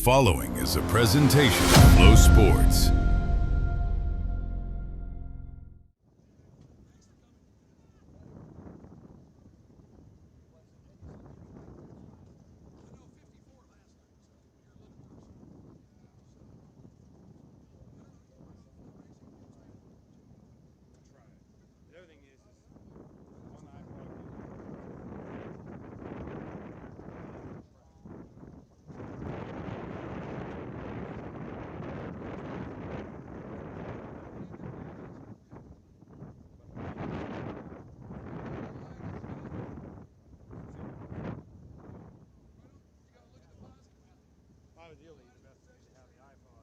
following is a presentation of Flow Sports. Ideally, the best thing is to have the iPod.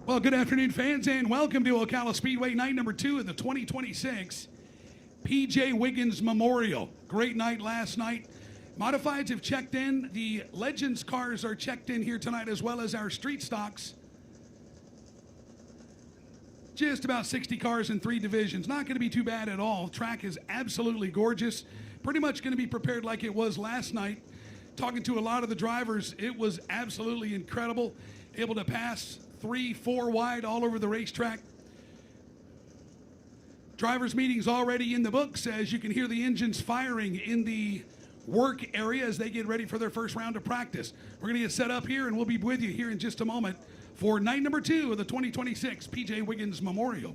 Well, good afternoon, fans, and welcome to Ocala Speedway, night number 2 of the 2026 P.J. Wiggins Memorial. Great night last night. Modifieds have checked in. The Legends cars are checked in here tonight, as well as our street stocks. Just about 60 cars in 3 divisions. Not going to be too bad at all. Track is absolutely gorgeous. Pretty much going to be prepared like it was last night. Talking to a lot of the drivers, it was absolutely incredible. Able to pass 3, 4 wide all over the racetrack. Drivers' meetings already in the books, as you can hear the engines firing in the work area as they get ready for their first round of practice. We're going to get set up here, and we'll be with you here in just a moment for night number 2 of the 2026 P.J. Wiggins Memorial.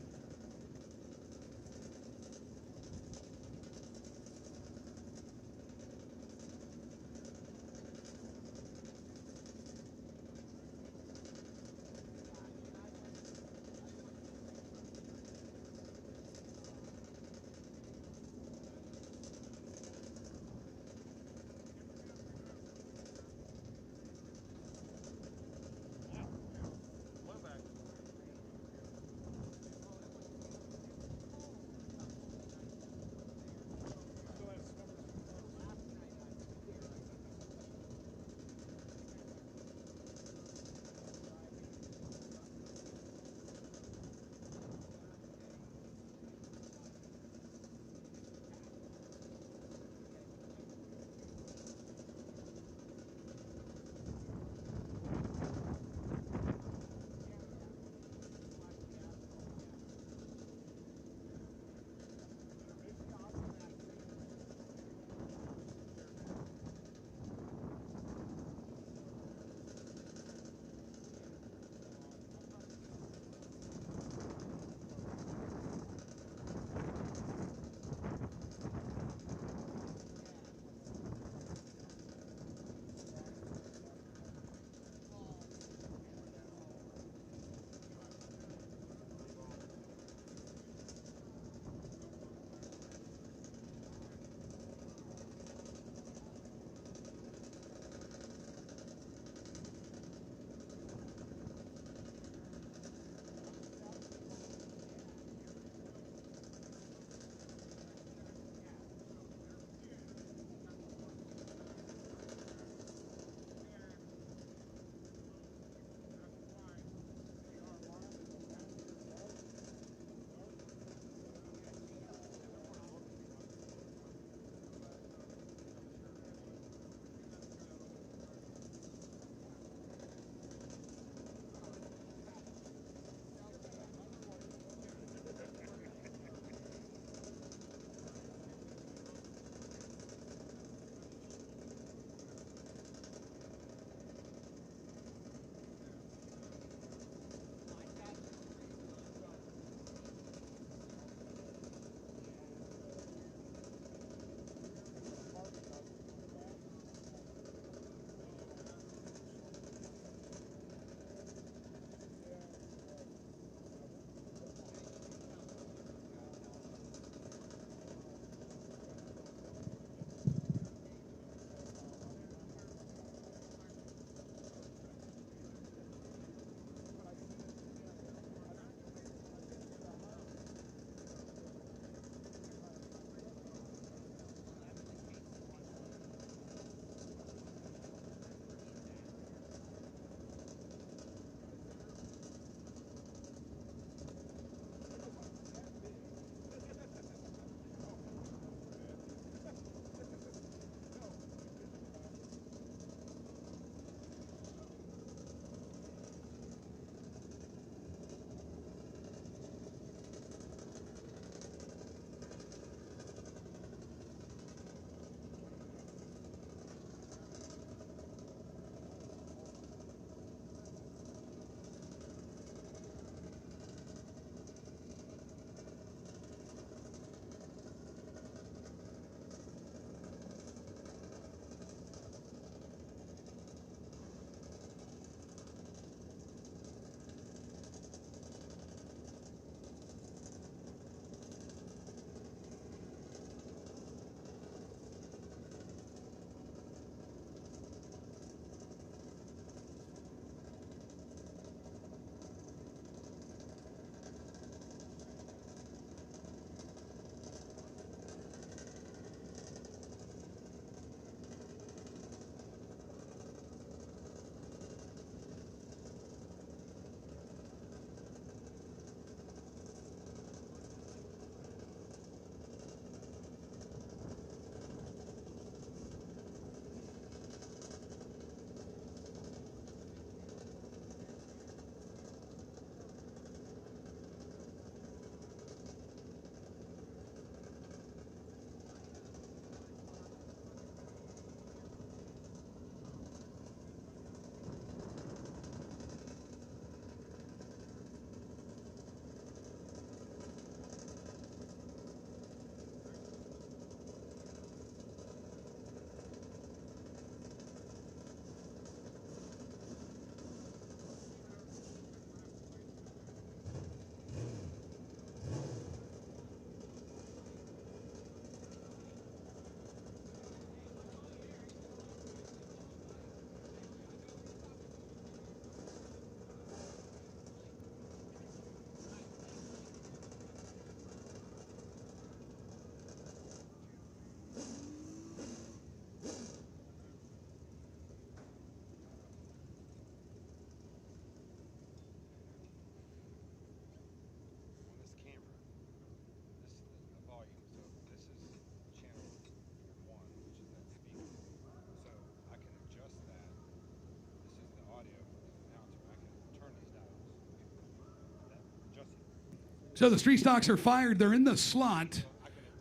So the street stocks are fired. They're in the slot,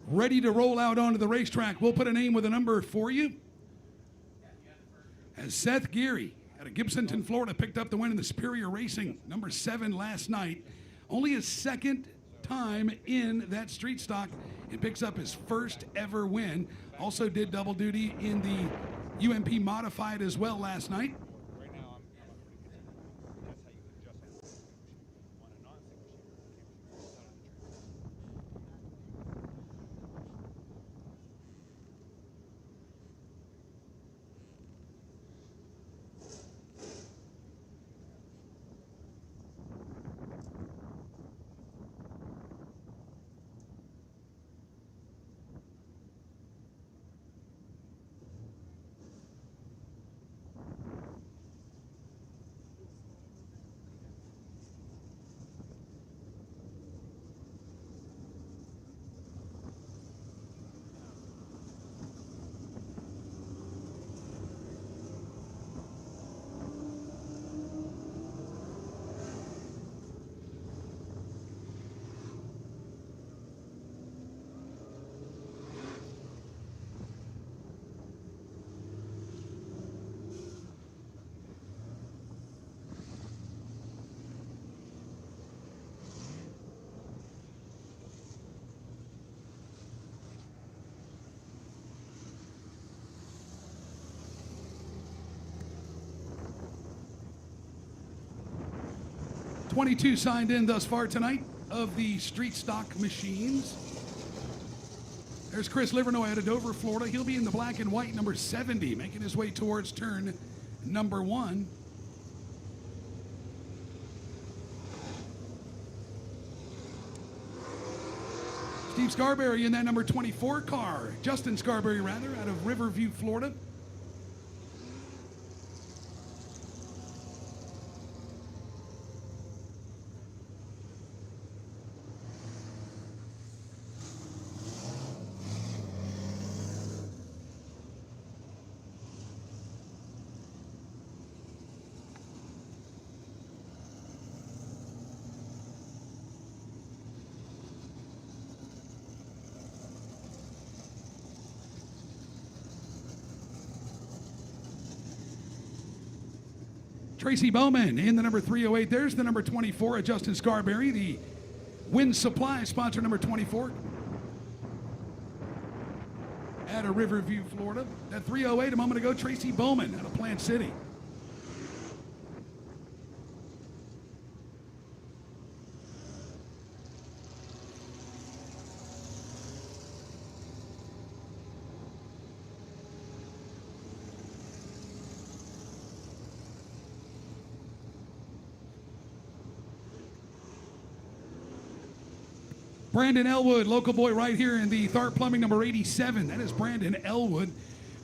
ready to roll out onto the racetrack. We'll put a name with a number for you. As Seth Geary out of Gibsonton, Florida, picked up the win in the Superior Racing, number 7 last night. Only his second time in that street stock, and picks up his first ever win. Also did double duty in the UMP Modified as well last night. Right now, I'm pretty consistent. That's how you adjust it. On a non-single "22 signed in thus far tonight of the street stock machines. There's Chris Livernoy out of Dover, Florida. He'll be in the black and white, number 70, making his way towards turn number 1. Steve Scarberry in that number 24 car. Justin Scarberry, rather, out of Riverview, Florida. Tracy Bowman in the number 308. There's the number 24 of Justin Scarberry, the Wind Supply sponsor, number 24. Out of Riverview, Florida. That 308 a moment ago, Tracy Bowman out of Plant City. Brandon Elwood, local boy right here in the Tharp Plumbing, number 87. That is Brandon Elwood.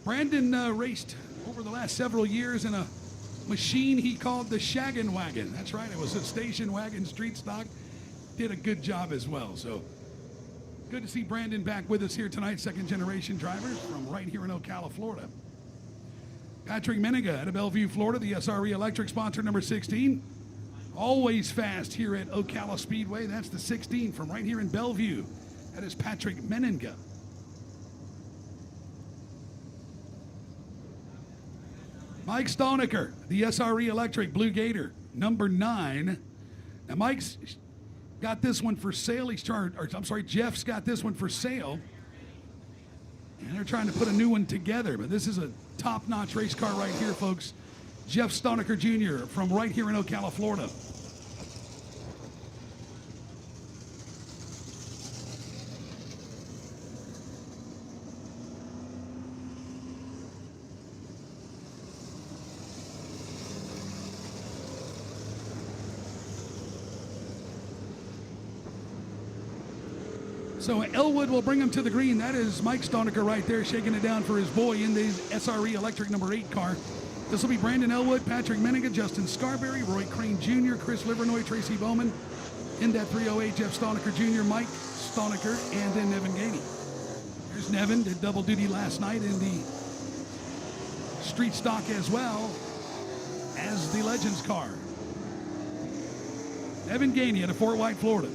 Brandon raced over the last several years in a machine he called the Shaggin' Wagon. That's right, it was a station wagon street stock. Did a good job as well. So good to see Brandon back with us here tonight, second generation driver from right here in Ocala, Florida. Patrick Meniga out of Bellevue, Florida, the SRE Electric sponsor, number 16. Always fast here at Ocala Speedway. That's the 16 from right here in Bellevue. That is Patrick Meninga. Mike Stoniker, the SRE Electric Blue Gator, number 9. Now Mike's got this one for sale. Jeff's got this one for sale. And they're trying to put a new one together. But this is a top-notch race car right here, folks. Jeff Stoniker Jr. from right here in Ocala, Florida. So Elwood will bring him to the green. That is Mike Stoniker right there, shaking it down for his boy in the SRE Electric number 8 car. This will be Brandon Elwood, Patrick Meniga, Justin Scarberry, Roy Crane Jr., Chris Livernoy, Tracy Bowman. In that 308, Jeff Stoniker Jr., Mike Stoniker, and then Nevin Gainey. There's Nevin, did double duty last night in the street stock as well as the Legends car. Nevin Gainey out of Fort White, Florida.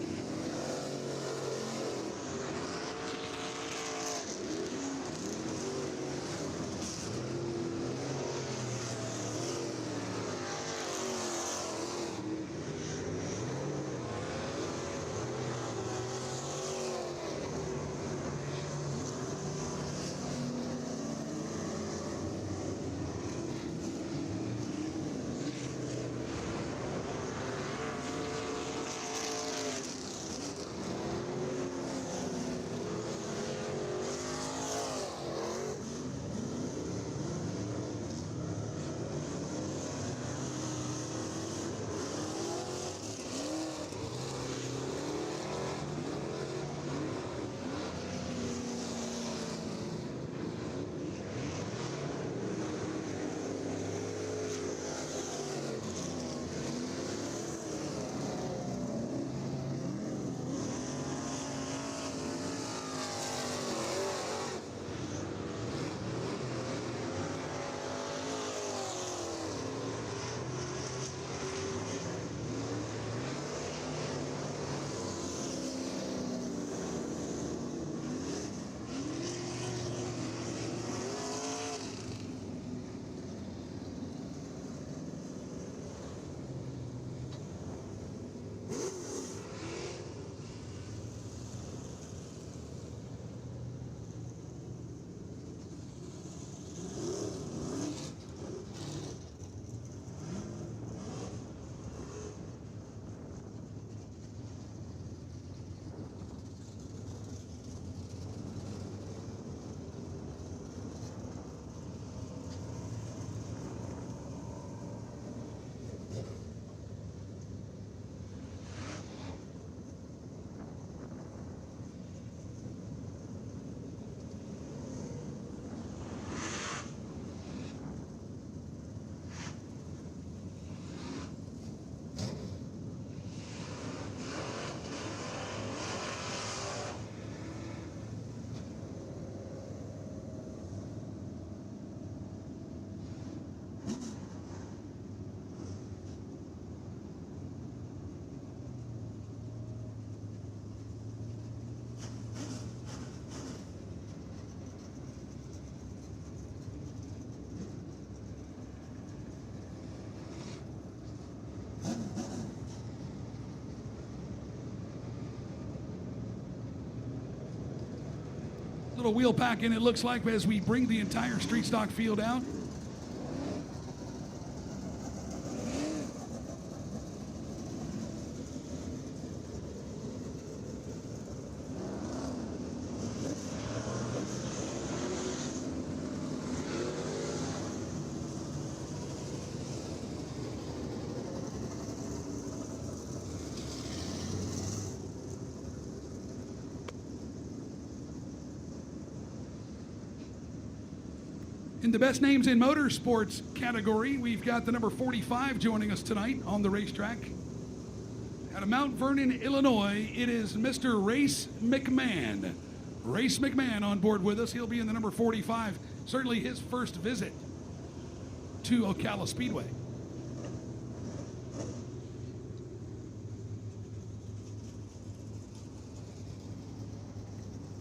Little wheel packing, it looks like, as we bring the entire street stock field out. In the best names in motorsports category, we've got the number 45 joining us tonight on the racetrack. Out of Mount Vernon, Illinois, it is Mr. Race McMahon. Race McMahon on board with us. He'll be in the number 45. Certainly his first visit to Ocala Speedway.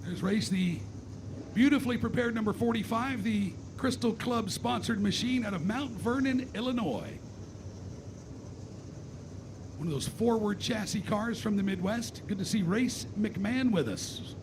There's Race, the beautifully prepared number 45, the Crystal Club sponsored machine out of Mount Vernon, Illinois. One of those forward chassis cars from the Midwest. Good to see Race McMahon with us.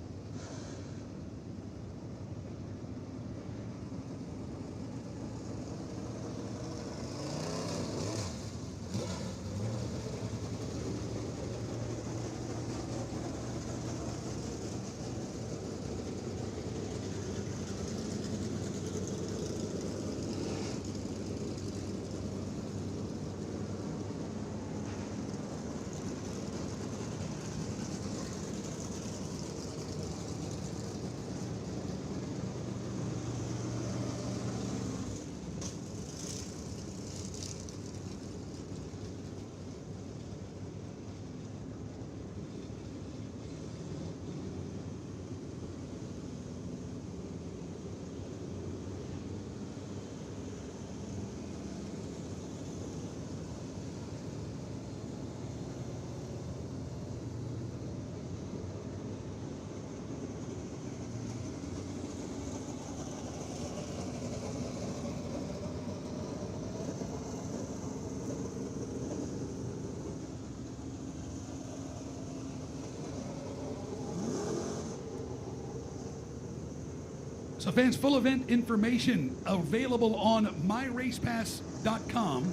So fans, full event information available on myracepass.com.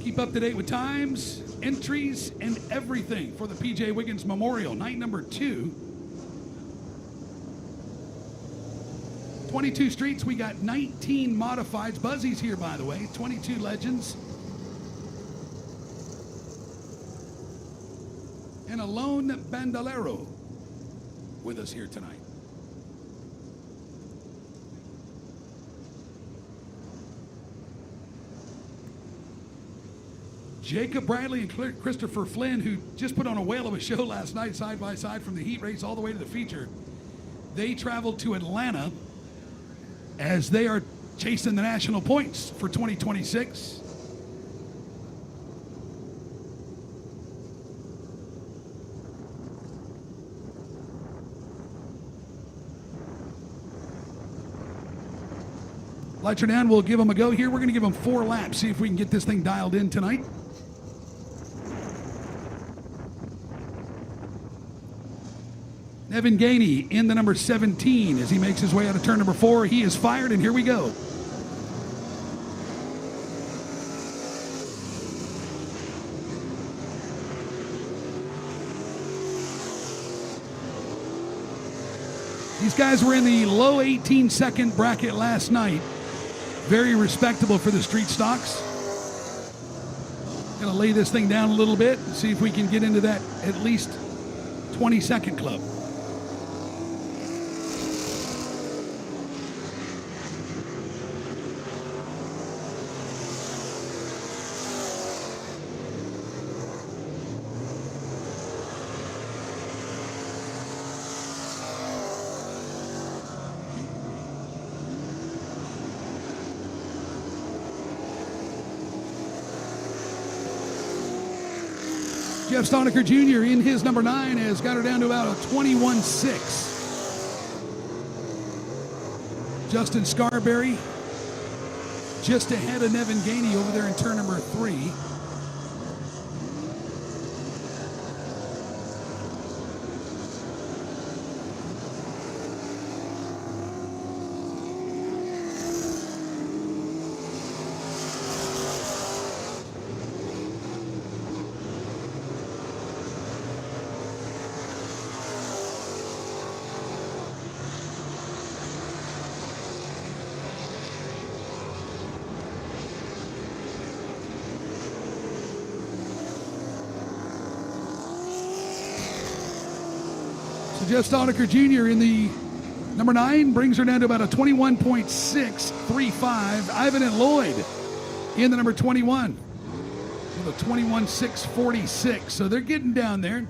Keep up to date with times, entries, and everything for the P.J. Wiggins Memorial, night number 2. 22 streets, we got 19 modifieds. Buzzy's here, by the way, 22 legends. And a lone Bandolero with us here tonight. Jacob Bradley and Christopher Flynn, who just put on a whale of a show last night, side by side from the heat race all the way to the feature. They traveled to Atlanta as they are chasing the national points for 2026. Lights are down. We'll give them a go here. We're going to give them 4 laps, see if we can get this thing dialed in tonight. Evan Gainey in the number 17 as he makes his way out of turn number 4. He is fired, and here we go. These guys were in the low 18-second bracket last night. Very respectable for the street stocks. Gonna lay this thing down a little bit and see if we can get into that at least 20-second club. Jeff Stoniker Jr. in his number 9 has got her down to about a 21.6. Justin Scarberry just ahead of Nevin Gainey over there in turn number 3. Jeff Staudiker Jr. in the number 9 brings her down to about a 21.635. Ivan and Lloyd in the number 21 with a 21.646. So they're getting down there.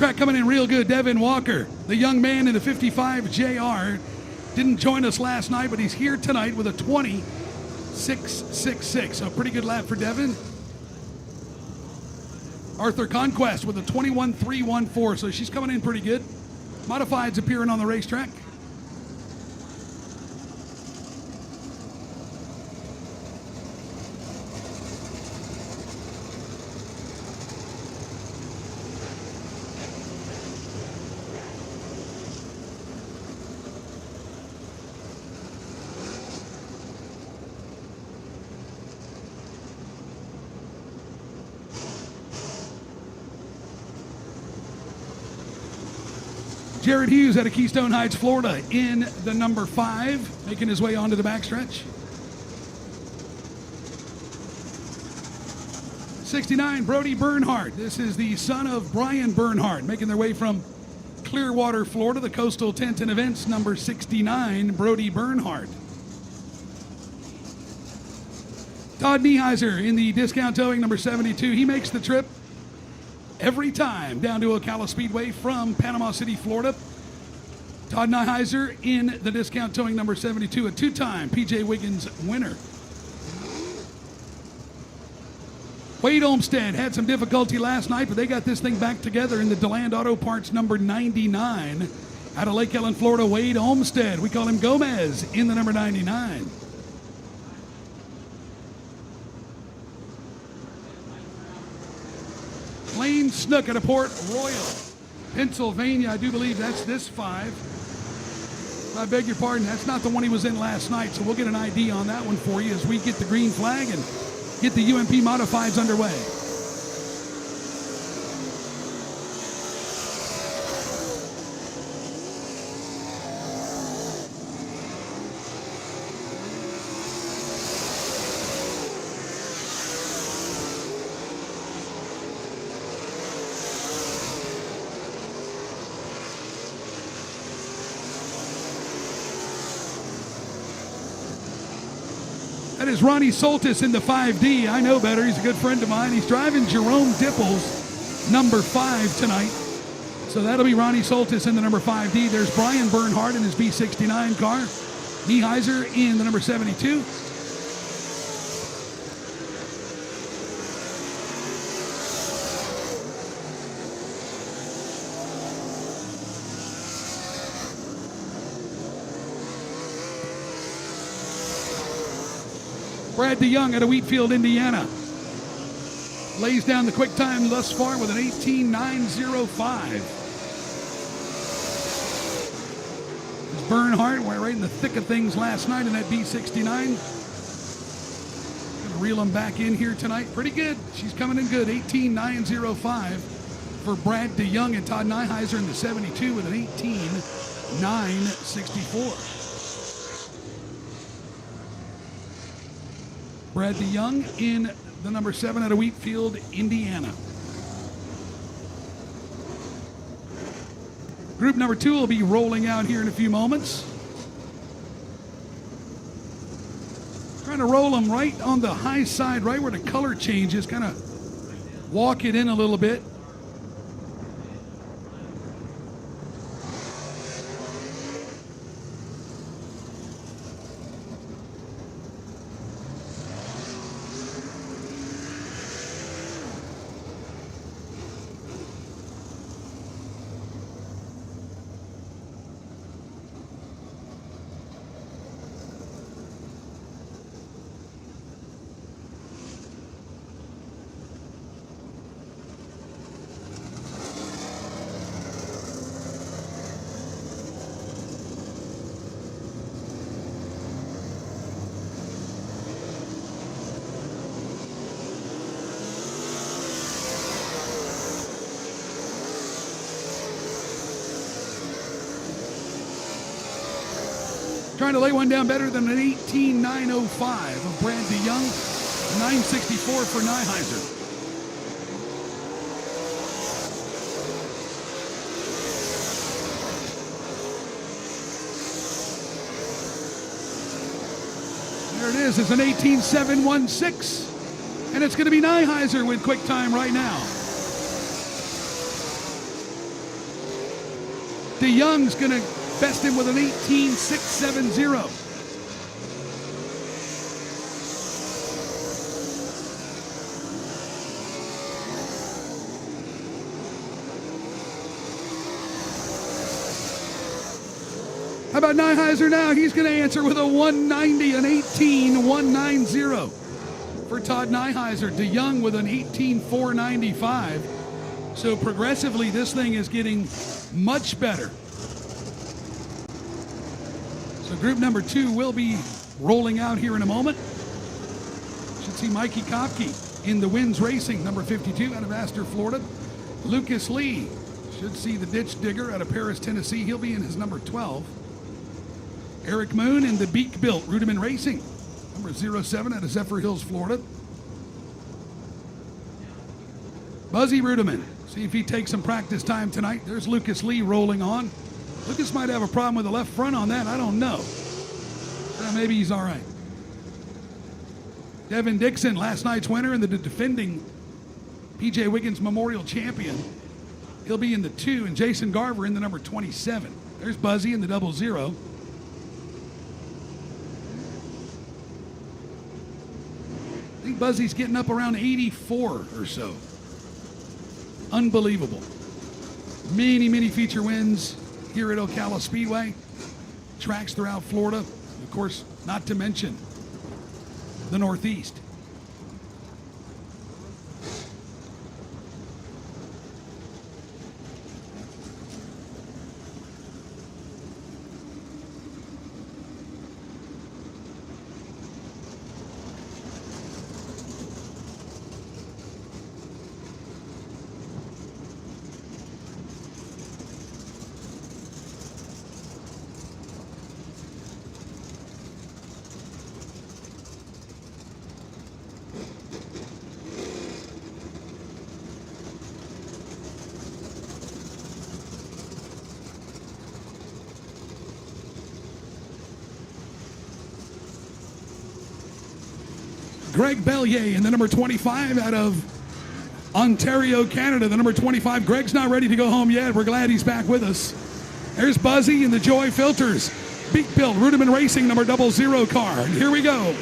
Racetrack coming in real good. Devin Walker, the young man in the 55 JR, didn't join us last night, but he's here tonight with a 20.666. So pretty good lap for Devin. Arthur Conquest with a 21.314. So she's coming in pretty good. Modifieds appearing on the racetrack. Jared Hughes out of Keystone Heights, Florida, in the number 5, making his way onto the backstretch. 69, Brody Bernhardt. This is the son of Brian Bernhardt, making their way from Clearwater, Florida, the Coastal Tent and Events, number 69, Brody Bernhardt. Todd Nieheiser in the discount towing, number 72. He makes the trip every time down to Ocala Speedway from Panama City, Florida. Todd Nieheiser in the discount towing, number 72, a two-time PJ Wiggins winner. Wade Olmstead had some difficulty last night, but they got this thing back together in the DeLand Auto Parts number 99. Out of Lake Ellen, Florida, Wade Olmstead. We call him Gomez in the number 99. Lane Snook out of Port Royal, Pennsylvania. I do believe that's this 5. I beg your pardon, that's not the one he was in last night, so we'll get an ID on that one for you as we get the green flag and get the UMP Modifieds underway. That is Ronnie Soltis in the 5D. I know better. He's a good friend of mine. He's driving Jerome Dipples, number 5 tonight. So that'll be Ronnie Soltis in the number 5D. There's Brian Bernhardt in his B69 car. Nieheiser in the number 72. Brad DeYoung out of Wheatfield, Indiana. Lays down the quick time thus far with an 18.905. Bernhardt, we're right in the thick of things last night in that B69. Gonna reel him back in here tonight. Pretty good. She's coming in good. 18.905 for Brad DeYoung and Todd Nieheiser in the 72 with an 18.964. Brad DeYoung in the number 7 out of Wheatfield, Indiana. Group number 2 will be rolling out here in a few moments. Trying to roll them right on the high side, right where the color changes, kind of walk it in a little bit. Trying to lay one down better than an 18.905 of Brad DeYoung. 964 for Nieheiser. There it is. It's an 18.716. And it's going to be Nieheiser with quick time right now. DeYoung's going to best him with an 18.670. How about Nyheiser now? He's going to answer with a 190, an 18.190 for Todd Nyheiser. DeYoung with an 18.495. So progressively, this thing is getting much better. So group number 2 will be rolling out here in a moment. Should see Mikey Kopke in the Winds Racing, number 52 out of Astor, Florida. Lucas Lee should see the Ditch Digger out of Paris, Tennessee. He'll be in his number 12. Eric Moon in the Beak Built Rudiman Racing, number 07 out of Zephyr Hills, Florida. Buzzy Rudiman, see if he takes some practice time tonight. There's Lucas Lee rolling on. Lucas might have a problem with the left front on that. I don't know. Maybe he's all right. Devin Dixon, last night's winner and the defending PJ Wiggins Memorial Champion. He'll be in the 2, and Jason Garver in the number 27. There's Buzzy in the 00. I think Buzzy's getting up around 84 or so. Unbelievable. Many, many feature wins here at Ocala Speedway. Tracks throughout Florida. Of course, not to mention the Northeast. Greg Bellier in the number 25 out of Ontario, Canada. The number 25. Greg's not ready to go home yet. We're glad he's back with us. There's Buzzy in the Joy Filters. Beak Built Rudiman Racing number 00 car. And here we go.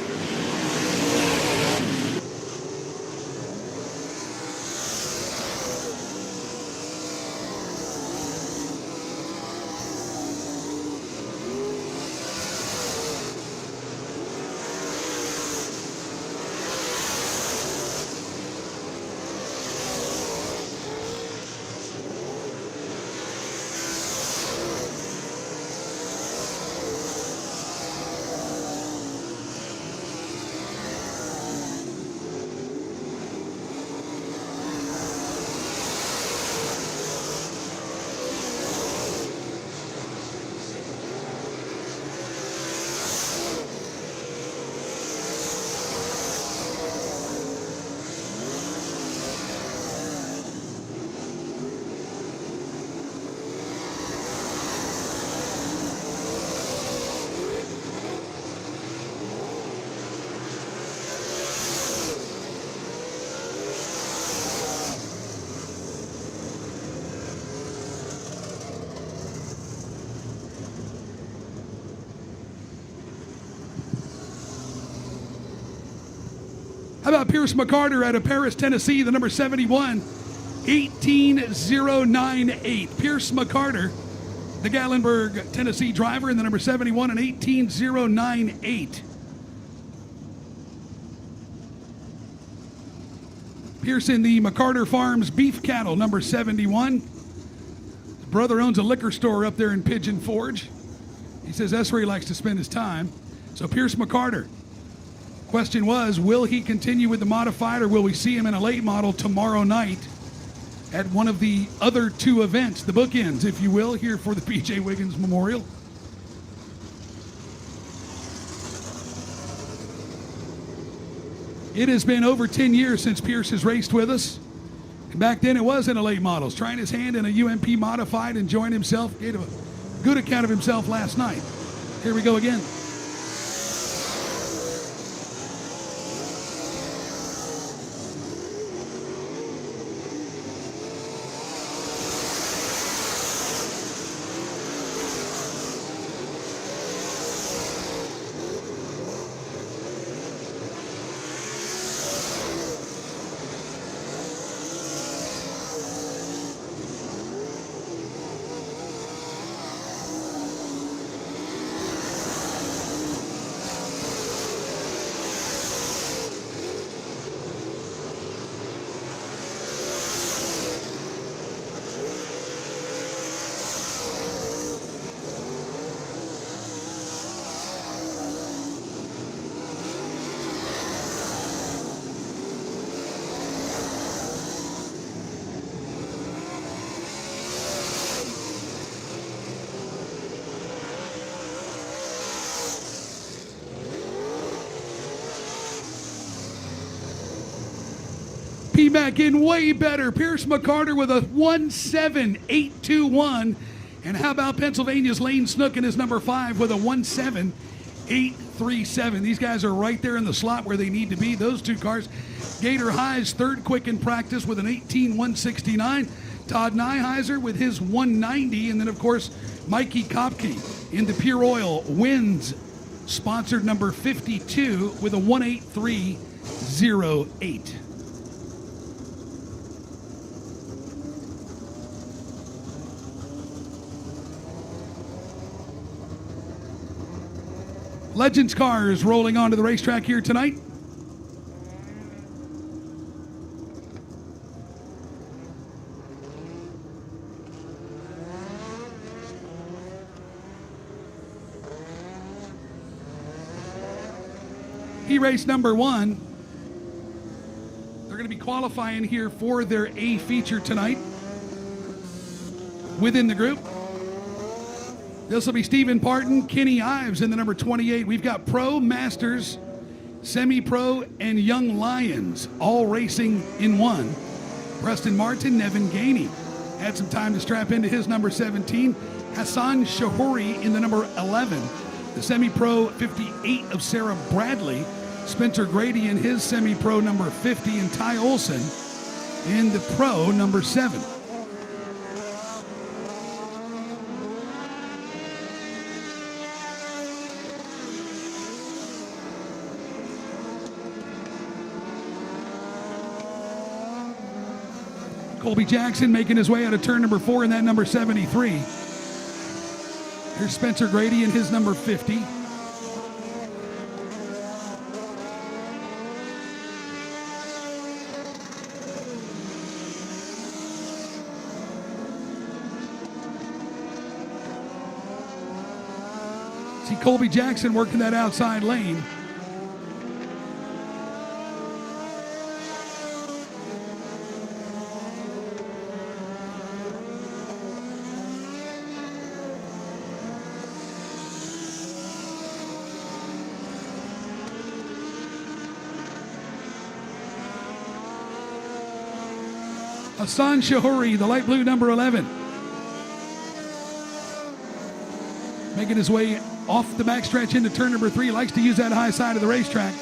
How about Pierce McCarter out of Paris, Tennessee, the number 71, 18.098. Pierce McCarter, the Gatlinburg, Tennessee driver, in the number 71 and 18.098. Pierce in the McCarter Farms beef cattle, number 71. His brother owns a liquor store up there in Pigeon Forge. He says that's where he likes to spend his time. So Pierce McCarter. Question was, will he continue with the modified, or will we see him in a late model tomorrow night at one of the other 2 events, the bookends, if you will, here for the PJ Wiggins Memorial? It has been over 10 years since Pierce has raced with us. And back then it was in a late models, trying his hand in a UMP modified, enjoying himself, gave a good account of himself last night. Here we go again. came back in way better. Pierce McCarter with a 1.7821. And how about Pennsylvania's Lane Snook in his number 5 with a 1.7837. These guys are right there in the slot where they need to be. Those two cars. Gator High's third quick in practice with an 18.169. Todd Nyheiser with his 190. And then, of course, Mikey Kopke in the Pure Oil wins sponsored number 52 with a 1.8308. Legends cars rolling onto the racetrack here tonight. Race number 1. They're going to be qualifying here for their A feature tonight within the group. This will be Stephen Parton, Kenny Ives in the number 28. We've got Pro, Masters, Semi-Pro, and Young Lions all racing in one. Preston Martin, Nevin Gainey had some time to strap into his number 17. Hassan Shahouri in the number 11. The Semi-Pro 58 of Sarah Bradley. Spencer Grady in his Semi-Pro number 50, and Ty Olson in the Pro number 7. Colby Jackson making his way out of turn number 4 in that number 73. Here's Spencer Grady in his number 50. See Colby Jackson working that outside lane. Hassan Shahouri, the light blue number 11. Making his way off the backstretch into turn number 3. Likes to use that high side of the racetrack.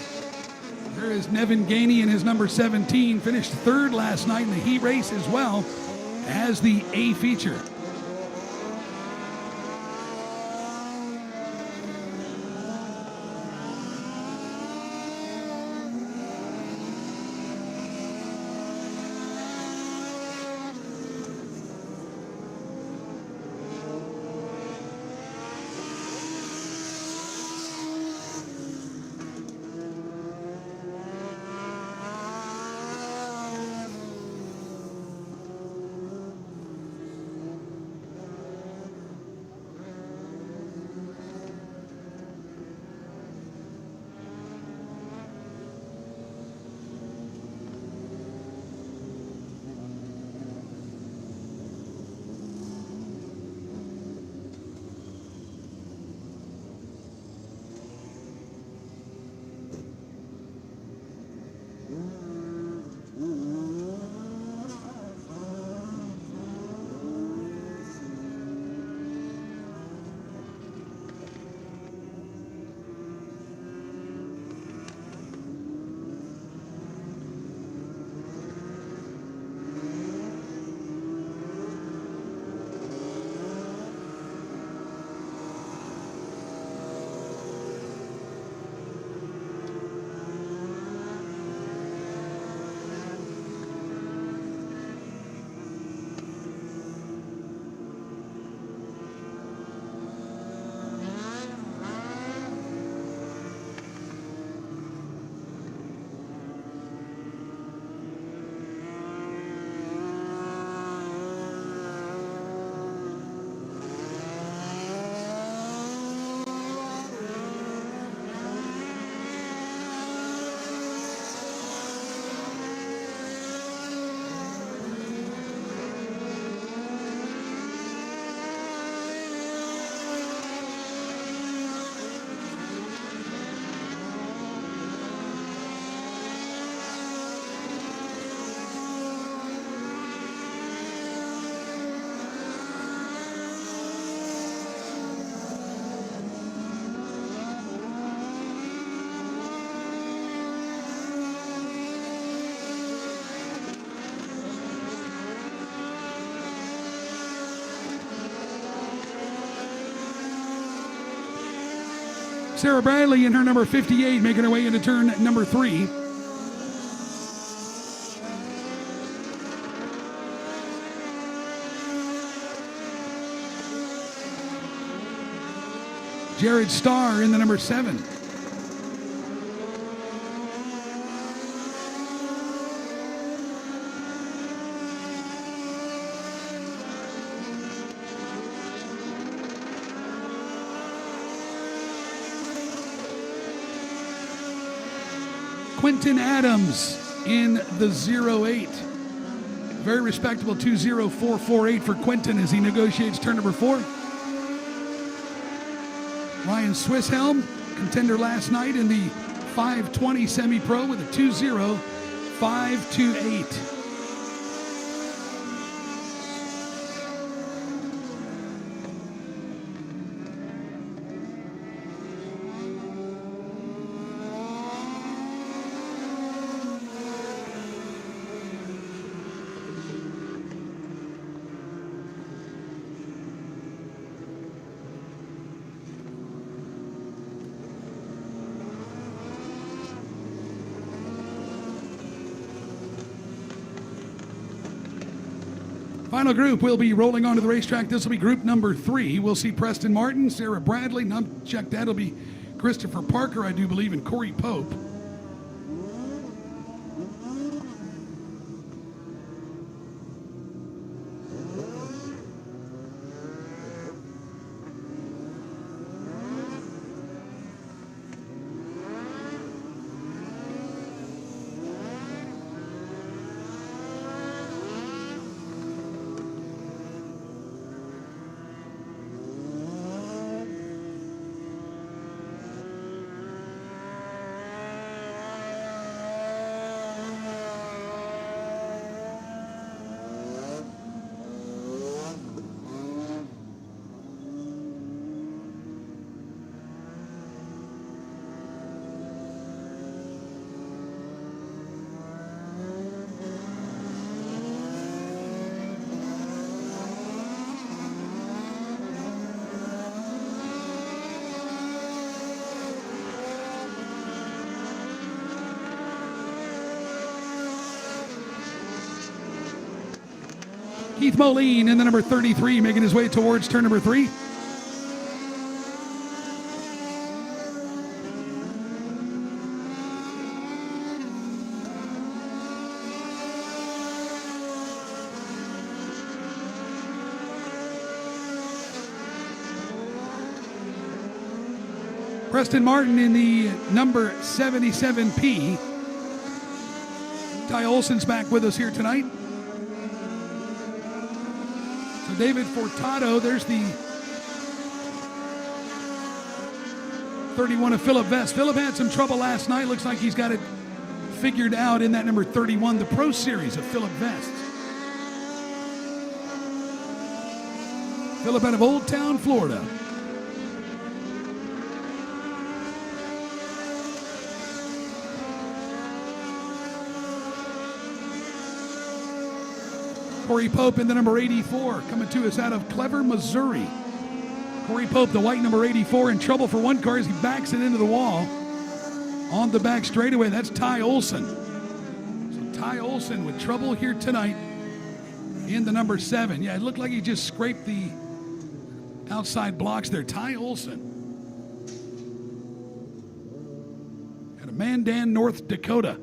There is Nevin Gainey in his number 17. Finished third last night in the heat race as well as the A feature. Sarah Bradley in her number 58, making her way into turn number 3. Jared Starr in the number 7. Quentin Adams in the 08. Very respectable 20448 for Quentin as he negotiates turn number 4. Ryan Swisshelm, contender last night in the 520 semi-pro with a 20528. Final group will be rolling onto the racetrack. This will be group number 3. We'll see Preston Martin, Sarah Bradley. Check that. It'll be Christopher Parker, I do believe, and Corey Pope. Keith Moline in the number 33, making his way towards turn number 3. Preston Martin in the number 77P. Ty Olson's back with us here tonight. So David Furtado, there's the 31 of Philip Vest. Philip had some trouble last night. Looks like he's got it figured out in that number 31, the Pro Series of Philip Vest. Philip out of Old Town, Florida. Corey Pope in the number 84, coming to us out of Clever, Missouri. Corey Pope, the white number 84, in trouble for one car as he backs it into the wall. On the back straightaway, that's Ty Olson. So Ty Olson with trouble here tonight in the number 7. Yeah, it looked like he just scraped the outside blocks there. Ty Olson. Out of Mandan, North Dakota.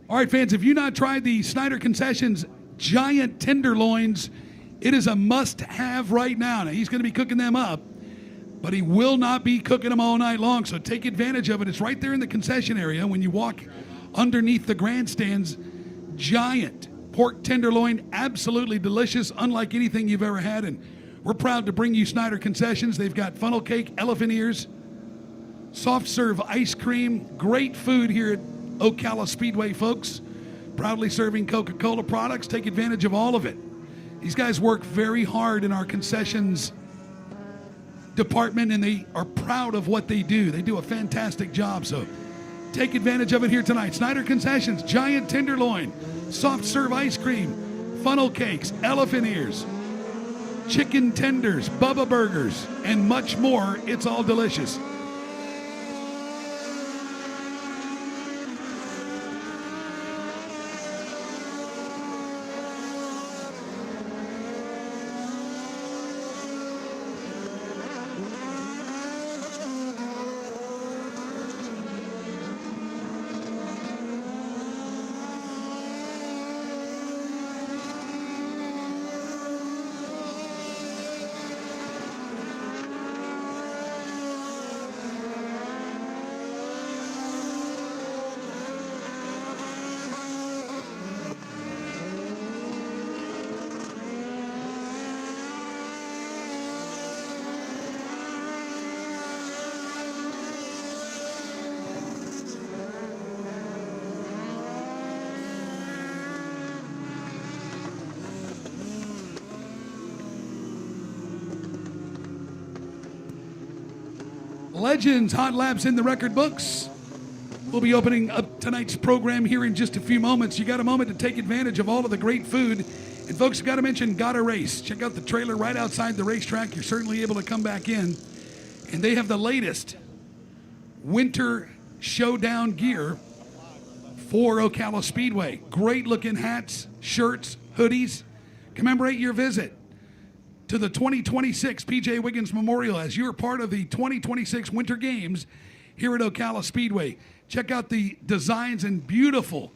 All right, fans, if you've not tried the Snyder Concessions giant tenderloins, it is a must-have right now. Now, he's going to be cooking them up, but he will not be cooking them all night long, so take advantage of it. It's right there in the concession area when you walk underneath the grandstands. Giant pork tenderloin, absolutely delicious, unlike anything you've ever had, and we're proud to bring you Snyder Concessions. They've got funnel cake, elephant ears, soft serve ice cream, great food here at Ocala Speedway, folks. Proudly serving Coca-Cola products. Take advantage of all of it. These guys work very hard in our concessions department, and they are proud of what they do. They do a fantastic job, so take advantage of it here tonight. Snyder Concessions, giant tenderloin, soft serve ice cream, funnel cakes, elephant ears, chicken tenders, Bubba burgers, and much more. It's all delicious. Legends Hot Laps in the record books. We'll be opening up tonight's program here in just a few moments. You got a moment to take advantage of all of the great food. And folks, got to mention Gotta Race. Check out the trailer right outside the racetrack. You're certainly able to come back in. And they have the latest winter showdown gear for Ocala Speedway. Great looking hats, shirts, hoodies. Commemorate your visit to the 2026 P.J. Wiggins Memorial as you're part of the 2026 Winter Games here at Ocala Speedway. Check out the designs and beautiful,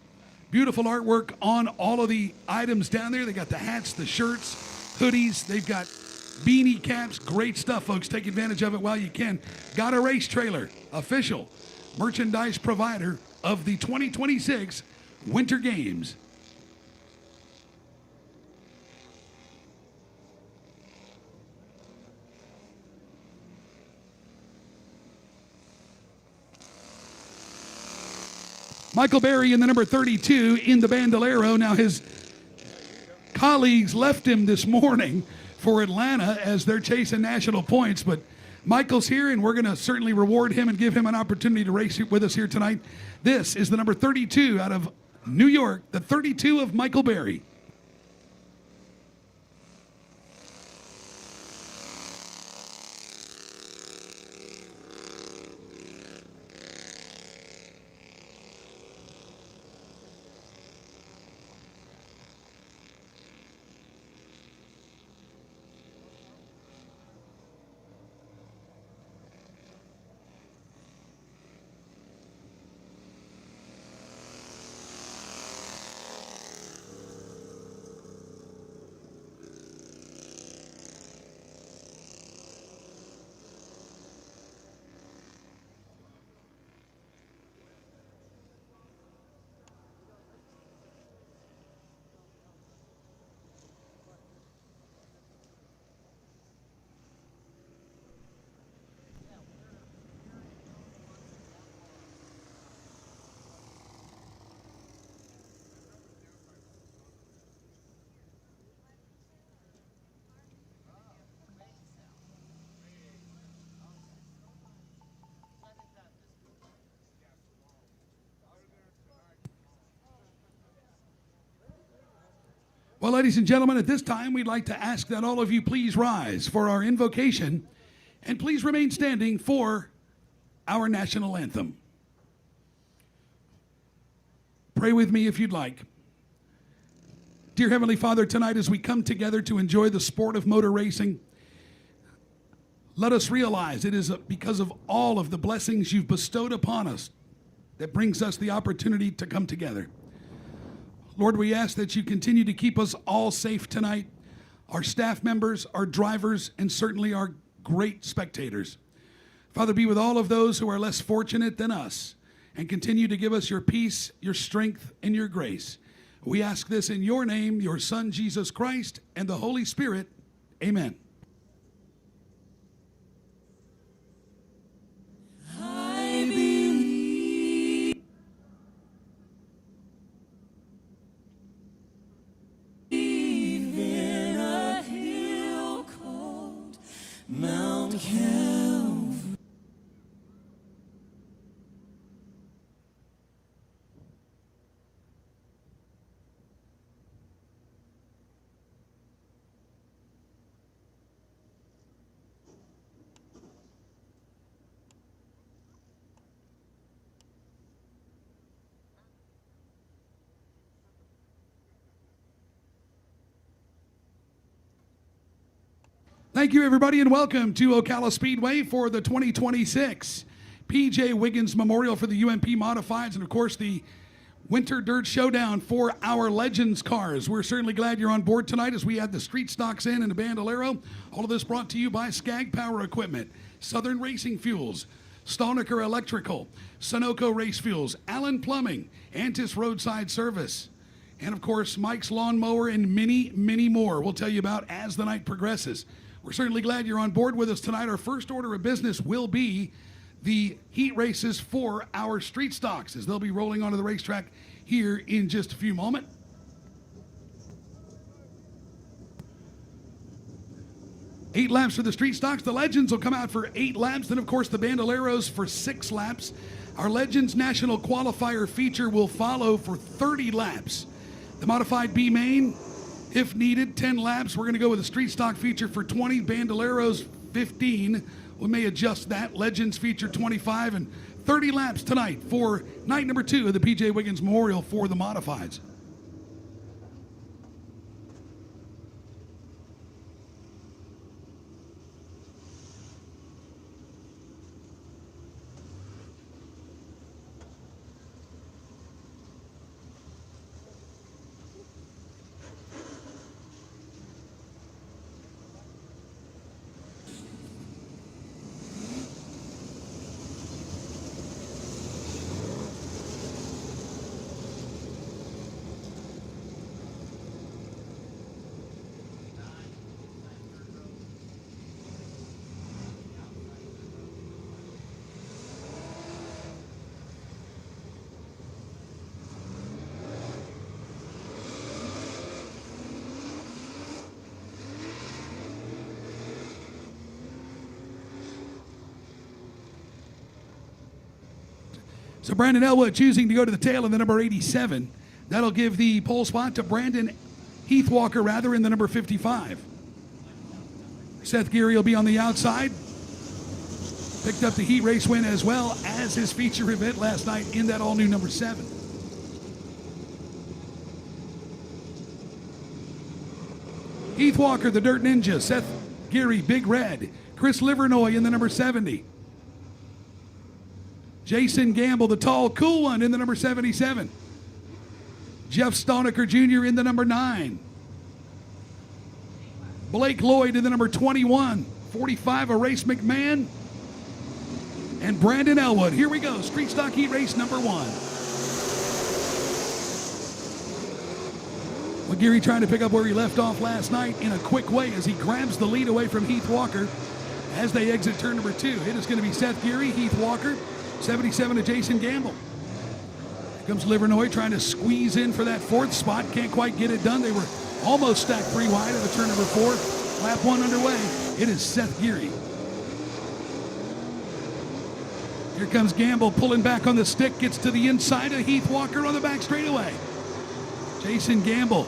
beautiful artwork on all of the items down there. They got the hats, the shirts, hoodies. They've got beanie caps. Great stuff, folks. Take advantage of it while you can. Got a Race trailer, official merchandise provider of the 2026 Winter Games. Michael Berry in the number 32 in the Bandolero. Now his colleagues left him this morning for Atlanta as they're chasing national points, but Michael's here and we're going to certainly reward him and give him an opportunity to race with us here tonight. This is the number 32 out of New York, the 32 of Michael Berry. Well, ladies and gentlemen, at this time, we'd like to ask that all of you please rise for our invocation and please remain standing for our national anthem. Pray with me if you'd like. Dear Heavenly Father, tonight as we come together to enjoy the sport of motor racing, let us realize it is because of all of the blessings you've bestowed upon us that brings us the opportunity to come together. Lord, we ask that you continue to keep us all safe tonight, our staff members, our drivers, and certainly our great spectators. Father, be with all of those who are less fortunate than us, and continue to give us your peace, your strength, and your grace. We ask this in your name, your Son, Jesus Christ, and the Holy Spirit. Amen. Thank you, everybody, and welcome to Ocala Speedway for the 2026 P.J. Wiggins Memorial for the UMP Modifieds, and of course the Winter Dirt Showdown for our Legends cars. We're certainly glad you're on board tonight as we add the street stocks in and the Bandolero. All of this brought to you by Skag Power Equipment, Southern Racing Fuels, Stoniker Electrical, Sunoco Race Fuels, Allen Plumbing, Antis Roadside Service, and of course Mike's Lawnmower, and many, many more we'll tell you about as the night progresses. We're certainly glad you're on board with us tonight. Our first order of business will be the heat races for our street stocks, as they'll be rolling onto the racetrack here in just a few moments. Eight laps for the street stocks. The Legends will come out for 8 laps. Then, of course, the Bandoleros for 6 laps. Our Legends National Qualifier feature will follow for 30 laps. The Modified B main, if needed, 10 laps. We're going to go with a street stock feature for 20, Bandoleros 15. We may adjust that. Legends feature 25, and 30 laps tonight for night number 2 of the P.J. Wiggins Memorial for the Modifieds. So Brandon Elwood choosing to go to the tail in the number 87. That'll give the pole spot to Brandon Heathwalker, rather, in the number 55. Seth Geary will be on the outside. Picked up the heat race win as well as his feature event last night in that all-new number 7. Heathwalker, the Dirt Ninja. Seth Geary, Big Red. Chris Livernoy in the number 70. Jason Gamble, the tall, cool one, in the number 77. Jeff Stoniker Jr. in the number 9. Blake Lloyd in the number 21. 45, a Race McMahon. And Brandon Elwood. Here we go, Street Stock Heat Race number 1. Well, Geary trying to pick up where he left off last night in a quick way as he grabs the lead away from Heath Walker as they exit turn number 2. It is going to be Seth Geary, Heath Walker, 77 to Jason Gamble. Here comes Livernoy trying to squeeze in for that 4th spot. Can't quite get it done. They were almost stacked 3 wide at the turn number 4. Lap 1 underway. It is Seth Geary. Here comes Gamble pulling back on the stick. Gets to the inside of Heath Walker on the back straightaway. Jason Gamble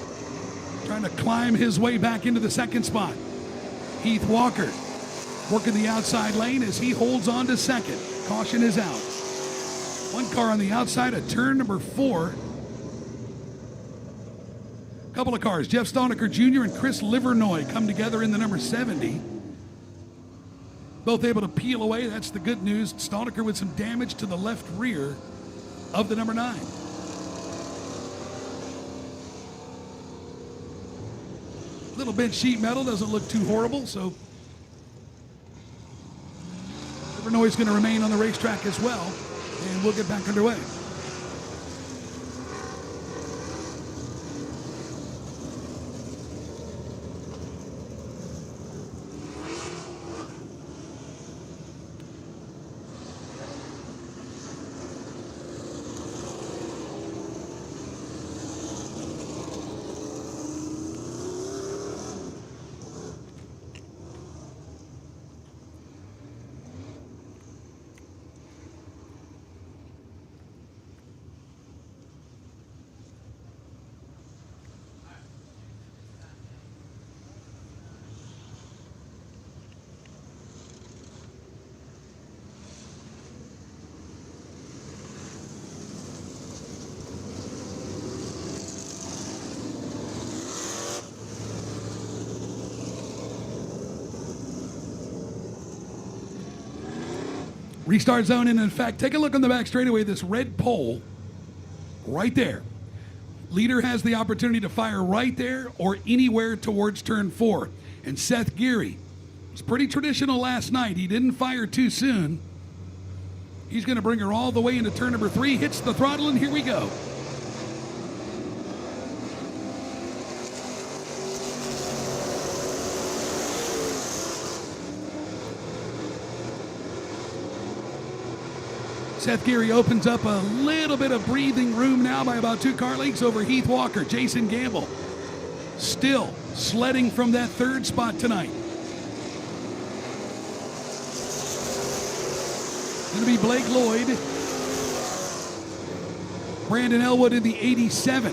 trying to climb his way back into the 2nd spot. Heath Walker working the outside lane as he holds on to 2nd. Caution is out. 1 car on the outside at turn number 4. Couple of cars, Jeff Stoniker Jr. and Chris Livernoy, come together in the number 70. Both able to peel away. That's the good news. Stoniker with some damage to the left rear of the number 9. Little bent sheet metal, doesn't look too horrible, so Livernoy's going to remain on the racetrack as well, and we'll get back underway. Restart zone, and in fact, take a look on the back straightaway, this red pole right there. Leader has the opportunity to fire right there or anywhere towards turn 4. And Seth Geary was pretty traditional last night. He didn't fire too soon. He's going to bring her all the way into turn number 3, hits the throttle, and here we go. Seth Geary opens up a little bit of breathing room now by about 2 car lengths over Heath Walker. Jason Gamble still sledding from that 3rd spot tonight. Going to be Blake Lloyd. Brandon Elwood in the 87.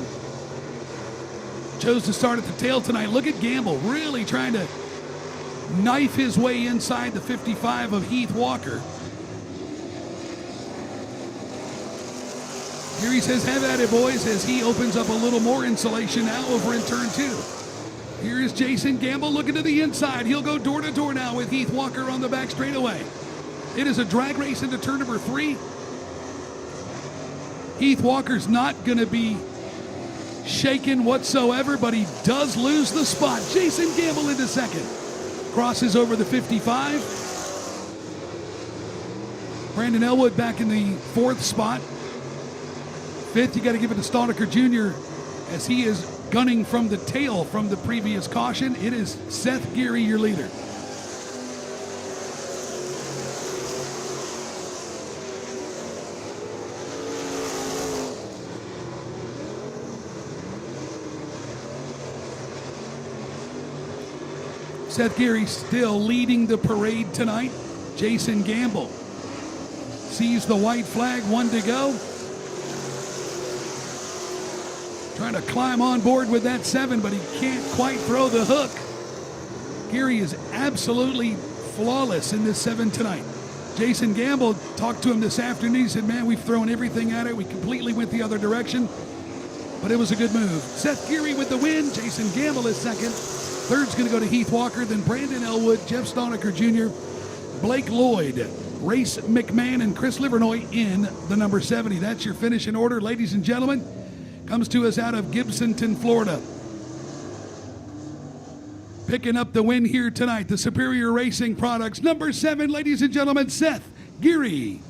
Chose to start at the tail tonight. Look at Gamble really trying to knife his way inside the 55 of Heath Walker. Here he says, have at it, boys, as he opens up a little more insulation now over in turn 2. Here is Jason Gamble looking to the inside. He'll go door to door now with Heath Walker on the back straightaway. It is a drag race into turn number 3. Heath Walker's not going to be shaken whatsoever, but he does lose the spot. Jason Gamble into 2nd. Crosses over the 55. Brandon Elwood back in the 4th spot. 5th, you got to give it to Staudiker Jr. as he is gunning from the tail from the previous caution. It is Seth Geary, your leader. Seth Geary still leading the parade tonight. Jason Gamble sees the white flag, 1 to go. Trying to climb on board with that 7, but he can't quite throw the hook. Geary is absolutely flawless in this 7 tonight. Jason Gamble talked to him this afternoon. He said, man, we've thrown everything at it. We completely went the other direction, but it was a good move. Seth Geary with the win. Jason Gamble is 2nd. 3rd's going to go to Heath Walker, then Brandon Elwood, Jeff Staudiker Jr., Blake Lloyd, Race McMahon, and Chris Livernoy in the number 70. That's your finish in order, ladies and gentlemen. Comes to us out of Gibsonton, Florida. Picking up the win here tonight, the Superior Racing Products. Number 7, ladies and gentlemen, Seth Geary.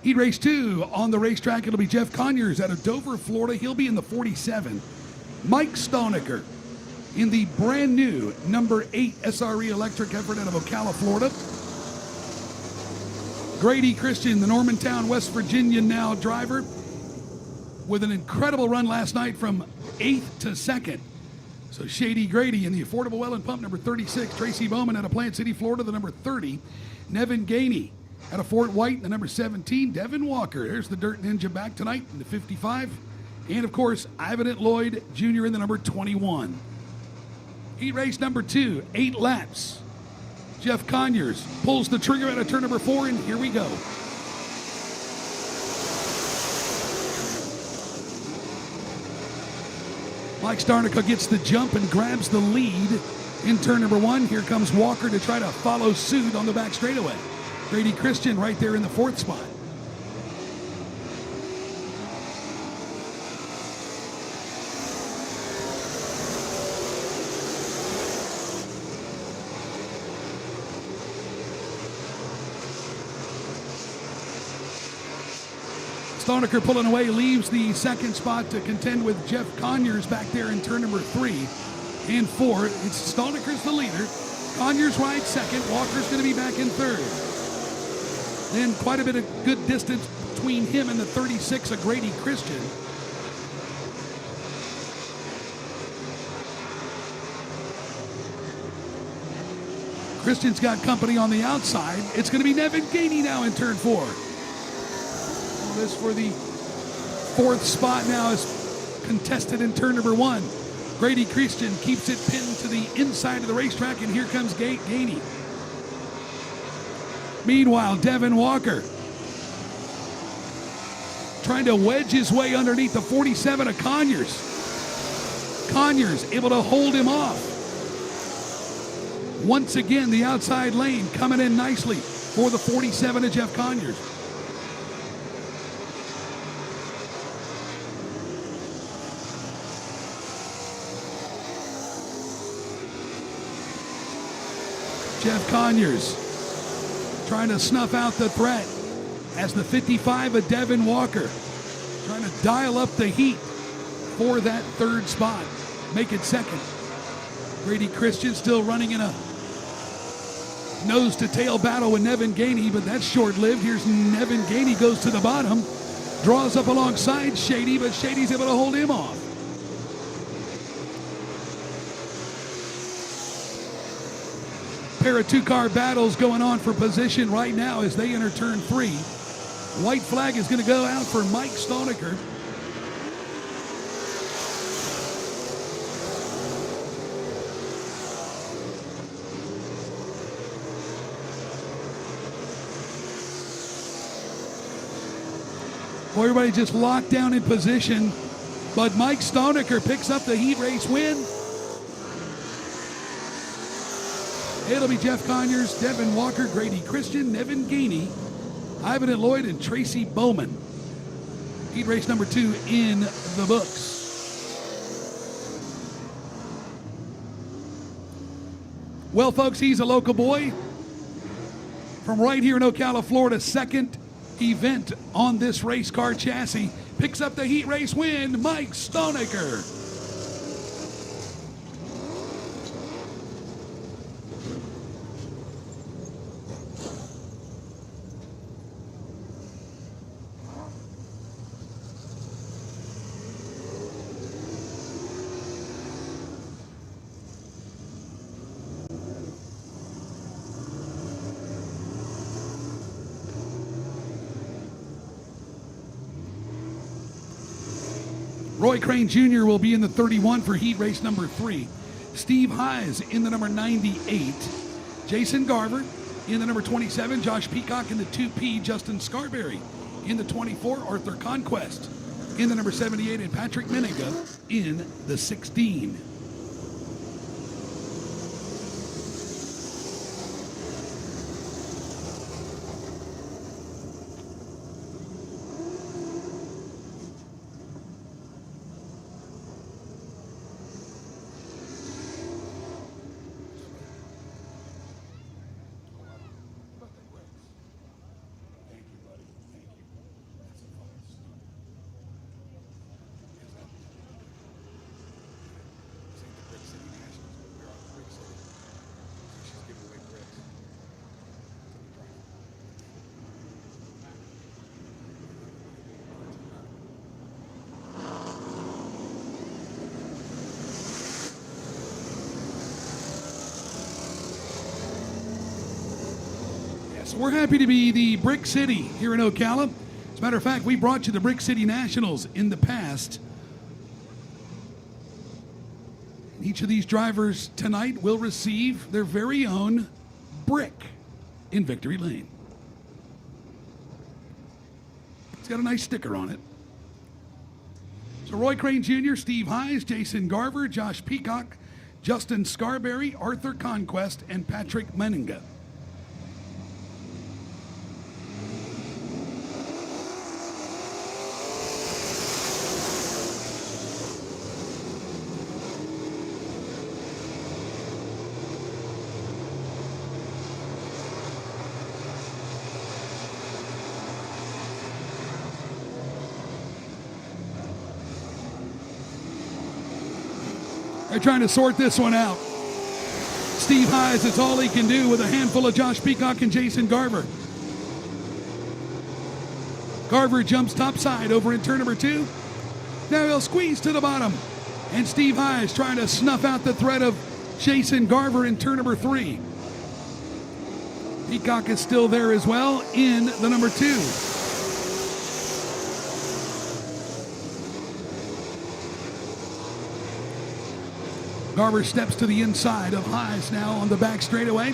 Heat race 2 on the racetrack. It'll be Jeff Conyers out of Dover, Florida. He'll be in the 47. Mike Staudiker in the brand new number 8 SRE electric effort out of Ocala, Florida. Grady Christian, the Normantown, West Virginia now driver, with an incredible run last night from 8th to 2nd. So Shady Grady in the Affordable Well and Pump number 36. Tracy Bowman out of Plant City, Florida, the number 30. Nevin Gainey out of Fort White, the number 17. Devin Walker, there's the Dirt Ninja back tonight in the 55. And, of course, Ivan Lloyd Jr. in the number 21. Heat race number 2, 8 laps. Jeff Conyers pulls the trigger out of turn number 4, and here we go. Mike Staudiker gets the jump and grabs the lead in turn number 1. Here comes Walker to try to follow suit on the back straightaway. Grady Christian right there in the 4th spot. Staudiker pulling away, leaves the 2nd spot to contend with Jeff Conyers back there in turn number 3 and 4. It's Staudiker's the leader. Conyers rides 2nd. Walker's going to be back in 3rd. Then quite a bit of good distance between him and the 36 of Grady Christian. Christian's got company on the outside. It's going to be Nevin Gainey now in turn 4. Well, this for the 4th spot now is contested in turn number 1. Grady Christian keeps it pinned to the inside of the racetrack, and here comes Gainey. Meanwhile, Devin Walker trying to wedge his way underneath the 47 of Conyers. Conyers able to hold him off. Once again, the outside lane coming in nicely for the 47 of Jeff Conyers. Jeff Conyers trying to snuff out the threat as the 55 of Devin Walker trying to dial up the heat for that 3rd spot. Make it 2nd. Grady Christian still running in a nose-to-tail battle with Nevin Gainey, but that's short-lived. Here's Nevin Gainey, goes to the bottom, draws up alongside Shady, but Shady's able to hold him off. Pair of 2-car battles going on for position right now as they enter turn 3. White flag is going to go out for Mike Stonecker. Well, everybody just locked down in position, but Mike Stonecker picks up the heat race win. It'll be Jeff Conyers, Devin Walker, Grady Christian, Nevin Gainey, Ivan and Lloyd, and Tracy Bowman. Heat race number 2 in the books. Well, folks, he's a local boy from right here in Ocala, Florida. 2nd event on this race car chassis. Picks up the heat race win, Mike Stonecker. Roy Crane Jr. will be in the 31 for heat race number 3. Steve Hayes in the number 98. Jason Garver in the number 27. Josh Peacock in the 2P. Justin Scarberry in the 24. Arthur Conquest in the number 78. And Patrick Meninga in the 16. We're happy to be the Brick City here in Ocala. As a matter of fact, we brought you the Brick City Nationals in the past. Each of these drivers tonight will receive their very own brick in Victory Lane. It's got a nice sticker on it. So Roy Crane Jr., Steve Hayes, Jason Garver, Josh Peacock, Justin Scarberry, Arthur Conquest, and Patrick Meninga. They're trying to sort this one out. Steve Hayes, it's all he can do with a handful of Josh Peacock and Jason Garver. Garver jumps topside over in turn number 2. Now he'll squeeze to the bottom. And Steve Hayes trying to snuff out the threat of Jason Garver in turn number 3. Peacock is still there as well in the number 2. Garver steps to the inside of Highs now on the back straightaway,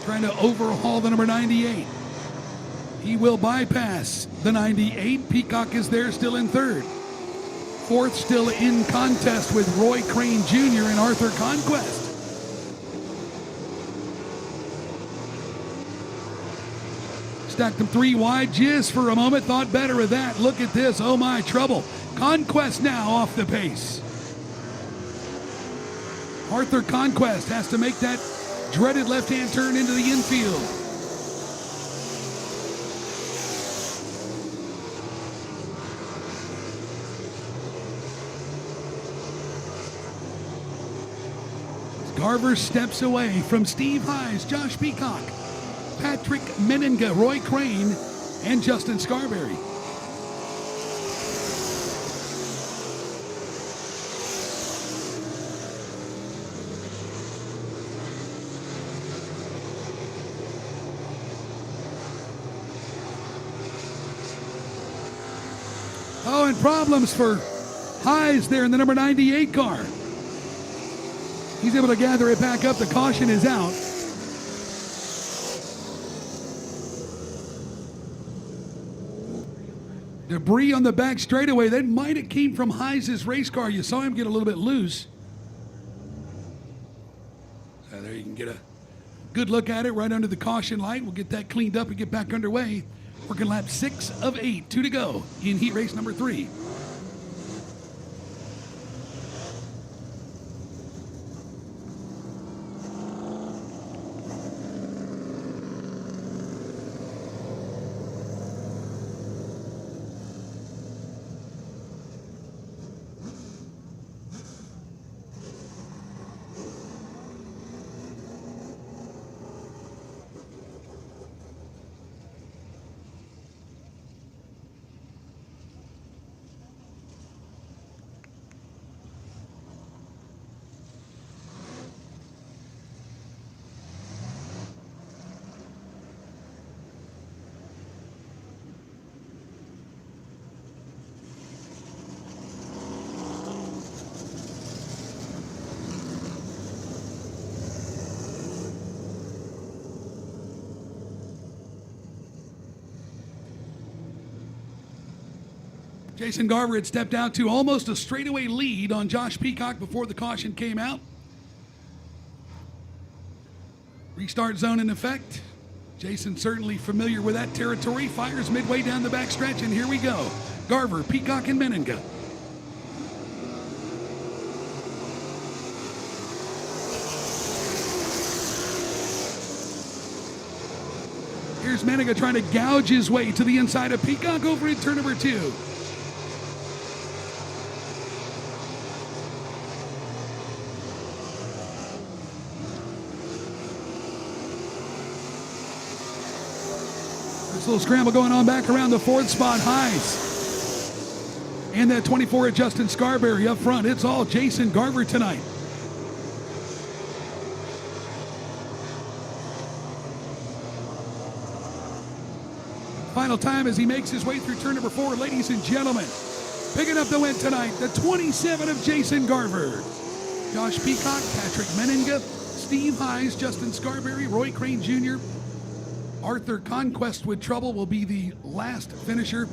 trying to overhaul the number 98. He will bypass the 98. Peacock is there still in 3rd. 4th still in contest with Roy Crane Jr. and Arthur Conquest. Stacked them 3 wide just for a moment. Thought better of that. Look at this. Oh my, trouble. Conquest now off the pace. Arthur Conquest has to make that dreaded left-hand turn into the infield. Garver steps away from Steve Highs, Josh Peacock, Patrick Meninga, Roy Crane, and Justin Scarberry. Oh, and problems for Highs there in the number 98 car. He's able to gather it back up. The caution is out. Debris on the back straightaway. That might have came from Highs' race car. You saw him get a little bit loose. So there you can get a good look at it right under the caution light. We'll get that cleaned up and get back underway. Working lap 6 of 8. 2 to go in heat race number 3. Jason Garver had stepped out to almost a straightaway lead on Josh Peacock before the caution came out. Restart zone in effect. Jason certainly familiar with that territory. Fires midway down the back stretch, and here we go. Garver, Peacock, and Meninga. Here's Meninga trying to gouge his way to the inside of Peacock over in turn number 2. Little scramble going on back around the 4th spot. Highs. And that 24 at Justin Scarberry up front. It's all Jason Garver tonight. Final time as he makes his way through turn number 4, ladies and gentlemen. Picking up the win tonight, the 27 of Jason Garver. Josh Peacock, Patrick Meninga, Steve Highs, Justin Scarberry, Roy Crane Jr., Arthur Conquest with trouble will be the last finisher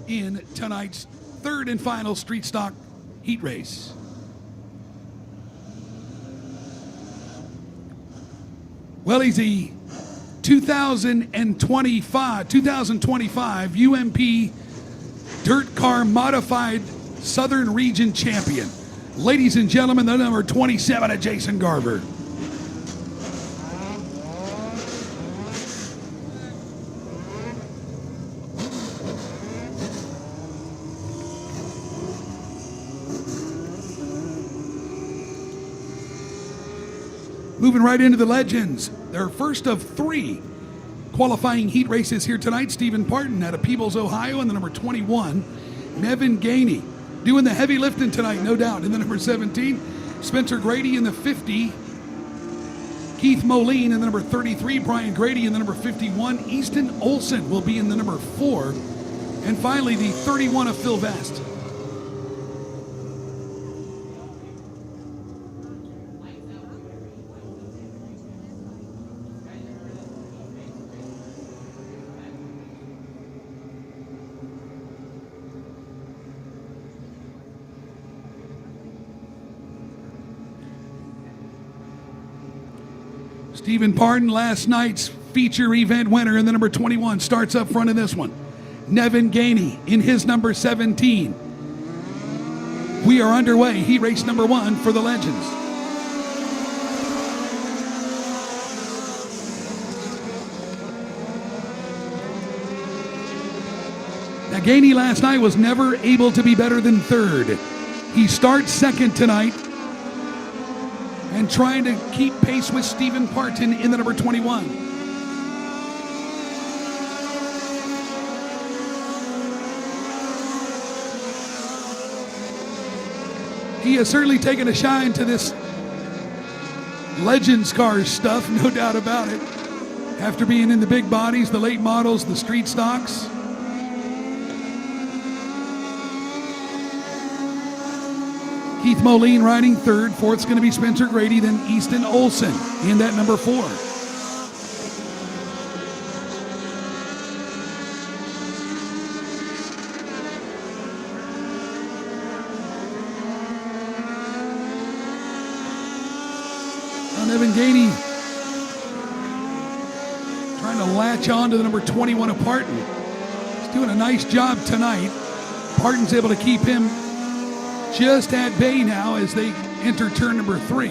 in tonight's 3rd and final street stock heat race. Well, he's the 2025 UMP Dirt Car Modified Southern Region Champion. Ladies and gentlemen, the number 27 of Jason Garver. Moving right into the legends. Their first of 3 qualifying heat races here tonight. Stephen Parton out of Peebles, Ohio, in the number 21. Nevin Gainey doing the heavy lifting tonight, no doubt, in the number 17. Spencer Grady in the 50. Keith Moline in the number 33, Brian Grady in the number 51, Easton Olson will be in the number 4, and finally the 31 of Phil Vest. Stephen Pardon, last night's feature event winner in the number 21, starts up front in this one. Nevin Gainey in his number 17. We are underway. Heat race number 1 for the Legends. Now, Gainey last night was never able to be better than 3rd. He starts 2nd tonight, and trying to keep pace with Stephen Parton in the number 21. He has certainly taken a shine to this Legends Cars stuff, no doubt about it. After being in the big bodies, the late models, the street stocks. Keith Moline riding 3rd. 4th's going to be Spencer Grady, then Easton Olson in that number 4. Now Nevin Gainey trying to latch on to the number 21 of Parton. He's doing a nice job tonight. Parton's able to keep him just at bay now as they enter turn number 3.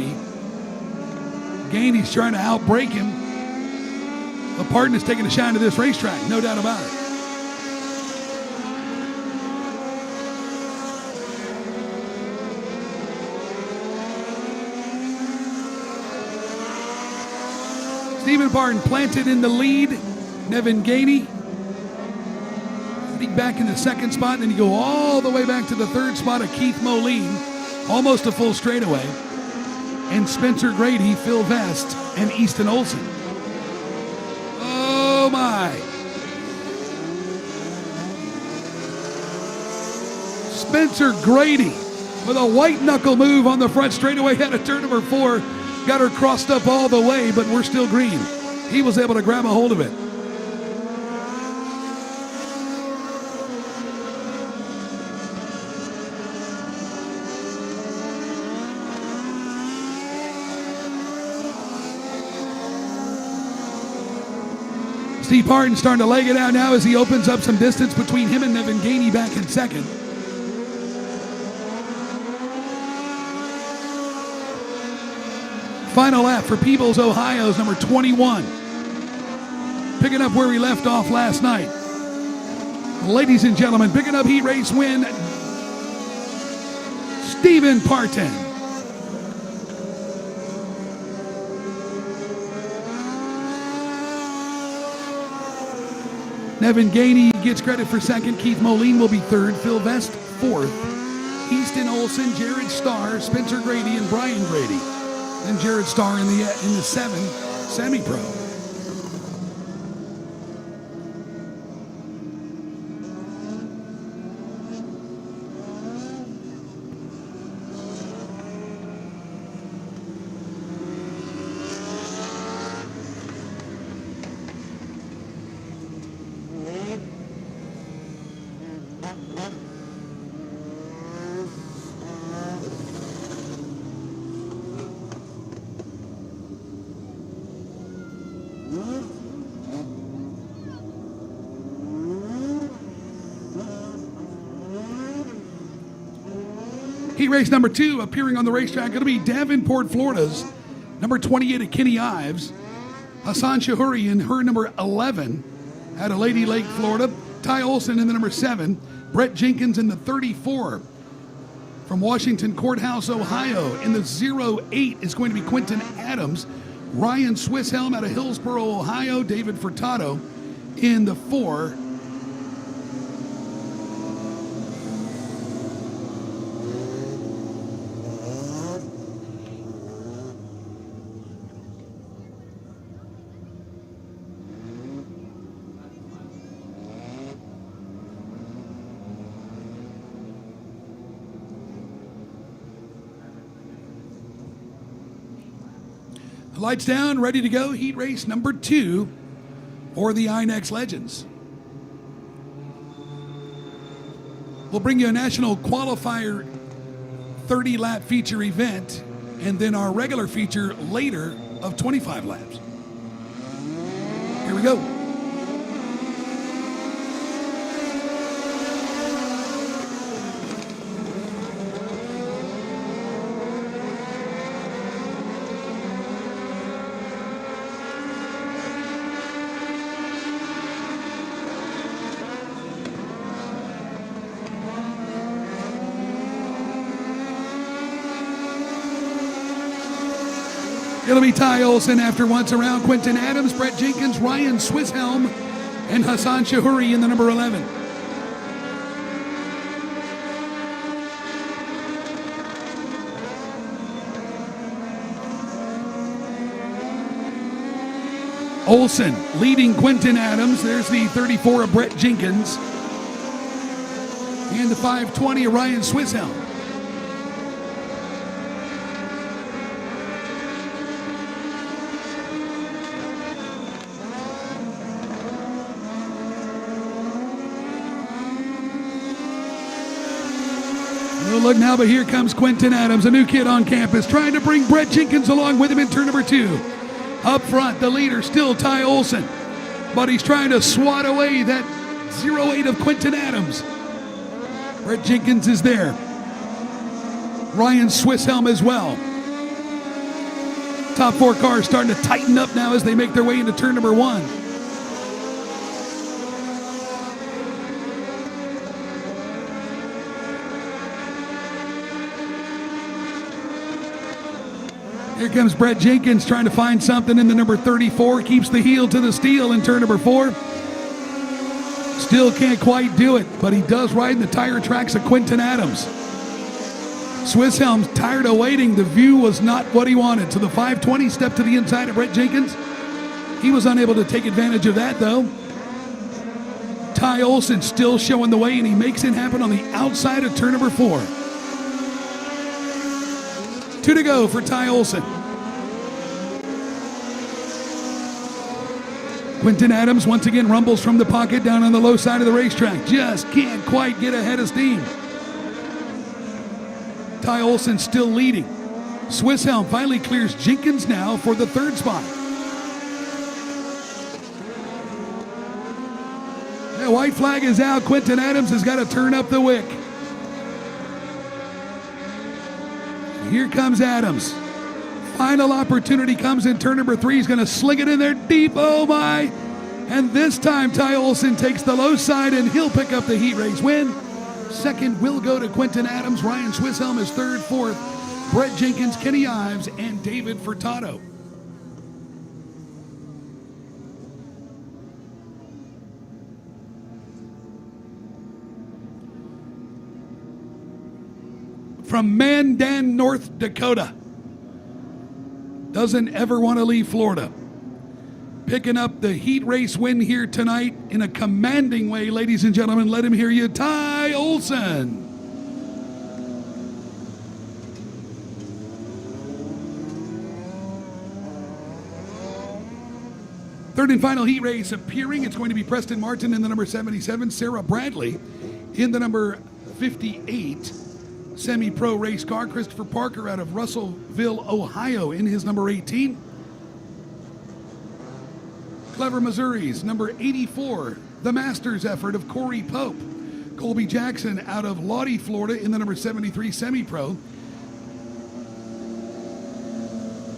Gainey's trying to outbreak him. But Parton is taking a shine to this racetrack, no doubt about it. Stephen Parton planted in the lead. Nevin Gainey back in the 2nd spot, and then you go all the way back to the 3rd spot of Keith Moline, almost a full straightaway, and Spencer Grady, Phil Vest, and Easton Olson. Oh my! Spencer Grady with a white knuckle move on the front straightaway out of turn number 4, got her crossed up all the way, but we're still green. He was able to grab a hold of it. Steve Parton starting to leg it out now as he opens up some distance between him and Nevin Gainey back in 2nd. Final lap for Peebles, Ohio's number 21. Picking up where we left off last night. Ladies and gentlemen, picking up heat race win, Stephen Parton. Nevin Gainey gets credit for 2nd. Keith Moline will be 3rd. Phil Vest, 4th. Easton Olson, Jared Starr, Spencer Grady, and Brian Grady. And Jared Starr in the 7 semi-pro. Heat race number 2 appearing on the racetrack going to be Davenport, Florida's number 28 at Kenny Ives. Hassan Shahuri in her number 11 out of Lady Lake, Florida. Ty Olson in the number 7. Brett Jenkins in the 34. From Washington Courthouse, Ohio, in the 08 is going to be Quentin Adams. Ryan Swisshelm out of Hillsboro, Ohio. David Furtado in the 4. Lights down, ready to go. Heat race number 2 for the INEX Legends. We'll bring you a national qualifier 30-lap feature event and then our regular feature later of 25 laps. Here we go. It'll be Ty Olson after once around, Quentin Adams, Brett Jenkins, Ryan Swisshelm, and Hassan Shahuri in the number 11. Olson leading Quentin Adams. There's the 34 of Brett Jenkins. And the 520 of Ryan Swisshelm. Look now, but here comes Quentin Adams, a new kid on campus, trying to bring Brett Jenkins along with him in turn number 2. Up front, the leader still Ty Olson, but he's trying to swat away that 08 of Quentin Adams. Brett Jenkins is there. Ryan Swisshelm as well. Top 4 cars starting to tighten up now as they make their way into turn number 1. Here comes Brett Jenkins trying to find something in the number 34. Keeps the heel to the steel in turn number 4. Still can't quite do it, but he does ride in the tire tracks of Quentin Adams. Swisshelm's tired of waiting. The view was not what he wanted. So the 520 stepped to the inside of Brett Jenkins. He was unable to take advantage of that, though. Ty Olson still showing the way, and he makes it happen on the outside of turn number 4. 2 to go for Ty Olson. Quentin Adams once again rumbles from the pocket down on the low side of the racetrack. Just can't quite get ahead of steam. Ty Olson still leading. Swisshelm finally clears Jenkins now for the 3rd spot. The white flag is out. Quentin Adams has got to turn up the wick. Here comes Adams. Final opportunity comes in turn number 3. He's going to sling it in there deep. Oh my. And this time Ty Olson takes the low side and he'll pick up the heat race win. 2nd will go to Quentin Adams. Ryan Swisshelm is 3rd, 4th. Brett Jenkins, Kenny Ives, and David Furtado. From Mandan, North Dakota. Doesn't ever want to leave Florida. Picking up the heat race win here tonight in a commanding way, ladies and gentlemen. Let him hear you, Ty Olson. Third and final heat race appearing. It's going to be Preston Martin in the number 77, Sarah Bradley in the number 58. Semi-pro race car, Christopher Parker out of Russellville, Ohio in his number 18. Clever, Missouri's number 84, the Masters effort of Corey Pope. Colby Jackson out of Lottie, Florida in the number 73 semi-pro.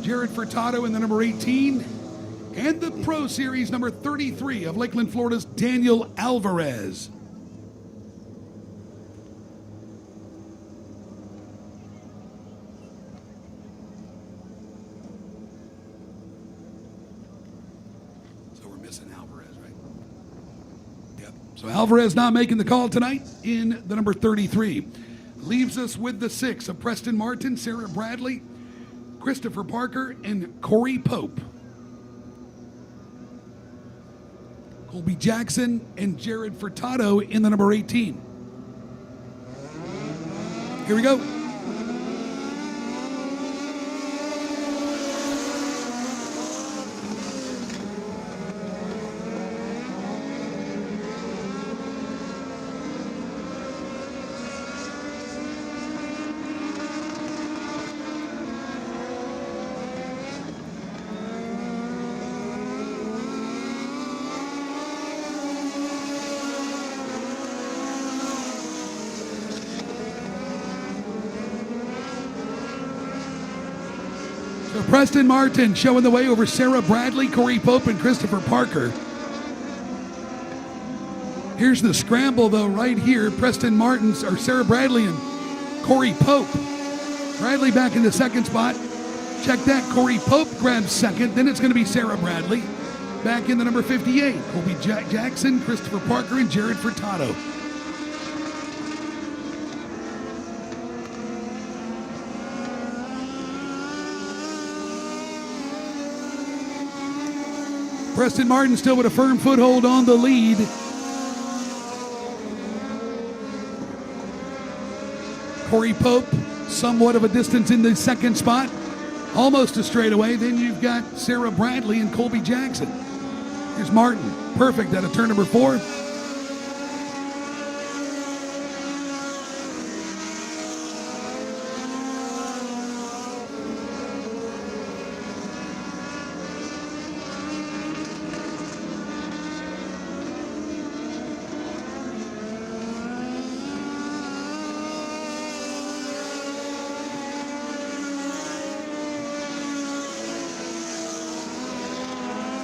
Jared Furtado in the number 18. And the Pro Series number 33 of Lakeland, Florida's Daniel Alvarez. So Alvarez not making the call tonight in the number 33. Leaves us with the 6 of Preston Martin, Sarah Bradley, Christopher Parker, and Corey Pope. Colby Jackson and Jared Furtado in the number 18. Here we go. Preston Martin showing the way over Sarah Bradley, Corey Pope, and Christopher Parker. Here's the scramble, though, right here. Preston Martin's, or Sarah Bradley and Corey Pope. Bradley back in the second spot. Check that. Corey Pope grabs second. Then it's going to be Sarah Bradley back in the number 58. Colby Jackson, Christopher Parker, and Jared Furtado. Preston Martin still with a firm foothold on the lead. Corey Pope, somewhat of a distance in the second spot. Almost a straightaway. Then you've got Sarah Bradley and Colby Jackson. Here's Martin. Perfect out of turn number 4.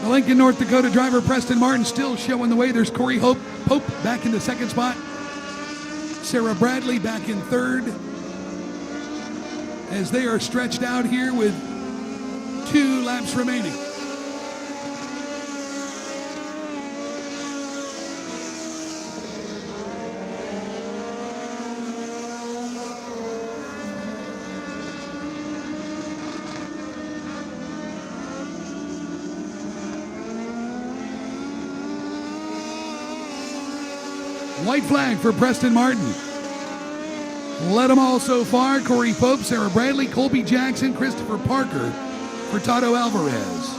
The Lincoln, North Dakota driver Preston Martin still showing the way. There's Corey Pope back in the second spot. Sarah Bradley back in third. As they are stretched out here with 2 laps remaining. White flag for Preston Martin. Led them all so far. Corey Pope, Sarah Bradley, Colby Jackson, Christopher Parker, Furtado Alvarez.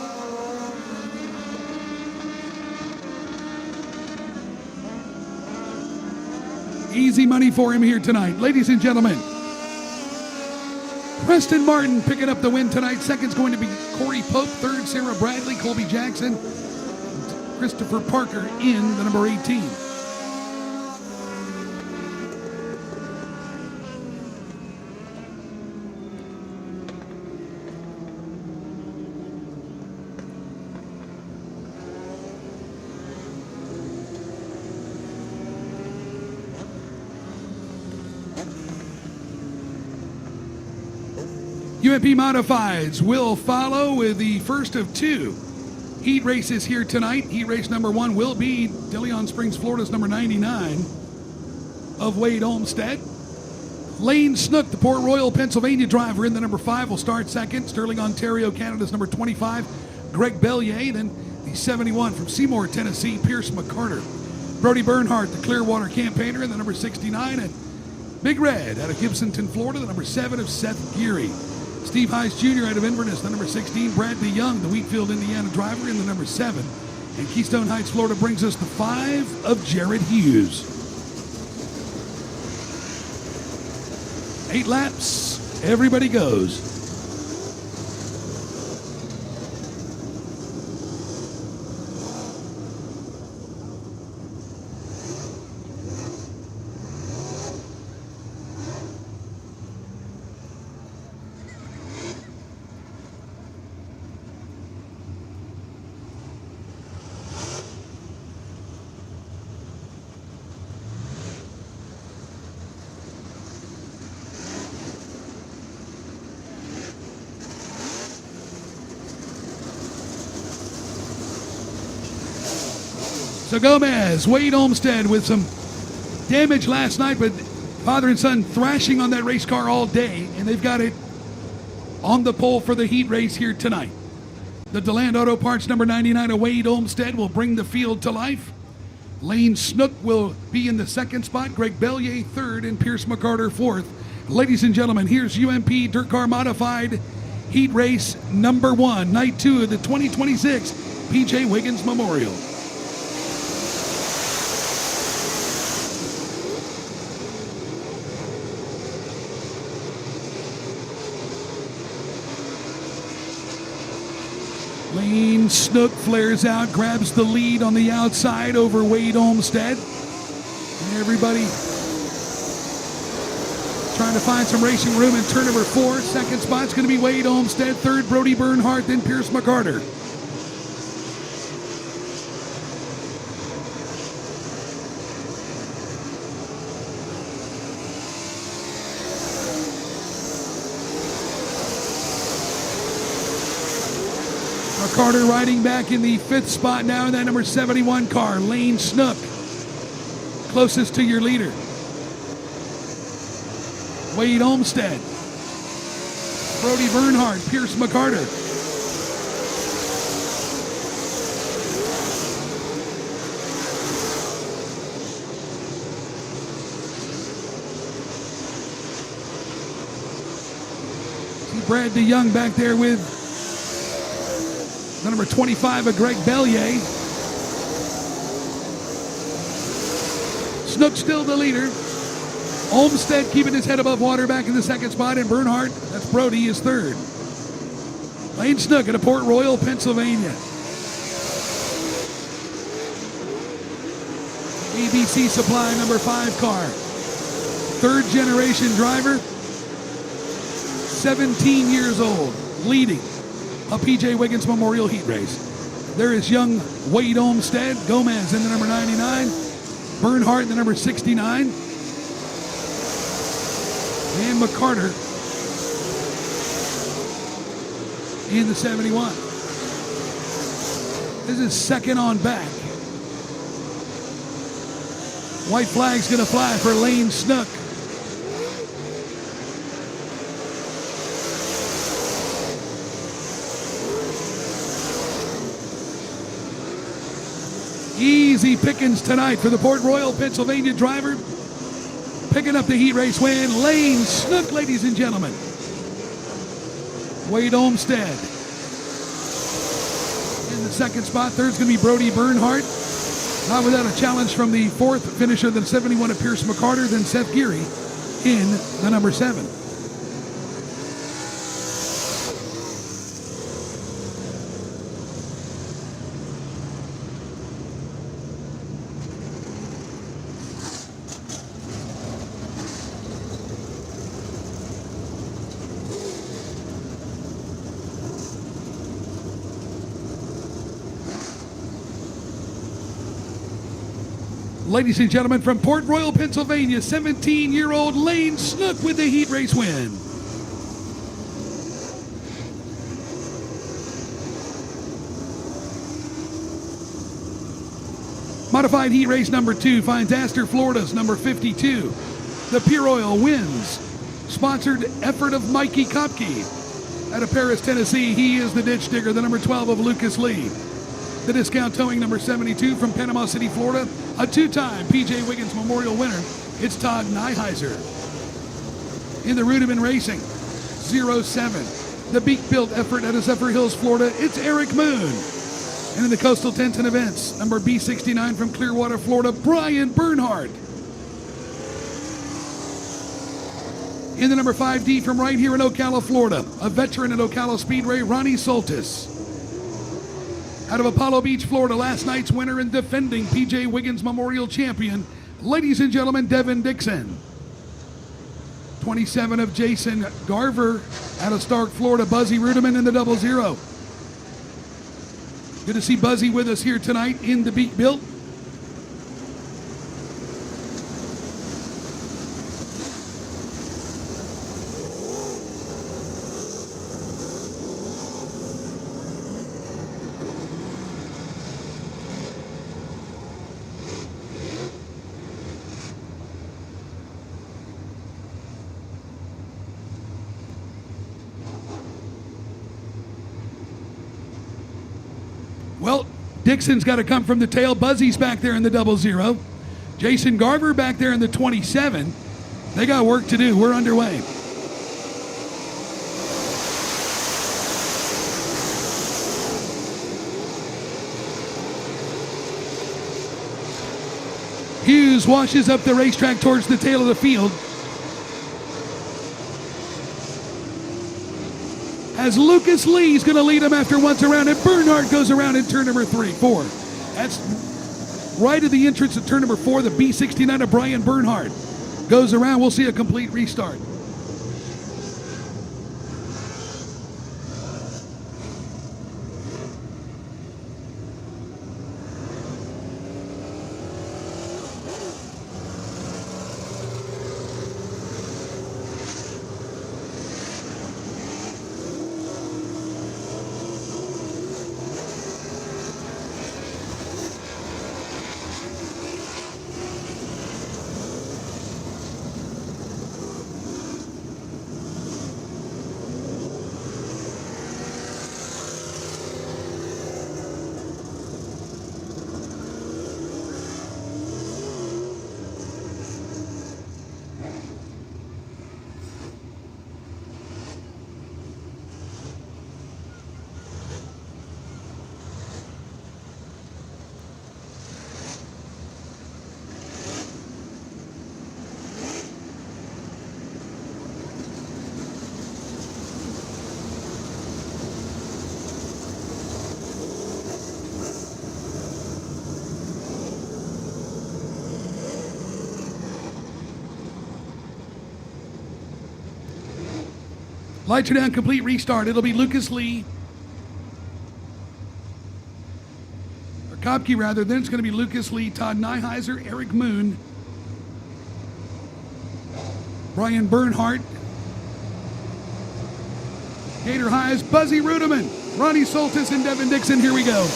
Easy money for him here tonight. Ladies and gentlemen, Preston Martin picking up the win tonight. Second's going to be Corey Pope. Third, Sarah Bradley, Colby Jackson, Christopher Parker in the number 18. UMP Modifieds will follow with the first of 2 heat races here tonight. Heat race number 1 will be DeLeon Springs, Florida's number 99 of Wade Olmsted. Lane Snook, the Port Royal, Pennsylvania driver in the number 5 will start second. Sterling, Ontario, Canada's number 25, Greg Bellier. Then the 71 from Seymour, Tennessee, Pierce McCarter. Brody Bernhardt, the Clearwater campaigner, in the number 69. And Big Red out of Gibsonton, Florida, the number 7 of Seth Geary. Steve Heiss Jr. out of Inverness, the number 16. Bradley Young, the Wheatfield, Indiana driver, in the number 7. And Keystone Heights, Florida, brings us the 5 of Jared Hughes. 8 laps, everybody goes. So Gomez, Wade Olmsted with some damage last night, but father and son thrashing on that race car all day, and they've got it on the pole for the heat race here tonight. The DeLand Auto Parts number 99 of Wade Olmsted will bring the field to life. Lane Snook will be in the second spot, Greg Bellier third, and Pierce McCarter fourth. Ladies and gentlemen, here's UMP Dirt Car Modified Heat Race number 1, night 2 of the 2026 P.J. Wiggins Memorial. Lane Snook flares out, grabs the lead on the outside over Wade Olmsted. And everybody Trying to find some racing room in turn number 4. Second spot's going to be Wade Olmsted. Third, Brody Bernhardt, then Pierce McCarter. McCarter riding back in the 5th spot now in that number 71 car. Lane Snook, closest to your leader. Wade Olmsted, Brody Bernhardt, Pierce McCarter. See Brad DeYoung back there with the number 25 of Greg Bellier. Snook still the leader. Olmsted keeping his head above water back in the 2nd spot, and Bernhardt, that's Brody, is 3rd. Lane Snook out of Port Royal, Pennsylvania. ABC Supply number 5 car. 3rd generation driver, 17 years old, leading a PJ Wiggins Memorial Heat Race. There is young Wade Olmsted, Gomez in the number 99, Bernhardt in the number 69, and McCarter in the 71. This is second on back. White flag's going to fly for Lane Snook. Easy pickings tonight for the Port Royal, Pennsylvania driver. Picking up the heat race win, Lane Snook, ladies and gentlemen. Wade Olmsted in the 2nd spot. Third's going to be Brody Bernhardt. Not without a challenge from the 4th finisher, the 71 of Pierce McCarter, then Seth Geary in the number 7. Ladies and gentlemen, from Port Royal, Pennsylvania, 17-year-old Lane Snook with the heat race win. Modified heat race number 2 finds Astor, Florida's number 52. The Pure Oil wins. Sponsored effort of Mikey Kopke. Out of Paris, Tennessee, he is the ditch digger, the number 12 of Lucas Lee. The discount towing number 72 from Panama City, Florida, a 2-time PJ Wiggins Memorial winner. It's Todd Nyheiser. In the Rudiman Racing, 07. The Beak Built effort out of Zephyr Hills, Florida, it's Eric Moon. And in the Coastal Tents and Events, number B69 from Clearwater, Florida, Brian Bernhardt. In the number 5D from right here in Ocala, Florida, a veteran at Ocala Speedway, Ronnie Soltis. Out of Apollo Beach, Florida, last night's winner and defending PJ Wiggins Memorial Champion, ladies and gentlemen, Devin Dixon. 27 of Jason Garver out of Stark, Florida, Buzzy Rudiman in the 00. Good to see Buzzy with us here tonight in the Beak Built. Well, Dixon's got to come from the tail. Buzzy's back there in the 00. Jason Garver back there in the 27. They got work to do. We're underway. Hughes washes up the racetrack towards the tail of the field. As Lucas Lee's going to lead him after once around, and Bernhardt goes around in turn number 4. That's right at the entrance of turn number 4, the B69 of Brian Bernhardt. goes around. We'll see a complete restart. Lights are down, complete restart. It'll be Lucas Lee. Or Kopke, rather. Then it's going to be Lucas Lee, Todd Nyheiser, Eric Moon, Brian Bernhardt, Gator Highs, Buzzy Rudeman, Ronnie Soltis, and Devin Dixon. Here we go.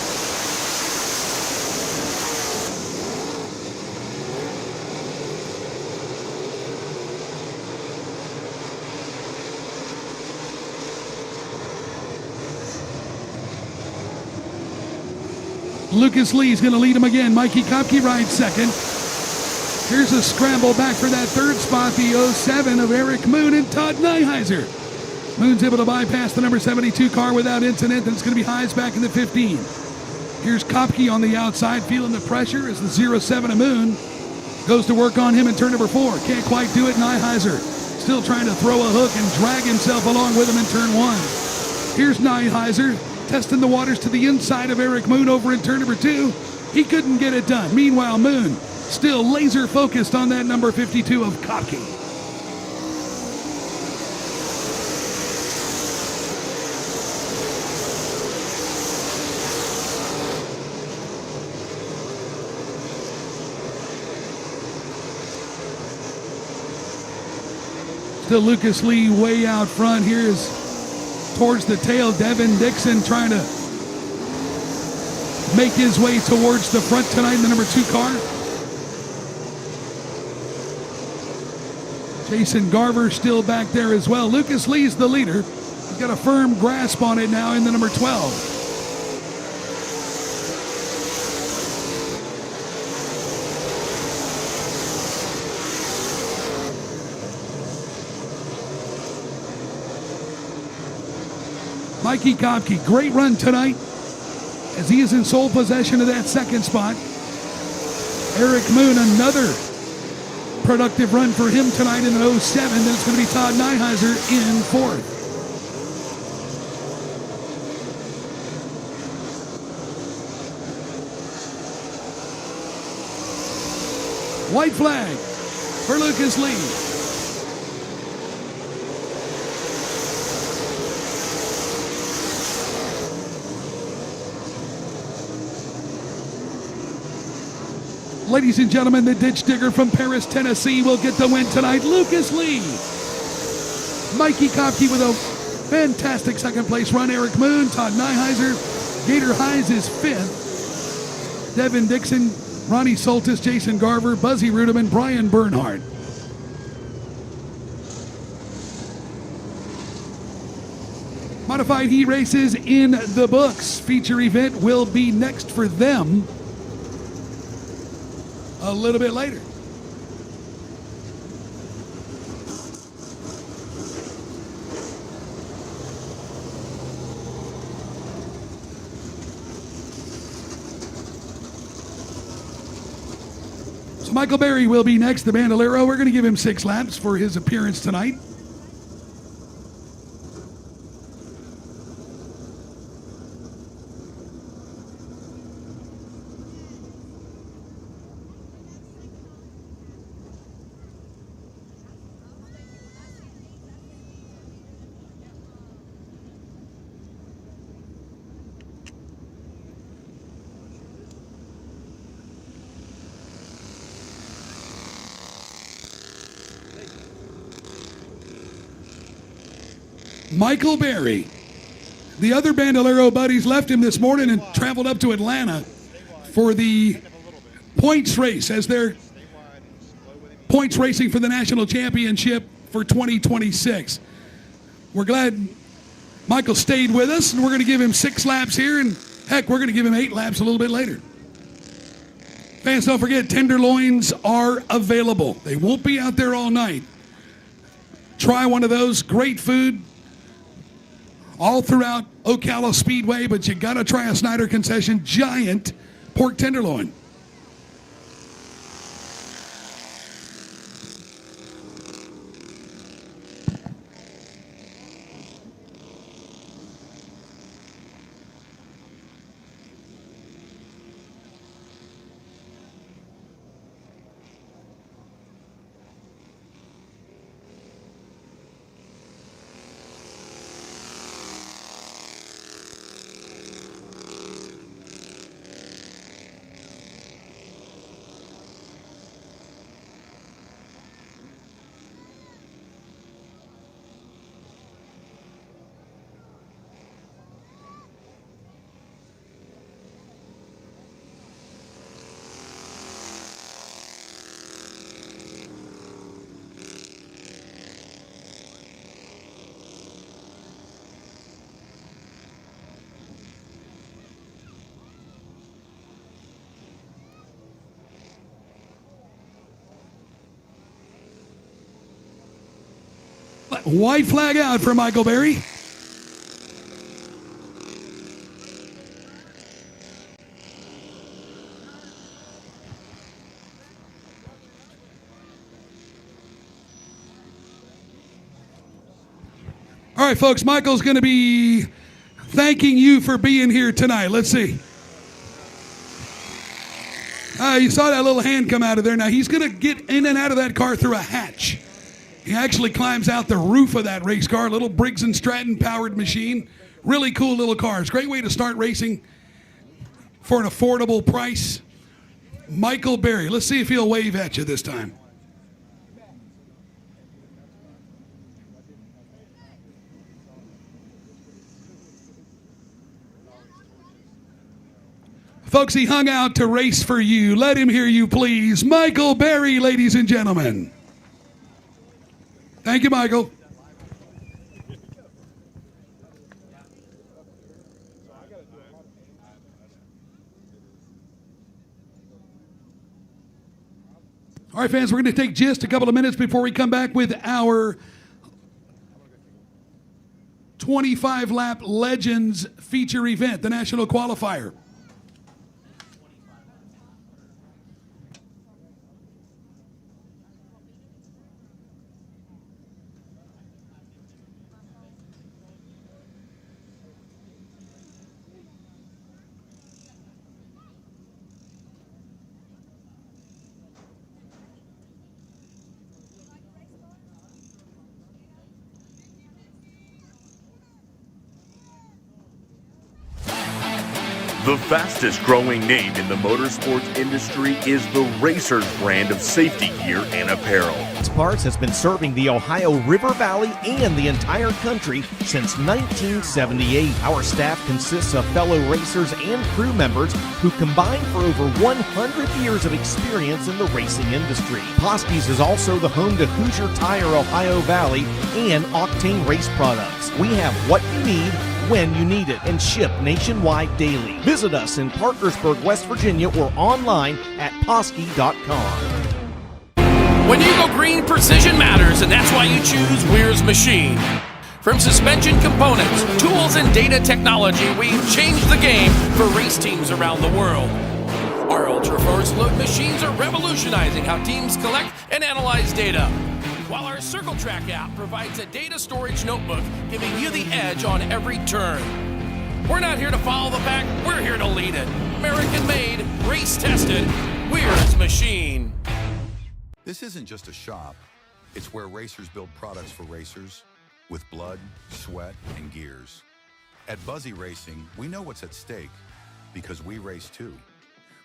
Lucas Lee's going to lead him again. Mikey Kopke rides second. Here's a scramble back for that third spot, the 07 of Eric Moon and Todd Nyheiser. Moon's able to bypass the number 72 car without incident, and it's going to be Highs back in the 15. Here's Kopke on the outside, feeling the pressure as the 07 of Moon goes to work on him in turn number 4. Can't quite do it. Nyheiser still trying to throw a hook and drag himself along with him in turn 1. Here's Nyheiser testing the waters to the inside of Eric Moon over in turn number 2. He couldn't get it done. Meanwhile, Moon still laser focused on that number 52 of Kopke. Still Lucas Lee way out front. Here is towards the tail, Devin Dixon trying to make his way towards the front tonight in the number 2 car. Jason Garver still back there as well. Lucas Lee's the leader. He's got a firm grasp on it now in the number 12. Mikey Kopke, great run tonight as he is in sole possession of that second spot. Eric Moon, another productive run for him tonight in an 07. Then it's going to be Todd Nyheiser in 4th. White flag for Lucas Lee. Ladies and gentlemen, the ditch digger from Paris, Tennessee will get the win tonight. Lucas Lee. Mikey Kopke with a fantastic second place run. Eric Moon, Todd Nyheiser. Gator Highs is 5th. Devin Dixon, Ronnie Soltis, Jason Garver, Buzzy Rudeman, Brian Bernhardt. Modified heat races in the books. Feature event will be next for them a little bit later. So Michael Berry will be next, the Bandolero. We're going to give him 6 laps for his appearance tonight. Michael Berry. The other Bandolero buddies left him this morning and traveled up to Atlanta for the points race as they're points racing for the national championship for 2026. We're glad Michael stayed with us, and we're going to give him 6 laps here, and heck, we're going to give him 8 laps a little bit later. Fans, don't forget, tenderloins are available. They won't be out there all night. Try one of those. Great food all throughout Ocala Speedway, but you got to try a Snyder Concession giant pork tenderloin. White flag out for Michael Berry. All right, folks, Michael's going to be thanking you for being here tonight. Let's see. You saw that little hand come out of there. Now, he's going to get in and out of that car through a hatch. He actually climbs out the roof of that race car, a little Briggs & Stratton powered machine. Really cool little cars. Great way to start racing for an affordable price. Michael Berry. Let's see if he'll wave at you this time. Folks, he hung out to race for you. Let him hear you, please. Michael Berry, ladies and gentlemen. Thank you, Michael. All right, fans, we're going to take just a couple of minutes before we come back with our 25-lap Legends feature event, the National Qualifier. The fastest growing name in the motorsports industry is the Racers brand of safety gear and apparel. Parts has been serving the Ohio River Valley and the entire country since 1978. Our staff consists of fellow racers and crew members who combine for over 100 years of experience in the racing industry. Poske's is also the home to Hoosier Tire Ohio Valley and Octane Race Products. We have what you need when you need it and ship nationwide daily. Visit us in Parkersburg, West Virginia or online at Poske.com. When you go green, precision matters, and that's why you choose Weir's Machine. From suspension components, tools, and data technology, we've changed the game for race teams around the world. Our ultra-force load machines are revolutionizing how teams collect and analyze data, while our Circle Track app provides a data storage notebook, giving you the edge on every turn. We're not here to follow the pack, we're here to lead it. American-made, race-tested, Weir's Machine. This isn't just a shop. It's where racers build products for racers with blood, sweat, and gears. At Buzzy Racing, we know what's at stake because we race too.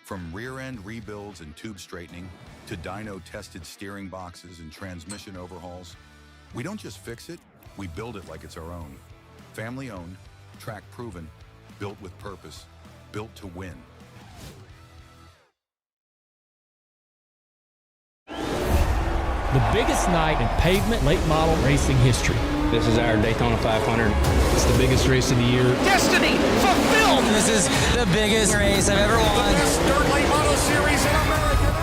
From rear-end rebuilds and tube straightening to dyno-tested steering boxes and transmission overhauls, we don't just fix it, We build it like it's our own. Family owned, track proven, built with purpose, built to win. The biggest night in pavement late model racing history. This is our Daytona 500. It's the biggest race of the year. Destiny fulfilled! This is the biggest race I've ever won. The best dirt late model series in America.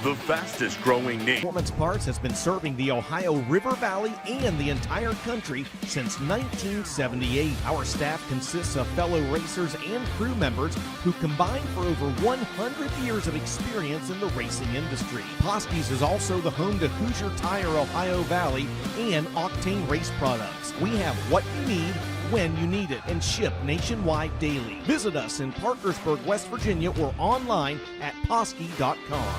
The fastest growing name. Performance Parts has been serving the Ohio River Valley and the entire country since 1978. Our staff consists of fellow racers and crew members who combine for over 100 years of experience in the racing industry. Poske's is also the home to Hoosier Tire Ohio Valley and Octane Race Products. We have what you need when you need it and ship nationwide daily. Visit us in Parkersburg, West Virginia or online at Posky.com.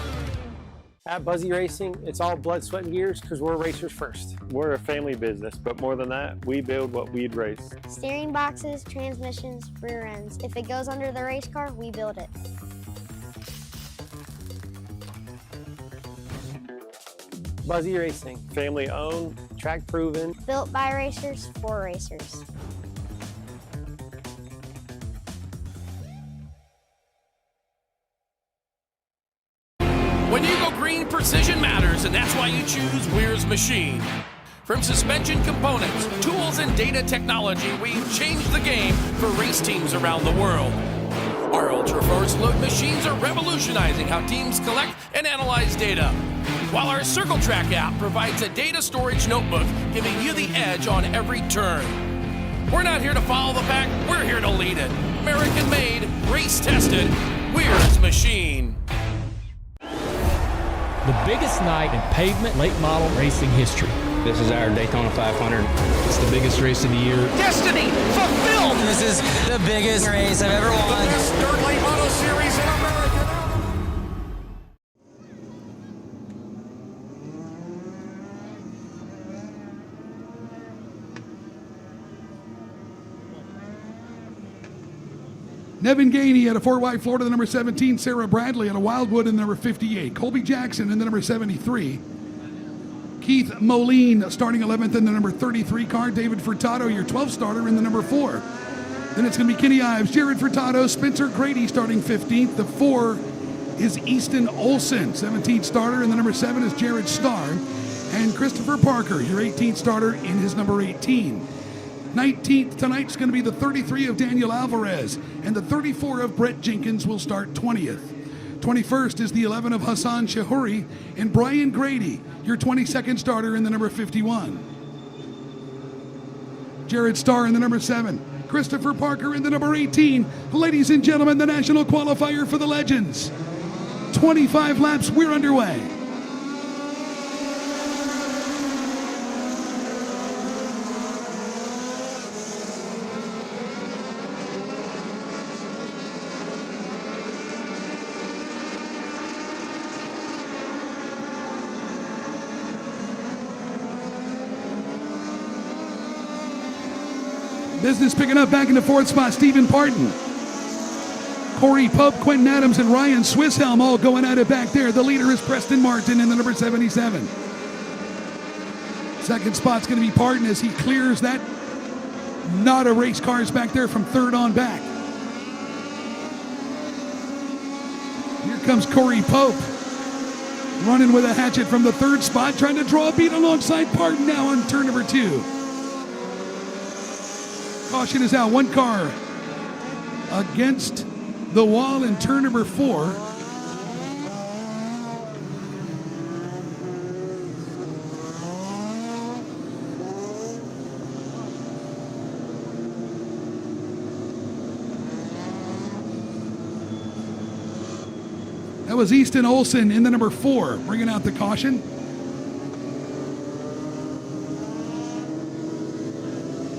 At Buzzy Racing, it's all blood, sweat, and gears because we're racers first. We're a family business, but more than that, we build what we'd race. Steering boxes, transmissions, rear ends. If it goes under the race car, we build it. Buzzy Racing, family owned, track proven. Built by racers, for racers. When you go green, precision matters, and that's why you choose Weir's Machine. From suspension components, tools, and data technology, we've changed the game for race teams around the world. Our ultra-force load machines are revolutionizing how teams collect and analyze data, while our Circle Track app provides a data storage notebook, giving you the edge on every turn. We're not here to follow the pack, we're here to lead it. American-made, race-tested, Weir's Machine. The biggest night in pavement late model racing history. This is our Daytona 500. It's the biggest race of the year. Destiny fulfilled! This is the biggest race I've ever The won. best dirt late model series in America. Nevin Gainey at a Fort White, Florida, the number 17. Sarah Bradley at a Wildwood in the number 58. Colby Jackson in the number 73. Keith Moline starting 11th in the number 33 car. David Furtado, your 12th starter, in the number 4. Then it's going to be Kenny Ives, Jared Furtado, Spencer Grady starting 15th. The 4 is Easton Olson, 17th starter, and the number 7 is Jared Starr. And Christopher Parker, your 18th starter, in his number 18. 19th tonight's going to be the 33 of Daniel Alvarez, and the 34 of Brett Jenkins will start 20th. 21st is the 11 of Hassan Shahuri and Brian Grady, your 22nd starter, in the number 51. Jared Starr in the number 7. Christopher Parker in the number 18. Ladies and gentlemen, the national qualifier for the Legends. 25 laps, we're underway. Business picking up back in the fourth spot, Stephen Parton. Corey Pope, Quentin Adams, and Ryan Swisshelm all going at it back there. The leader is Preston Martin in the number 77. Second spot's going to be Parton as he clears that knot of race cars back there from third on back. Here comes Corey Pope, running with a hatchet from the third spot, trying to draw a beat alongside Parton now on turn number 2. Caution is out. One car against the wall in turn number 4. That was Easton Olsen in the number 4, bringing out the caution.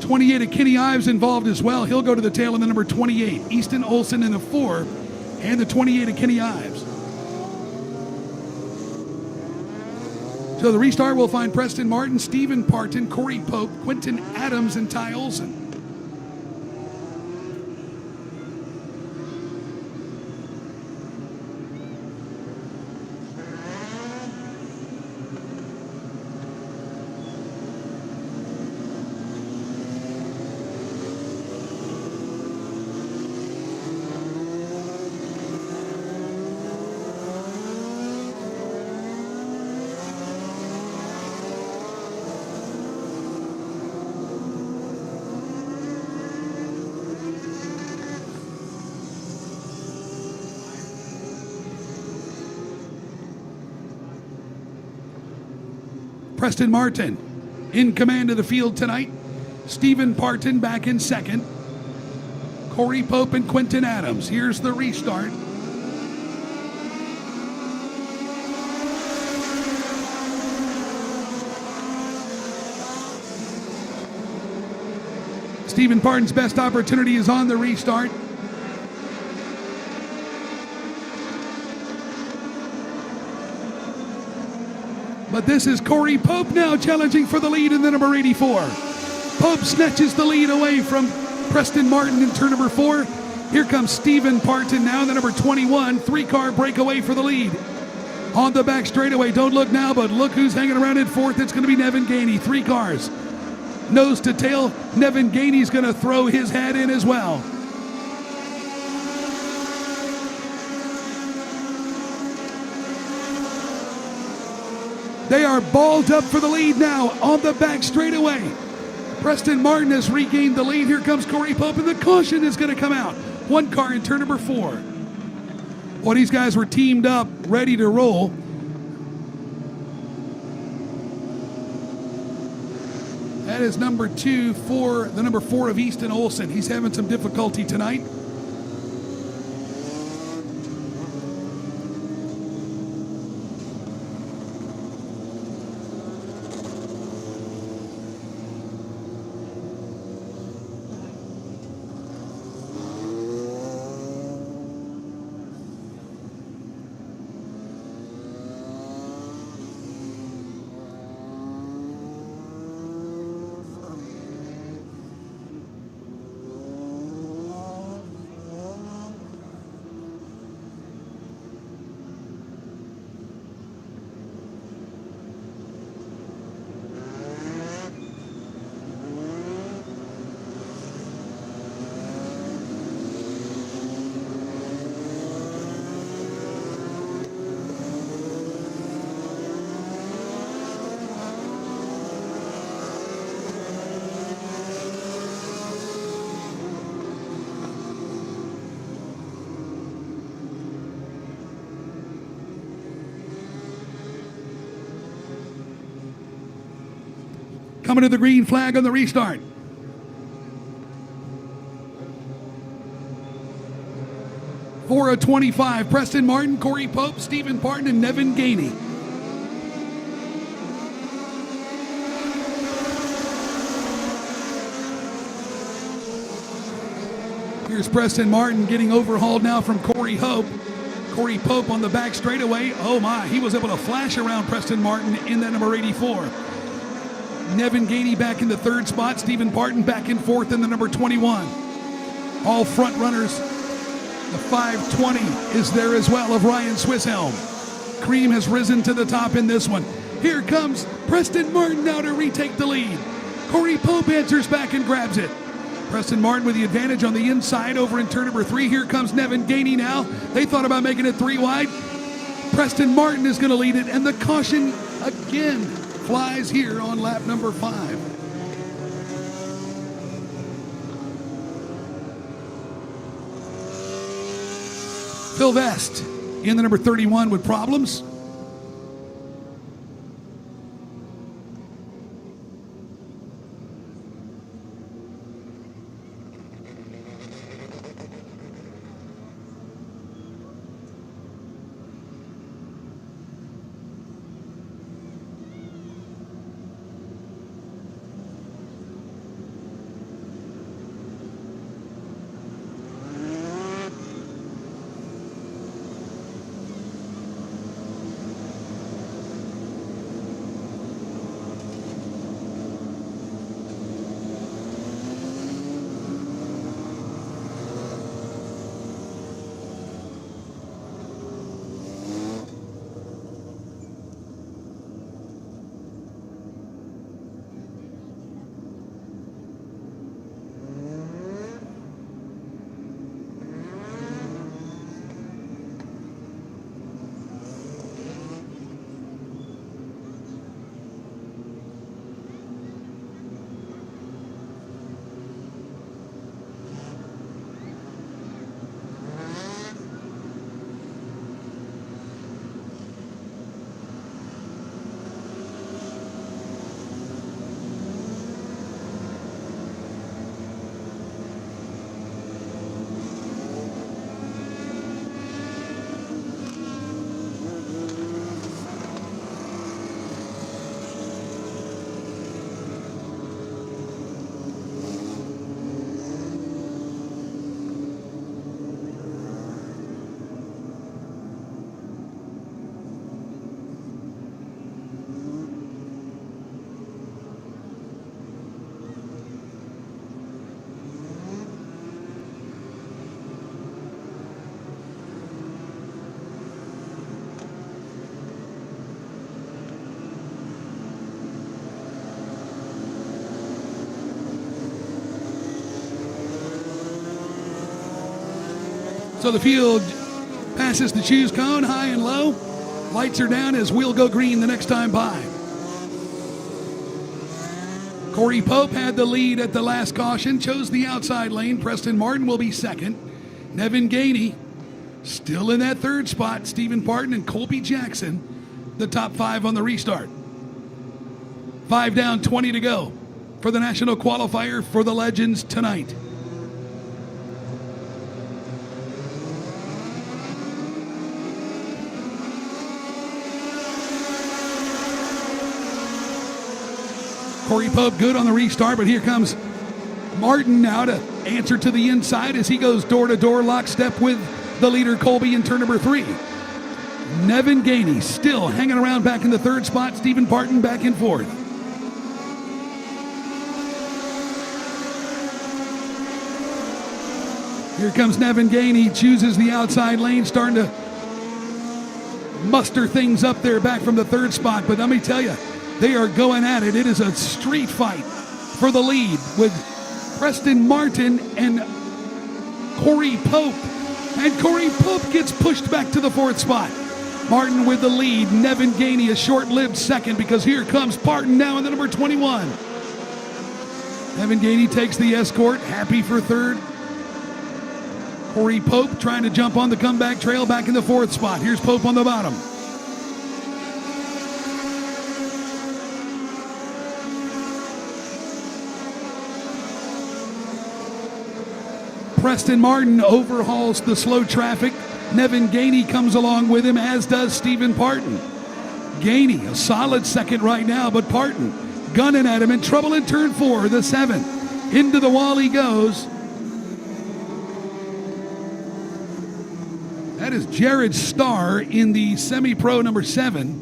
28 of Kenny Ives involved as well. He'll go to the tail in the number 28. Easton Olsen in the 4, and the 28 of Kenny Ives. So the restart will find Preston Martin, Stephen Parton, Corey Pope, Quentin Adams, and Ty Olsen. Preston Martin in command of the field tonight. Stephen Parton back in second. Corey Pope and Quentin Adams. Here's the restart. Stephen Parton's best opportunity is on the restart. But this is Corey Pope now challenging for the lead in the number 84. Pope snatches the lead away from Preston Martin in turn number 4. Here comes Stephen Parton now in the number 21. 3-car breakaway for the lead. On the back straightaway, don't look now, but look who's hanging around in 4th. It's going to be Nevin Gainey. 3 cars. Nose to tail, Nevin Gainey's going to throw his hat in as well. They are balled up for the lead now on the back straightaway. Preston Martin has regained the lead. Here comes Corey Pope, and the caution is going to come out. 1 car in turn number 4. Well, these guys were teamed up, ready to roll. That is number 2 for the number 4 of Easton Olsen. He's having some difficulty tonight. Coming to the green flag on the restart. For a 25, Preston Martin, Corey Pope, Stephen Parton, and Nevin Gainey. Here's Preston Martin getting overhauled now from Corey Pope. Corey Pope on the back straightaway. Oh my, he was able to flash around Preston Martin in that number 84. Nevin Gainey back in the third spot. Stephen Barton back in fourth in the number 21. All front runners. The 520 is there as well of Ryan Swisshelm. Cream has risen to the top in this one. Here comes Preston Martin now to retake the lead. Corey Pope answers back and grabs it. Preston Martin with the advantage on the inside over in turn number 3. Here comes Nevin Gainey now. They thought about making it 3 wide. Preston Martin is going to lead it, and the caution again flies here on lap number 5. Phil Vest in the number 31 with problems. So the field passes the choose cone, high and low. Lights are down as we'll go green the next time by. Corey Pope had the lead at the last caution, chose the outside lane. Preston Martin will be second. Nevin Gainey still in that third spot. Stephen Barton and Colby Jackson, the top 5 on the restart. 5 down, 20 to go for the national qualifier for the Legends tonight. Corey Pope good on the restart, but here comes Martin now to answer to the inside as he goes door to door, lockstep with the leader Colby in turn number 3. Nevin Gainey still hanging around back in the third spot. Stephen Barton back in fourth. Here comes Nevin Gainey, chooses the outside lane, starting to muster things up there back from the third spot. But let me tell you, they are going at it. It is a street fight for the lead with Preston Martin and Corey Pope. And Corey Pope gets pushed back to the fourth spot. Martin with the lead. Nevin Gainey a short-lived second because here comes Barton now in the number 21. Nevin Gainey takes the escort, happy for third. Corey Pope trying to jump on the comeback trail back in the fourth spot. Here's Pope on the bottom. Preston Martin overhauls the slow traffic. Nevin Gainey comes along with him, as does Stephen Barton. Gainey, a solid second right now, but Barton gunning at him, in trouble in turn 4, the 7. Into the wall he goes. That is Jared Starr in the semi-pro number 7.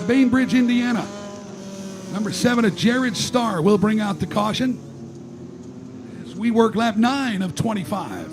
Bainbridge, Indiana. Number 7, a Jared Starr, will bring out the caution as we work lap 9 of 25.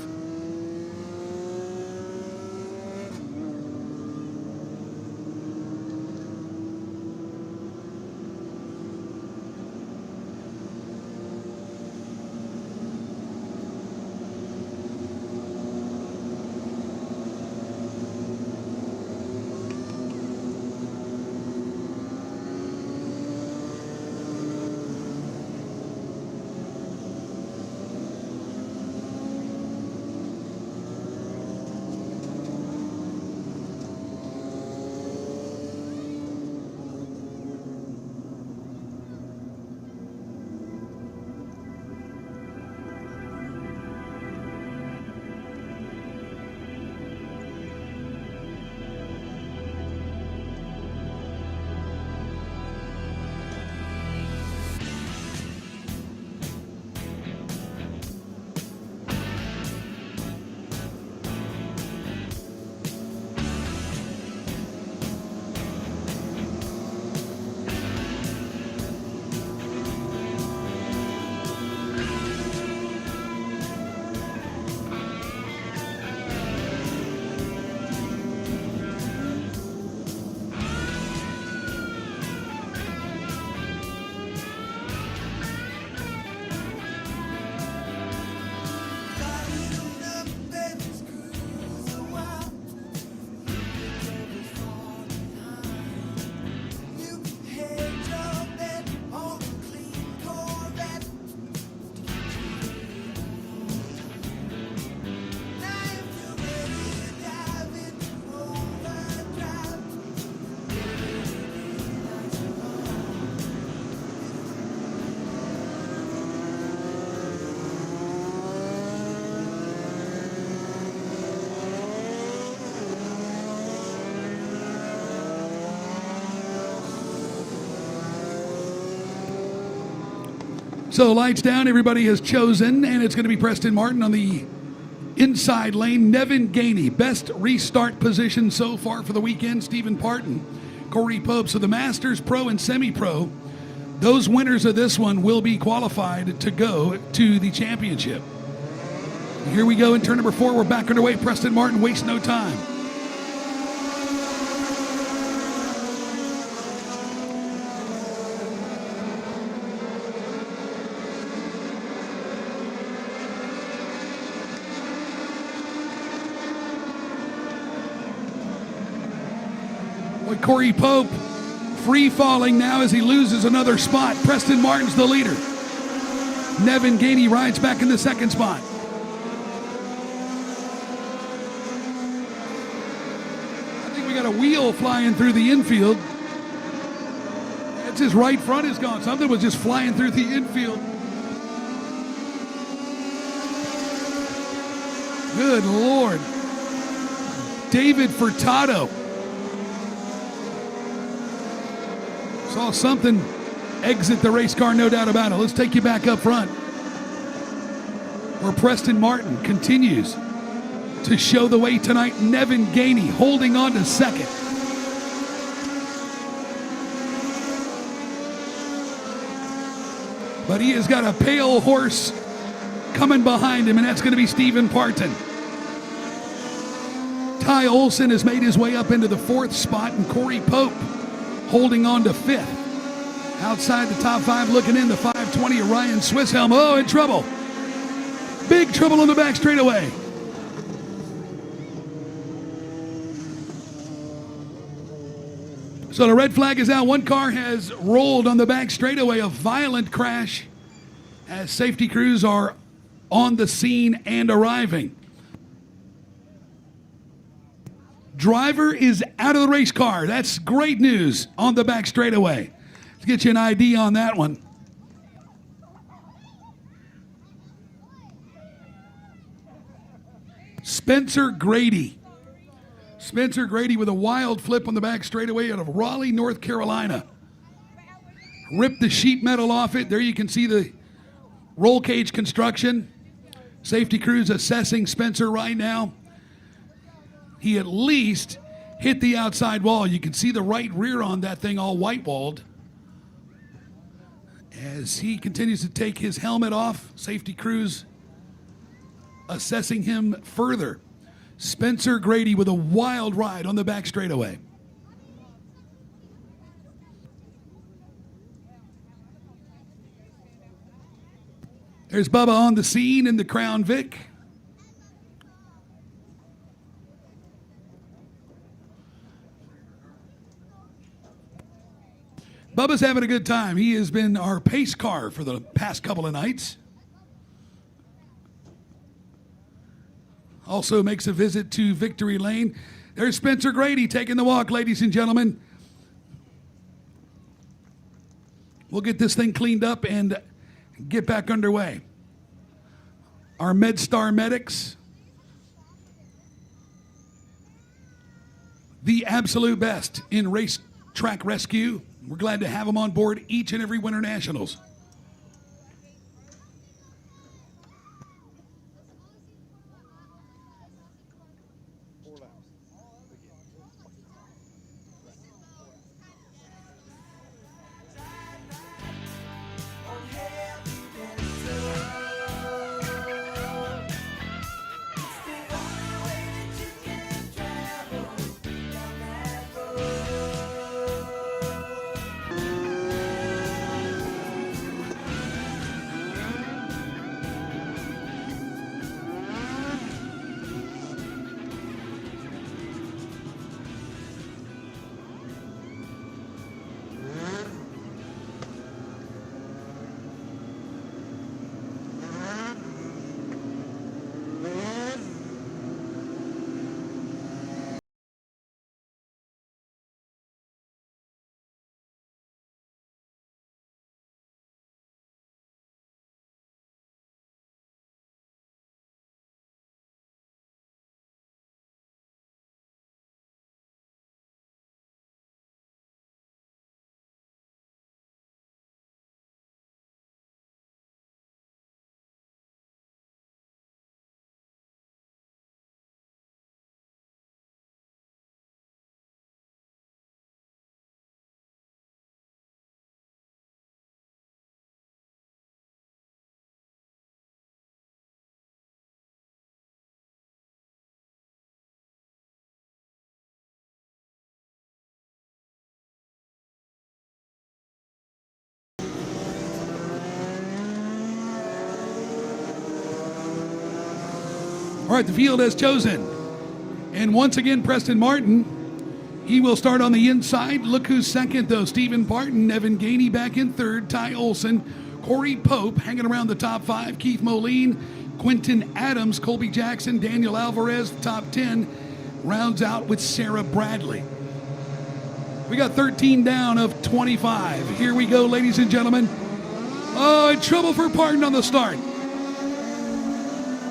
So lights down, everybody has chosen, and it's going to be Preston Martin on the inside lane. Nevin Gainey, best restart position so far for the weekend. Stephen Parton, Corey Pope. So the Masters, Pro, and Semi-Pro, those winners of this one will be qualified to go to the championship. Here we go in turn number 4. We're back underway. Preston Martin, waste no time. Corey Pope free-falling now as he loses another spot. Preston Martin's the leader. Nevin Gainey rides back in the second spot. I think we got a wheel flying through the infield. That's his right front is gone. Something was just flying through the infield. Good Lord. David Furtado. Saw something exit the race car, no doubt about it. Let's take you back up front, where Preston Martin continues to show the way tonight. Nevin Gainey holding on to second. But he has got a pale horse coming behind him, and that's going to be Stephen Parton. Ty Olson has made his way up into the 4th spot, and Corey Pope holding on to 5th. Outside the top 5, looking in, the 520 of Ryan Swisshelm. Oh, in trouble. Big trouble on the back straightaway. So the red flag is out. One car has rolled on the back straightaway. A violent crash as safety crews are on the scene and arriving. Driver is out of the race car. That's great news on the back straightaway. Let's get you an ID on that one. Spencer Grady. Spencer Grady with a wild flip on the back straightaway out of Raleigh, North Carolina. Ripped the sheet metal off it. There you can see the roll cage construction. Safety crews assessing Spencer right now. He at least hit the outside wall. You can see the right rear on that thing all white-walled. As he continues to take his helmet off, safety crews assessing him further. Spencer Grady with a wild ride on the back straightaway. There's Bubba on the scene in the Crown Vic. Bubba's having a good time. He has been our pace car for the past couple of nights. Also makes a visit to Victory Lane. There's Spencer Grady taking the walk, ladies and gentlemen. We'll get this thing cleaned up and get back underway. Our MedStar medics, the absolute best in race track rescue. We're glad to have them on board each and every Winter Nationals. All right, the field has chosen. And once again, Preston Martin, he will start on the inside. Look who's second, though. Stephen Barton, Evan Gainey back in third. Ty Olson, Corey Pope hanging around the top 5. Keith Moline, Quentin Adams, Colby Jackson, Daniel Alvarez, the top 10. Rounds out with Sarah Bradley. We got 13 down of 25. Here we go, ladies and gentlemen. Oh, in trouble for Barton on the start.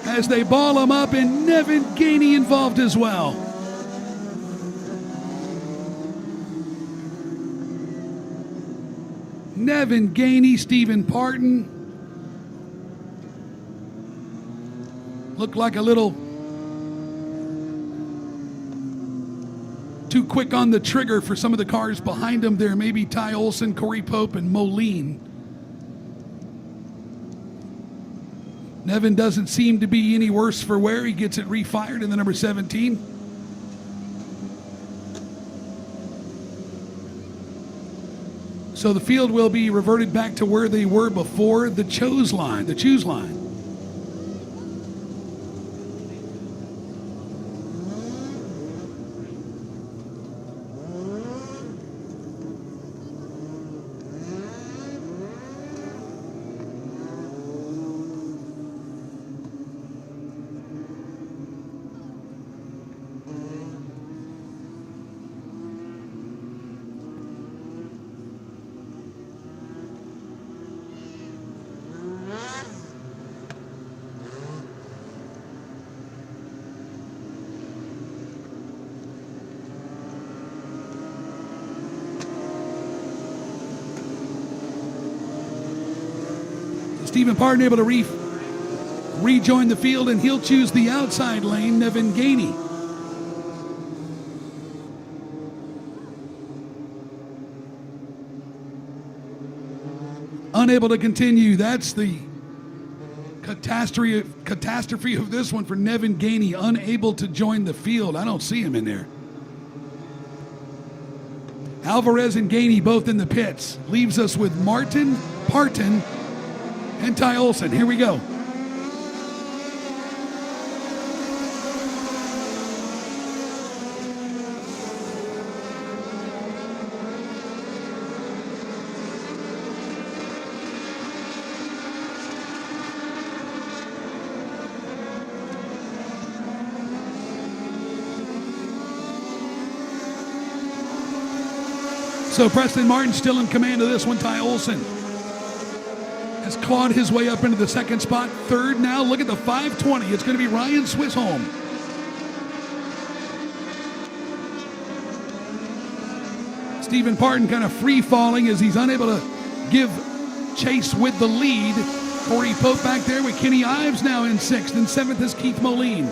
As they ball him up, and Nevin Gainey involved as well. Nevin Gainey, Stephen Barton. Looked like a little too quick on the trigger for some of the cars behind him there. Maybe Ty Olson, Corey Pope, and Moline. Nevin doesn't seem to be any worse for wear. He gets it refired in the number 17. So the field will be reverted back to where they were before the choose line. Stephen Barton able to rejoin the field, and he'll choose the outside lane, Nevin Gainey. unable to continue. That's the catastrophe of this one for Nevin Gainey, unable to join the field. I don't see him in there. Alvarez and Gainey both in the pits. Leaves us with Martin, Parton, and Ty Olson. Here we go. So Preston Martin still in command of this one. Ty Olson has clawed his way up into the second spot. Third now. Look at the 520. It's going to be Ryan Swissholm. Stephen Parton kind of free-falling as he's unable to give chase with the lead. Corey Pope back there with Kenny Ives now in sixth. And seventh is Keith Moline.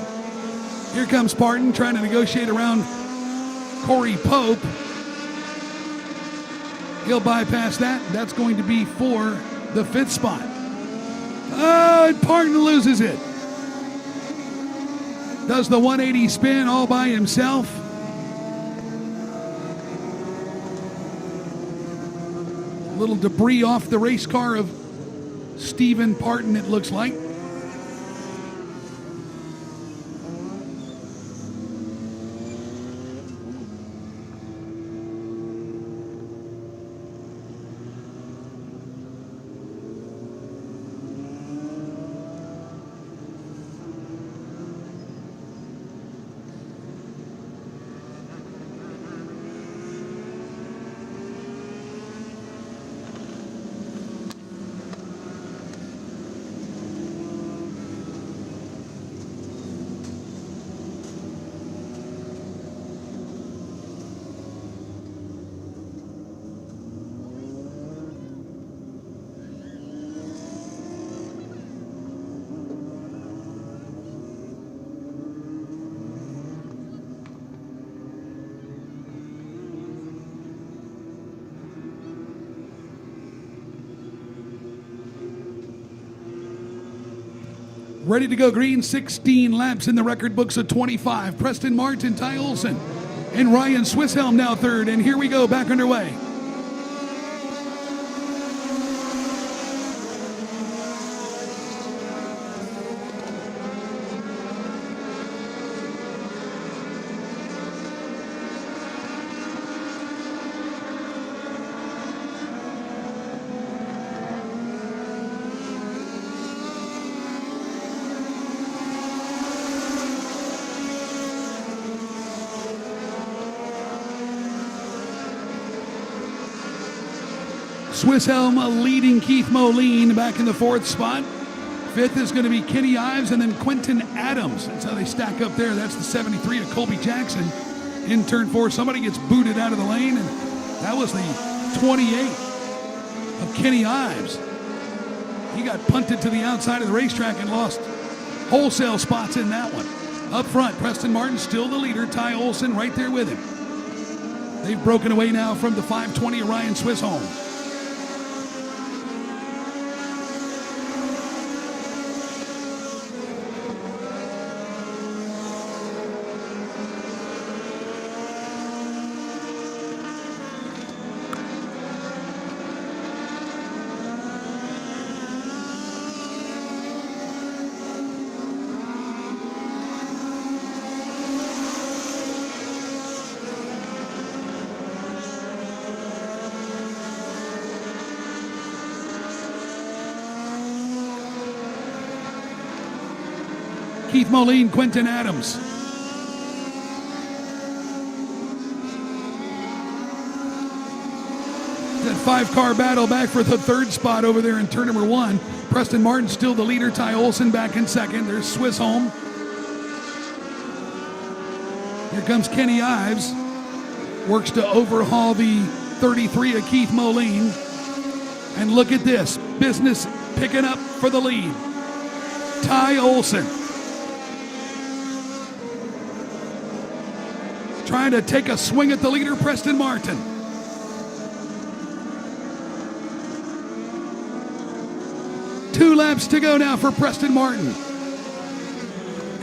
Here comes Parton trying to negotiate around Corey Pope. He'll bypass that. That's going to be for the fifth spot. And Parton loses it. Does the 180 spin all by himself. A little debris off the race car of Stephen Parton, it looks like. Ready to go green, 16 laps in the record books of 25. Preston Martin, Ty Olson, and Ryan Swisshelm now third. And here we go, back underway. Swisshelm leading Keith Moline back in the fourth spot. Fifth is going to be Kenny Ives and then Quentin Adams. That's how they stack up there. That's the 73 of Colby Jackson in turn four. Somebody gets booted out of the lane, and that was the 28 of Kenny Ives. He got punted to the outside of the racetrack and lost wholesale spots in that one. Up front, Preston Martin still the leader. Ty Olson right there with him. They've broken away now from the 520 of Ryan Swissholm. Keith Moline, Quentin Adams. That five-car battle back for the third spot over there in turn number one. Preston Martin still the leader. Ty Olson back in second. There's Swissholm. Here comes Kenny Ives. Works to overhaul the 33 of Keith Moline. And look at this. Business picking up for the lead. Ty Olson. Trying to take a swing at the leader, Preston Martin. laps to go now for Preston Martin.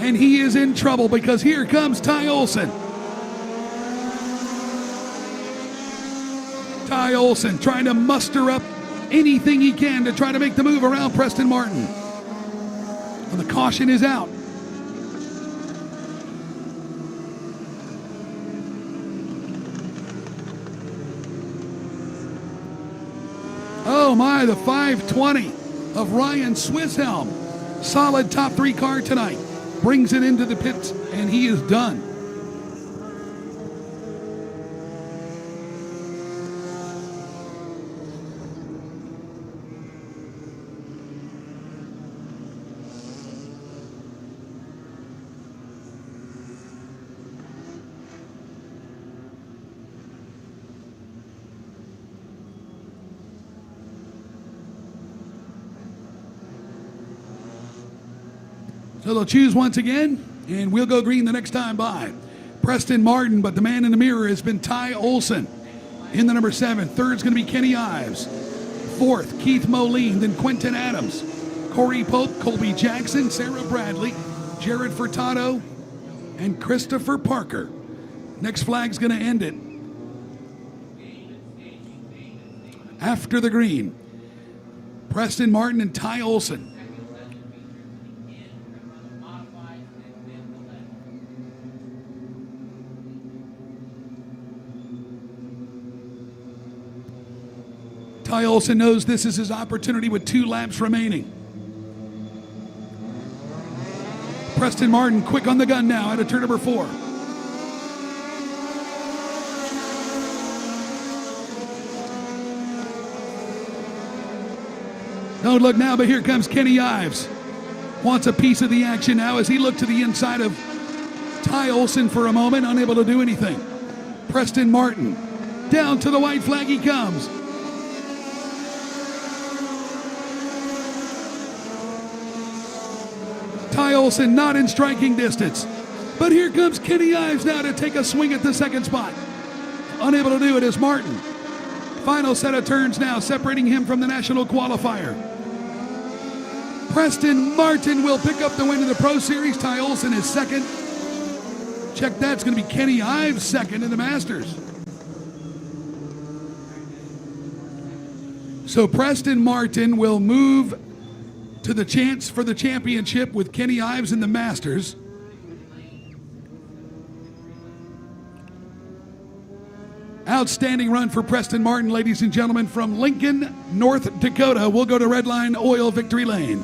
And he is in trouble because here comes Ty Olson. Ty Olson trying to muster up anything he can to try to make the move around Preston Martin. And the caution is out. Oh my, the 520 of Ryan Swisshelm. Solid top 3 car tonight. Brings it into the pits, and he is done. So they'll choose once again, and we'll go green the next time by. Preston Martin, but the man in the mirror has been Ty Olson in the number 7. Third's going to be Kenny Ives. Fourth, Keith Moline, then Quentin Adams. Corey Pope, Colby Jackson, Sarah Bradley, Jared Furtado, and Christopher Parker. Next flag's going to end it. After the green, Preston Martin and Ty Olson. Ty Olson knows this is his opportunity with 2 laps remaining. Preston Martin quick on the gun now out of turn number 4. Don't look now, but here comes Kenny Ives. Wants a piece of the action now as he looked to the inside of Ty Olson for a moment, unable to do anything. Preston Martin, down to the white flag he comes. Ty Olson not in striking distance. But here comes Kenny Ives now to take a swing at the second spot. Unable to do it is Martin. Final set of turns now separating him from the national qualifier. Preston Martin will pick up the win in the Pro Series. Ty Olson is second. Check that, it's going to be Kenny Ives second in the Masters. So Preston Martin will move to the chance for the championship with Kenny Ives in the Masters. Outstanding run for Preston Martin, ladies and gentlemen, from Lincoln, North Dakota. We'll go to Redline Oil Victory Lane.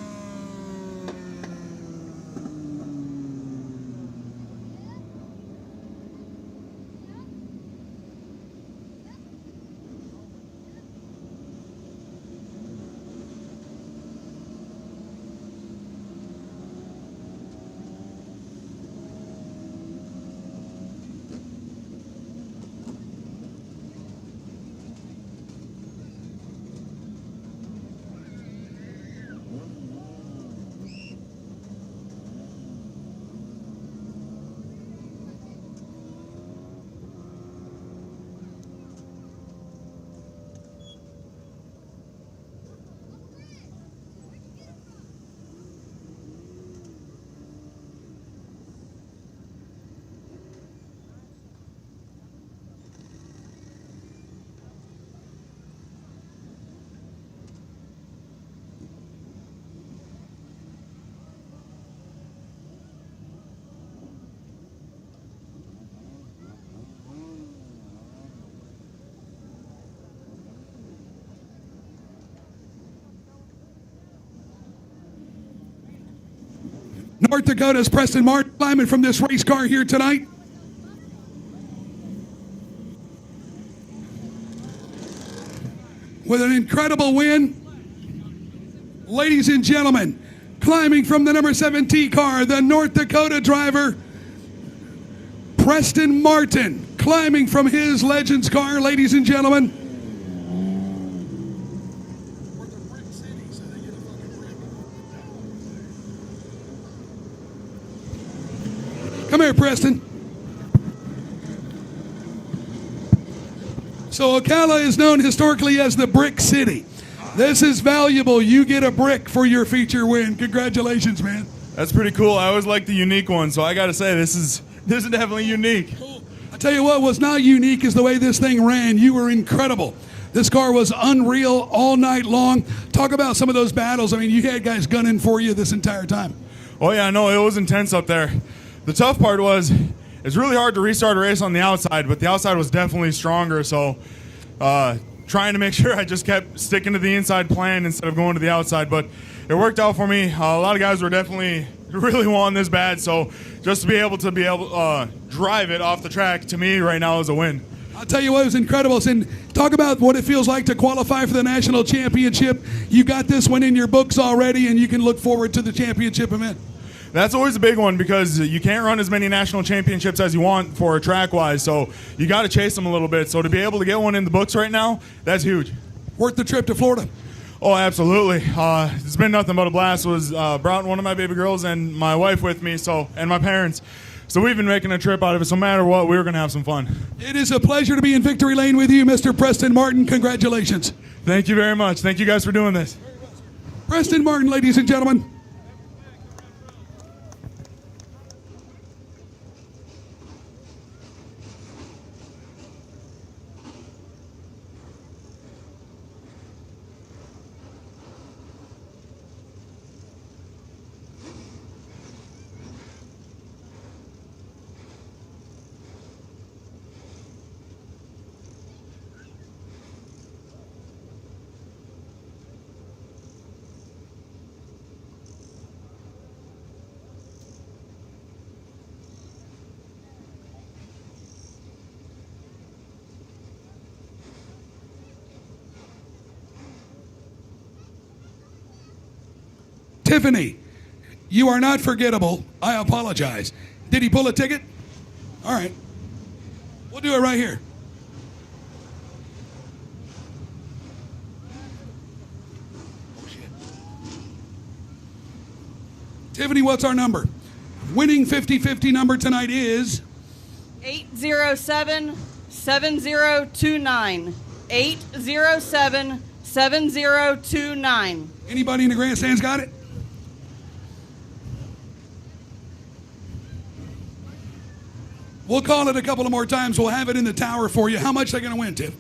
North Dakota's Preston Martin climbing from this race car here tonight. With an incredible win. Ladies and gentlemen, climbing from the number 7T car, the North Dakota driver, Preston Martin, climbing from his Legends car, ladies and gentlemen. Come here, Preston. So Ocala is known historically as the Brick City. This is valuable. You get a brick for your feature win. Congratulations, man. That's pretty cool. I always like the unique one, so I got to say this is definitely unique. Cool. I tell you what was not unique is the way this thing ran. You were incredible. This car was unreal all night long. Talk about some of those battles. I mean, you had guys gunning for you this entire time. Oh yeah, no, it was intense up there. The tough part was it's really hard to restart a race on the outside, but the outside was definitely stronger, so trying to make sure I just kept sticking to the inside plan instead of going to the outside, but it worked out for me. A lot of guys were definitely really wanting this bad, so just to be able to drive it off the track, to me right now is a win. I'll tell you what, it was incredible. And talk about what it feels like to qualify for the national championship. You got this one in your books already, and you can look forward to the championship event. That's always a big one because you can't run as many national championships as you want for track-wise, so you got to chase them a little bit. So to be able to get one in the books right now, that's huge. Worth the trip to Florida? Oh, absolutely. It's been nothing but a blast. Brought one of my baby girls and my wife with me, and my parents. So we've been making a trip out of it. So no matter what, we were going to have some fun. It is a pleasure to be in victory lane with you, Mr. Preston Martin. Congratulations. Thank you very much. Thank you guys for doing this. Preston Martin, ladies and gentlemen. Tiffany, you are not forgettable. I apologize. Did he pull a ticket? All right. We'll do it right here. Oh, shit. Tiffany, what's our number? Winning 50-50 number tonight is 807-7029. 807-7029. Anybody in the grandstands got it? We'll call it a couple of more times. We'll have it in the tower for you. How much are they going to win, Tiff?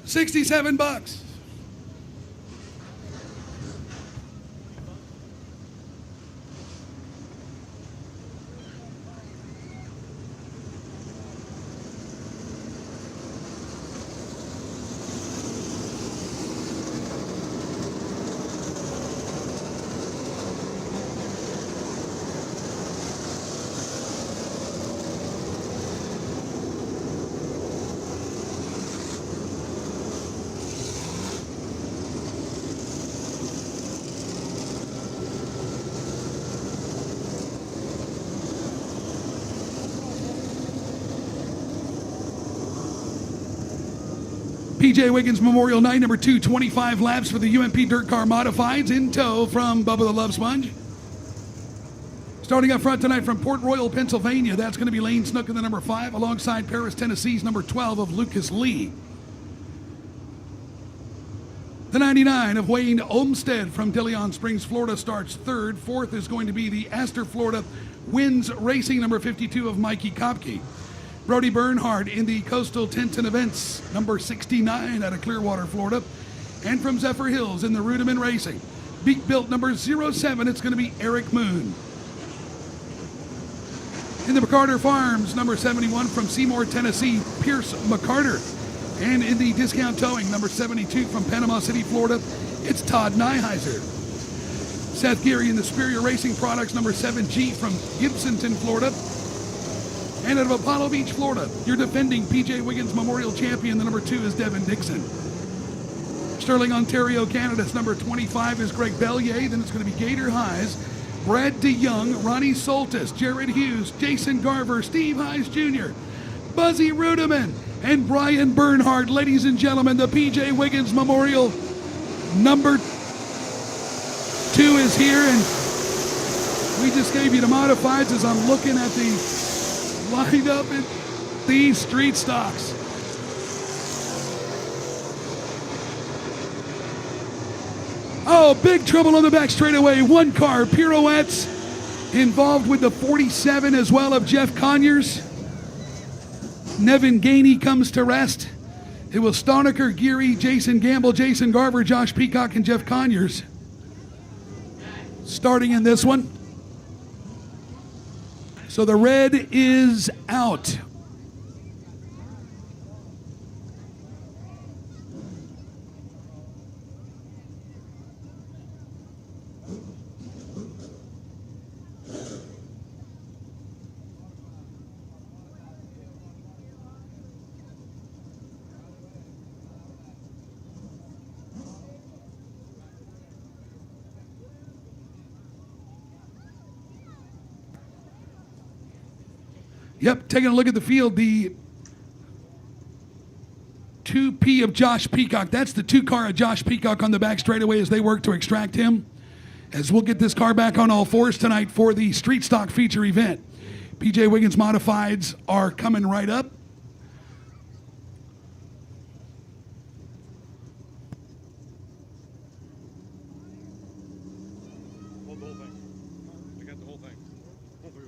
$67. $67. PJ Wiggins Memorial Night, number 2, 25 laps for the UMP Dirt Car Modifieds in tow from Bubba the Love Sponge. Starting up front tonight from Port Royal, Pennsylvania, that's going to be Lane Snook in the number 5, alongside Paris, Tennessee's number 12 of Lucas Lee. The 99 of Wayne Olmstead from DeLeon Springs, Florida, starts third. Fourth is going to be the Astor, Florida Winds Racing, number 52 of Mikey Kopke. Brody Bernhardt in the Coastal Tents and Events, number 69 out of Clearwater, Florida. And from Zephyr Hills in the Rudiman Racing, Beak Built number 07, it's going to be Eric Moon. In the McCarter Farms, number 71 from Seymour, Tennessee, Pierce McCarter. And in the Discount Towing, number 72 from Panama City, Florida, it's Todd Nyheiser. Seth Geary in the Superior Racing Products, number 7G from Gibsonton, Florida. And out of Apollo Beach, Florida, your defending PJ Wiggins Memorial Champion, the number 2 is Devin Dixon. Sterling, Ontario, Canada's number 25 is Greg Bellier. Then it's going to be Gator Highs, Brad DeYoung, Ronnie Soltis, Jared Hughes, Jason Garver, Steve Highs Jr., Buzzy Rudiman, and Brian Bernhardt. Ladies and gentlemen, the PJ Wiggins Memorial number 2 is here, and we just gave you the modifieds as I'm looking at the lined up in these street stocks. Oh, big trouble on the back straightaway. One car, pirouettes, involved with the 47 as well of Jeff Conyers. Nevin Gainey comes to rest. It was Stoniker, Geary, Jason Gamble, Jason Garver, Josh Peacock, and Jeff Conyers starting in this one. So the red is out. Yep, taking a look at the field, the 2P of Josh Peacock. That's the 2 car of Josh Peacock on the back straightaway as they work to extract him. As we'll get this car back on all fours tonight for the Street Stock feature event. PJ Wiggins Modifieds are coming right up. Hold the whole thing. I got the whole thing. Whole thing.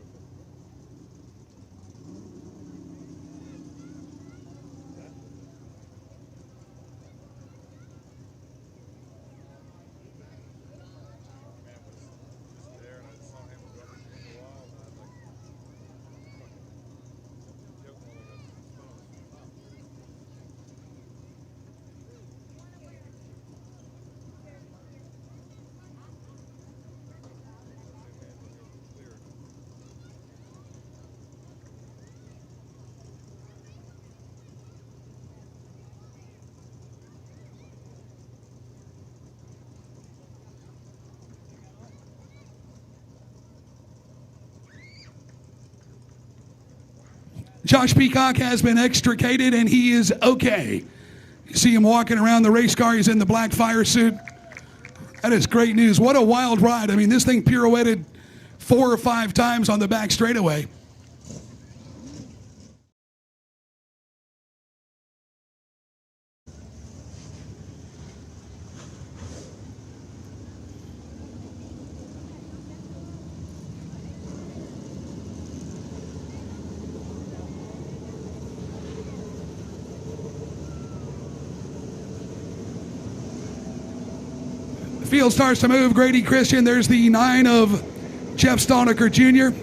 Josh Peacock has been extricated and he is okay. You see him walking around the race car. He's in the black fire suit. That is great news. What a wild ride. I mean, this thing pirouetted 4 or 5 times on the back straightaway. Field starts to move. Grady Christian. There's the 9 of Jeff Stoniker Jr.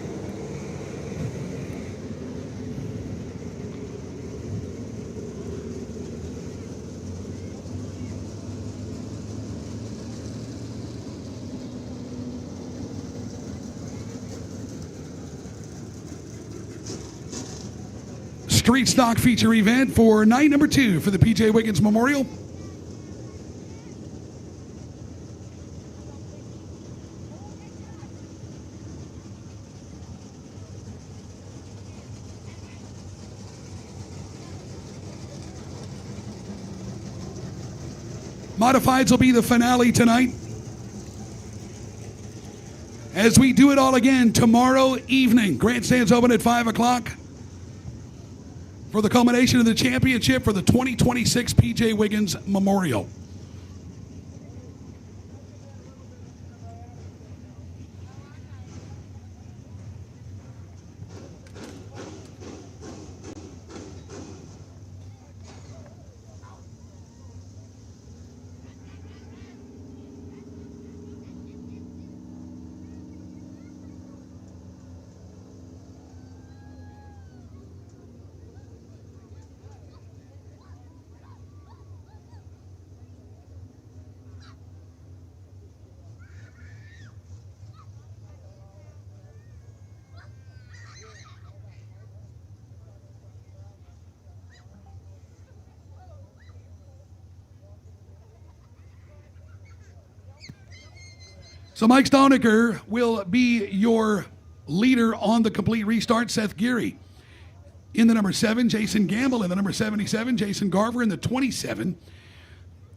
Street Stock feature event for night number 2 for the PJ Wiggins Memorial. Modifieds will be the finale tonight. As we do it all again tomorrow evening. Grandstands open at 5 o'clock for the culmination of the championship for the 2026 PJ Wiggins Memorial. So Mike Stoniker will be your leader on the complete restart. Seth Geary in the number 7, Jason Gamble in the number 77, Jason Garver in the 27,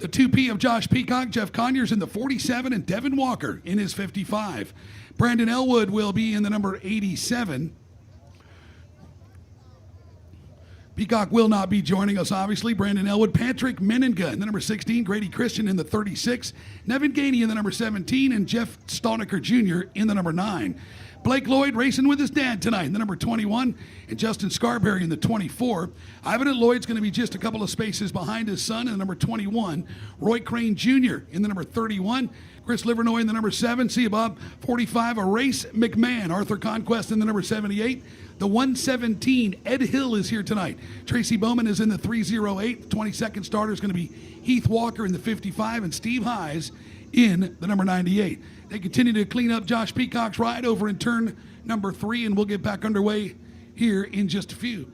the 2P of Josh Peacock, Jeff Conyers in the 47, and Devin Walker in his 55. Brandon Elwood will be in the number 87. Peacock will not be joining us, obviously. Brandon Elwood, Patrick Meninga in the number 16, Grady Christian in the 36, Nevin Gainey in the number 17, and Jeff Stoniker Jr. in the number 9. Blake Lloyd racing with his dad tonight in the number 21, and Justin Scarberry in the 24. Ivan Lloyd's going to be just a couple of spaces behind his son in the number 21. Roy Crane Jr. in the number 31. Chris Livernoy in the number 7. See you, Bob. 45, Race McMahon. Arthur Conquest in the number 78. The 117, Ed Hill is here tonight. Tracy Bowman is in the 308. 22nd starter is going to be Heath Walker in the 55, and Steve Hayes in the number 98. They continue to clean up Josh Peacock's ride over in turn number 3, and we'll get back underway here in just a few.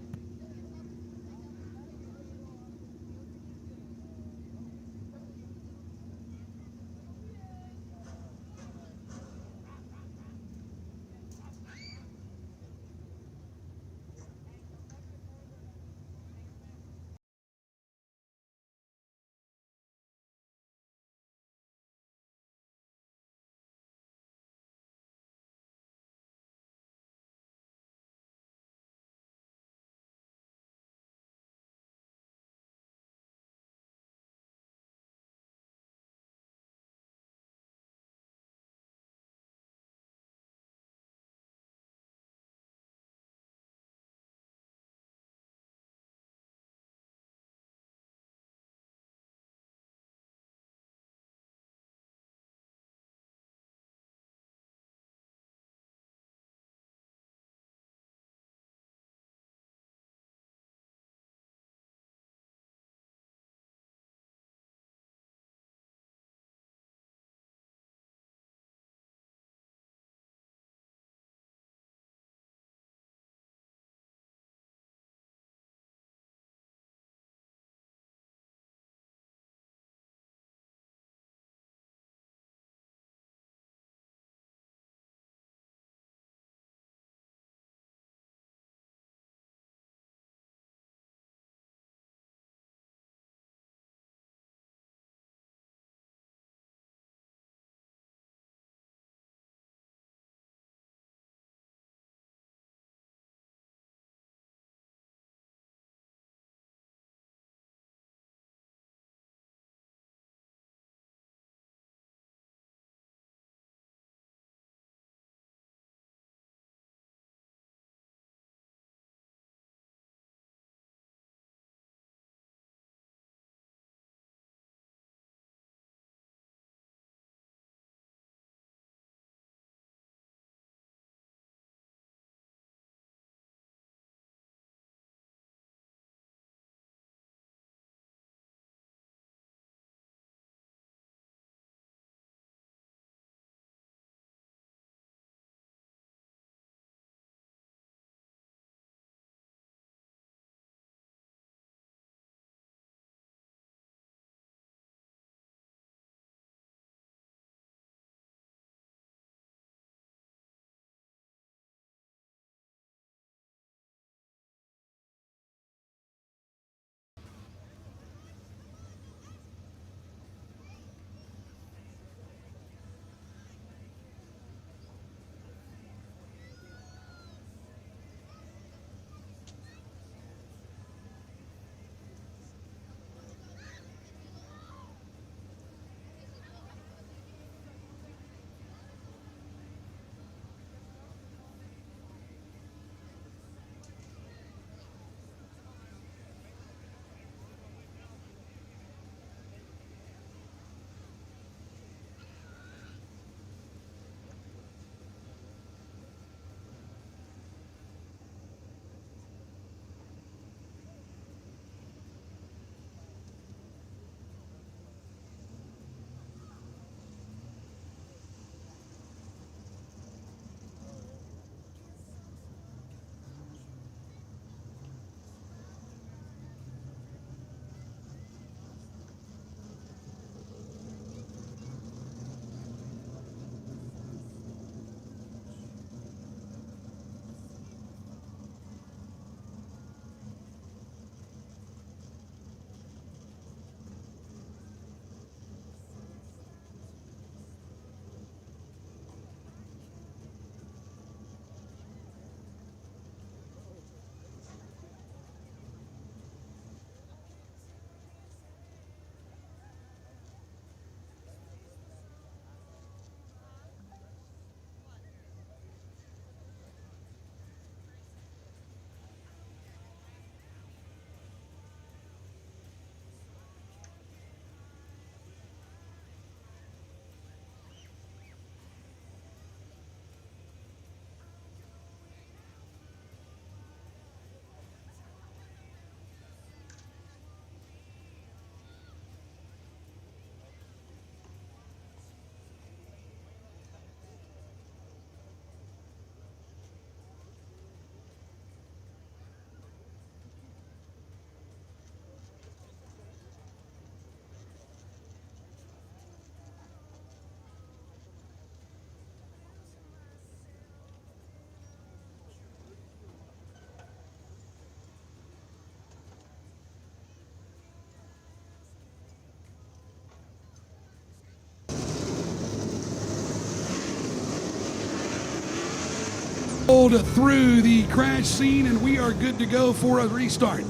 Pulled through the crash scene, and we are good to go for a restart.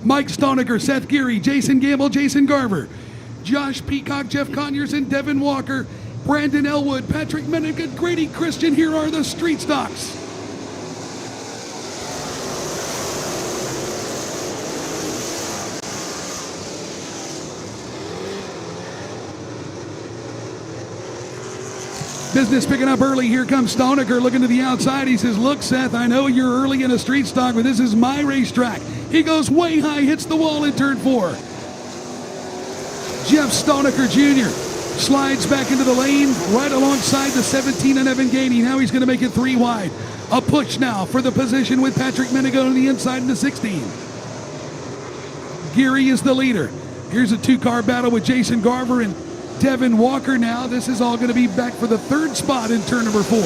Mike Stonecker, Seth Geary, Jason Gamble, Jason Garver, Josh Peacock, Jeff Conyers, and Devin Walker, Brandon Elwood, Patrick Mennigan, Grady Christian. Here are the street stocks. Business picking up early. Here comes Stonecker looking to the outside. He says, look, Seth, I know you're early in a street stock, but this is my racetrack. He goes way high, hits the wall in turn 4. Jeff Stonecker Jr. slides back into the lane right alongside the 17 and Evan Gainey. Now he's going to make it 3 wide. A push now for the position with Patrick Mennigan on the inside in the 16. Geary is the leader. Here's a 2-car battle with Jason Garver and Devin Walker now. This is all going to be back for the 3rd spot in turn number 4.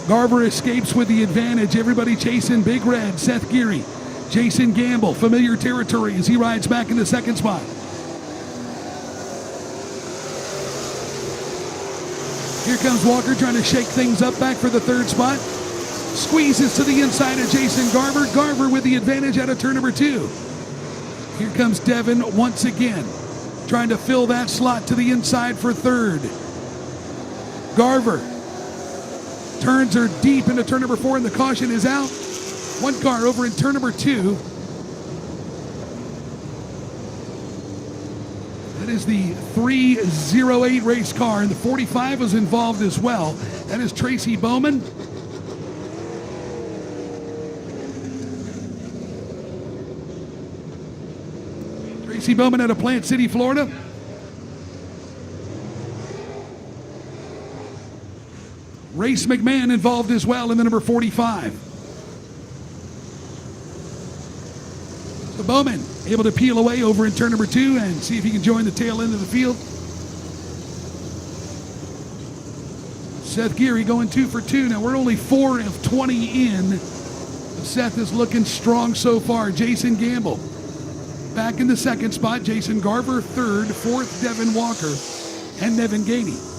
Garver escapes with the advantage. Everybody chasing Big Red, Seth Geary, Jason Gamble, familiar territory as he rides back in the 2nd spot. Here comes Walker trying to shake things up back for the 3rd spot. Squeezes to the inside of Jason Garver. Garver with the advantage out of turn number 2. Here comes Devin once again, trying to fill that slot to the inside for 3rd. Garver. Turns are deep into turn number 4, and the caution is out. 1 car over in turn number 2. That is the 308 race car, and the 45 was involved as well. That is Tracy Bowman. Tracy Bowman out of Plant City, Florida. Race McMahon involved as well in the number 45. So Bowman able to peel away over in turn number 2 and see if he can join the tail end of the field. Seth Geary going 2 for 2. Now we're only 4 of 20 in. Seth is looking strong so far. Jason Gamble back in the 2nd spot. Jason Garver 3rd. 4th, Devin Walker and Evan Gainey.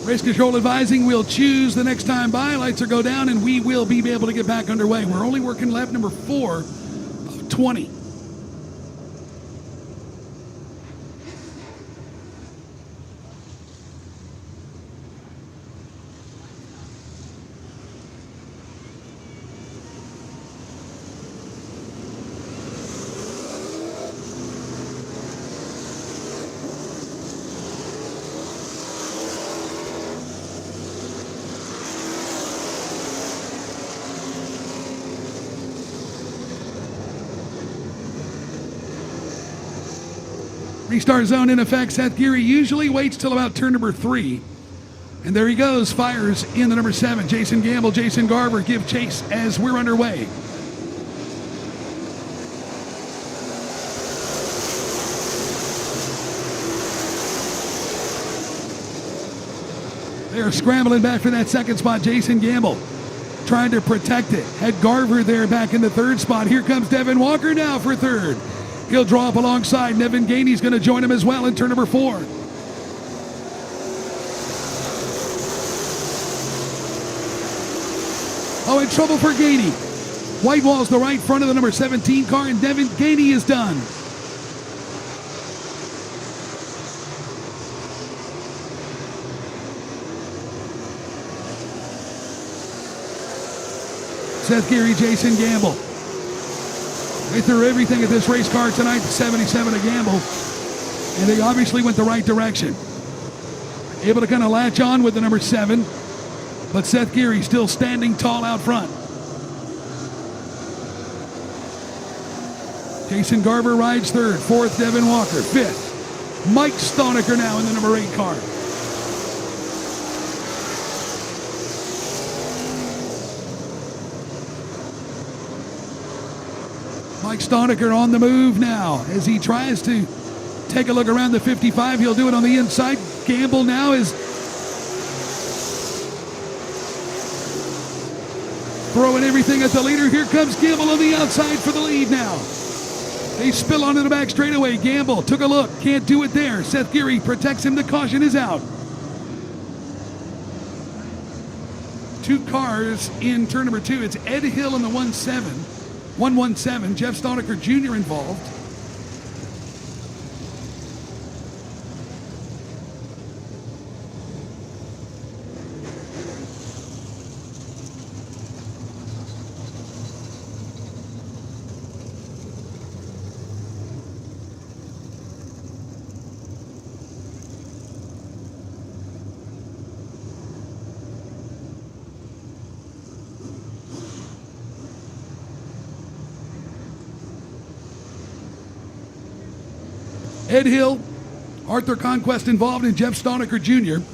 Race control advising we'll choose the next time by. Lights are go down and we will be able to get back underway. We're only working lap number 4 of 20. Restart zone in effect. Seth Geary usually waits till about turn number 3. And there he goes, fires in the number 7. Jason Gamble, Jason Garver give chase as we're underway. They're scrambling back for that 2nd spot. Jason Gamble trying to protect it. Had Garver there back in the third spot. Here comes Devin Walker now for third. He'll draw up alongside. Nevin Gainey's going to join him as well in turn number 4. Oh, in trouble for Gainey. Whitewall's the right front of the number 17 car, and Devin Gainey is done. Seth Geary, Jason Gamble. They threw everything at this race car tonight, 77 to Gamble, and they obviously went the right direction. Able to kind of latch on with the number 7, but Seth Geary still standing tall out front. Jason Garver rides third, 4th Devin Walker, 5th Mike Stonecker now in the number 8 car. Mike Stonecker on the move now as he tries to take a look around the 55. He'll do it on the inside. Gamble now is throwing everything at the leader. Here comes Gamble on the outside for the lead now. They spill onto the back straightaway. Gamble took a look. Can't do it there. Seth Geary protects him. The caution is out. 2 cars in turn number 2. It's Ed Hill in the 117. Jeff Stonecker Jr. involved. Ed Hill, Arthur Conquest involved, and Jeff Stonecker Jr.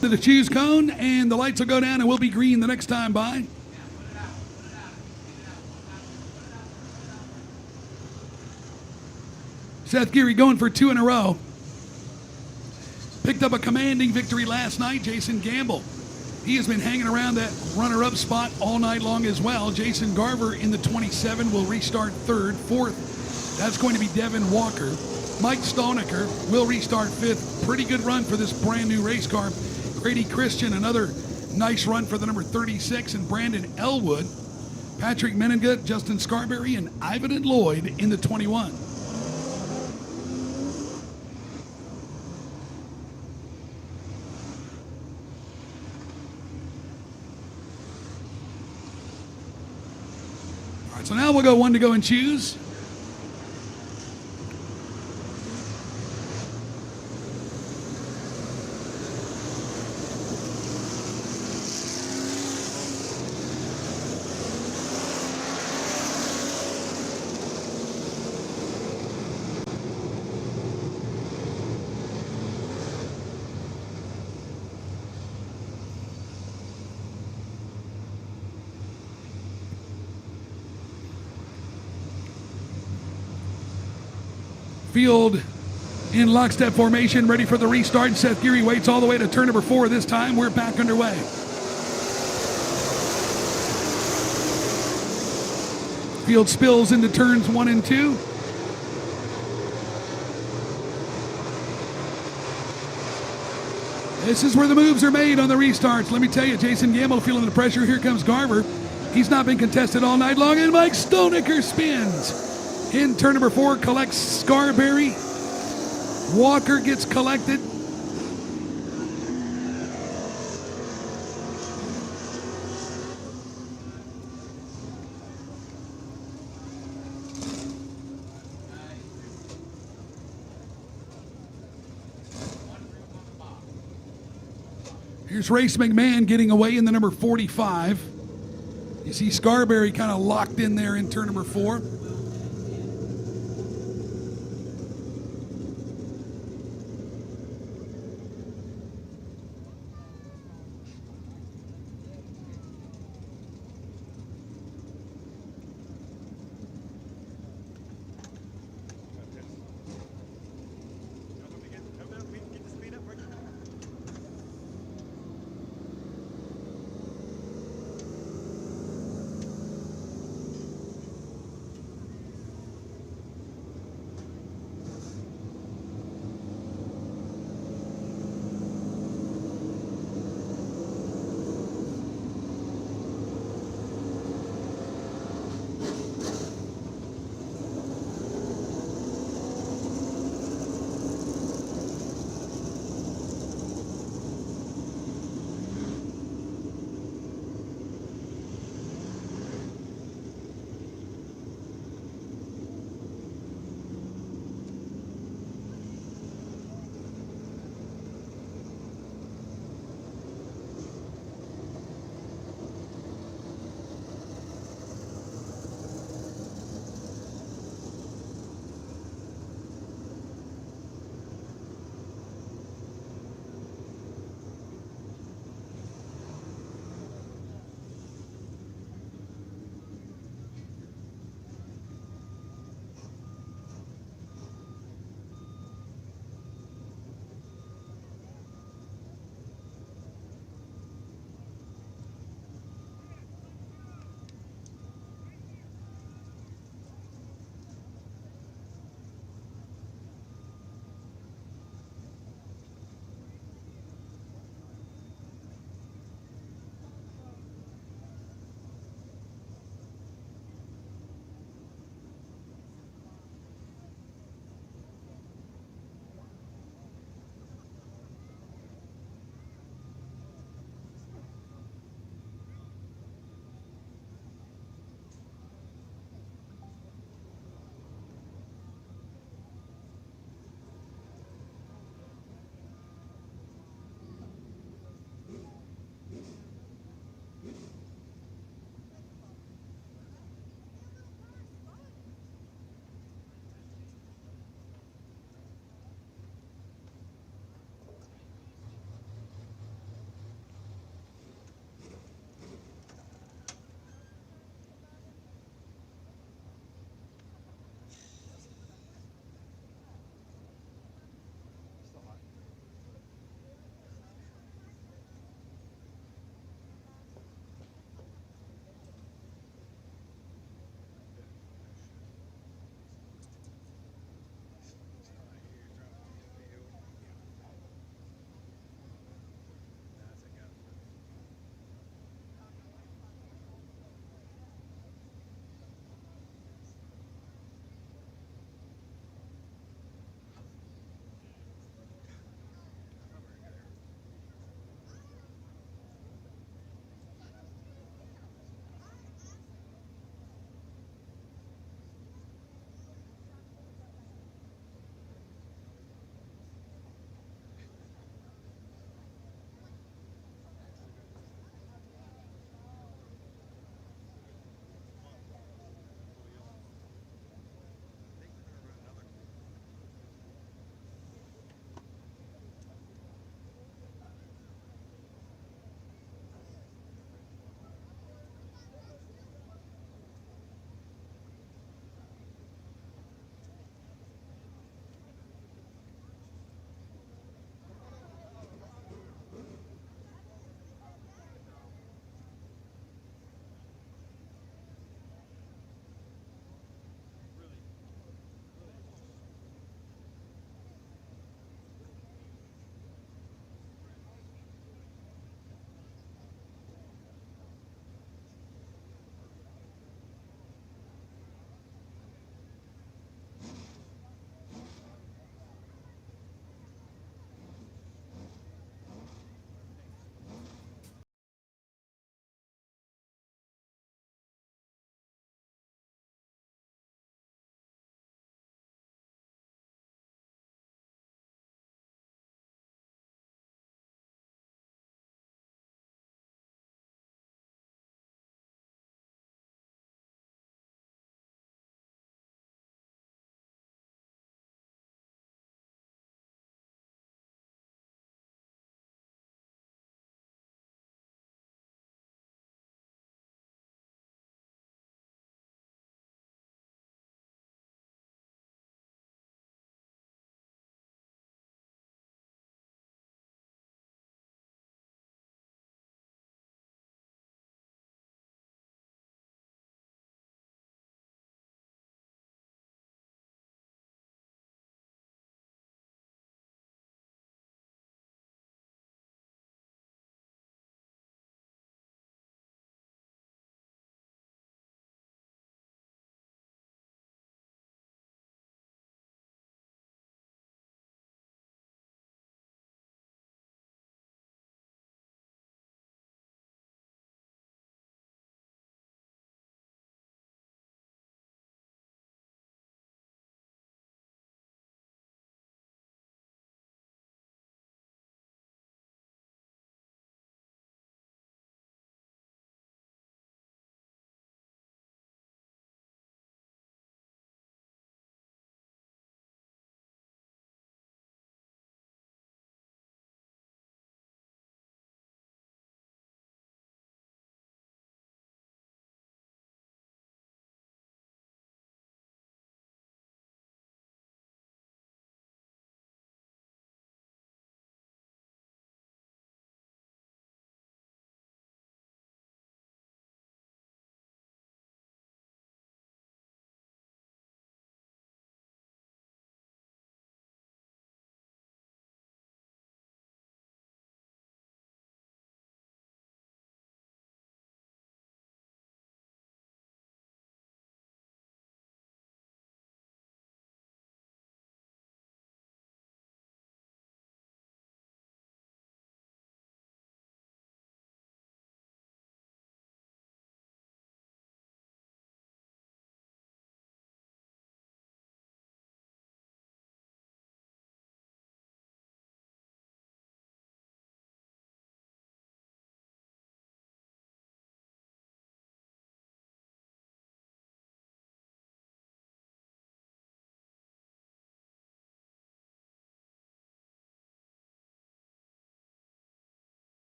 To the choose cone, and the lights will go down and will be green the next time by. Seth Geary going for 2 in a row. Picked up a commanding victory last night. Jason Gamble, he has been hanging around that runner-up spot all night long as well. Jason Garver in the 27 will restart 3rd. 4th, that's going to be Devin Walker. Mike Stonecker will restart 5th. Pretty good run for this brand new race car. Grady Christian, another nice run for the number 36, and Brandon Elwood. Patrick Meninga, Justin Scarberry, and Ivan and Lloyd in the 21. All right, so now we'll go 1 to go and choose. Field in lockstep formation, ready for the restart. Seth Geary waits all the way to turn number 4 this time. We're back underway. Field spills into turns 1 and 2. This is where the moves are made on the restarts. Let me tell you, Jason Gamble feeling the pressure. Here comes Garver. He's not been contested all night long, and Mike Stonecker spins. In turn number 4, collects Scarberry. Walker gets collected. Here's Race McMahon getting away in the number 45. You see Scarberry kind of locked in there in turn number 4.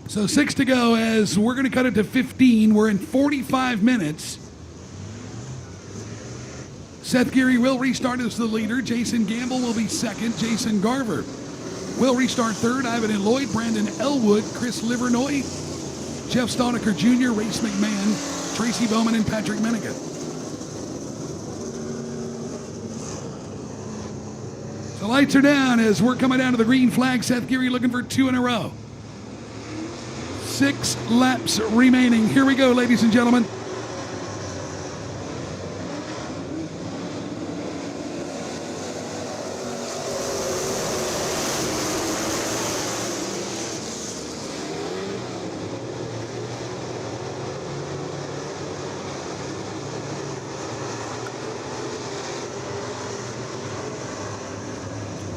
So 6 to go as we're going to cut it to 15. We're in 45 minutes. Seth Geary will restart as the leader. Jason Gamble will be second. Jason Garver will restart third. Ivan and Lloyd, Brandon Elwood, Chris Livernoy, Jeff Stonecker Jr., Race McMahon, Tracy Bowman, and Patrick Menigan. The lights are down as we're coming down to the green flag. Seth Geary looking for 2 in a row. 6 laps remaining. Here we go, ladies and gentlemen.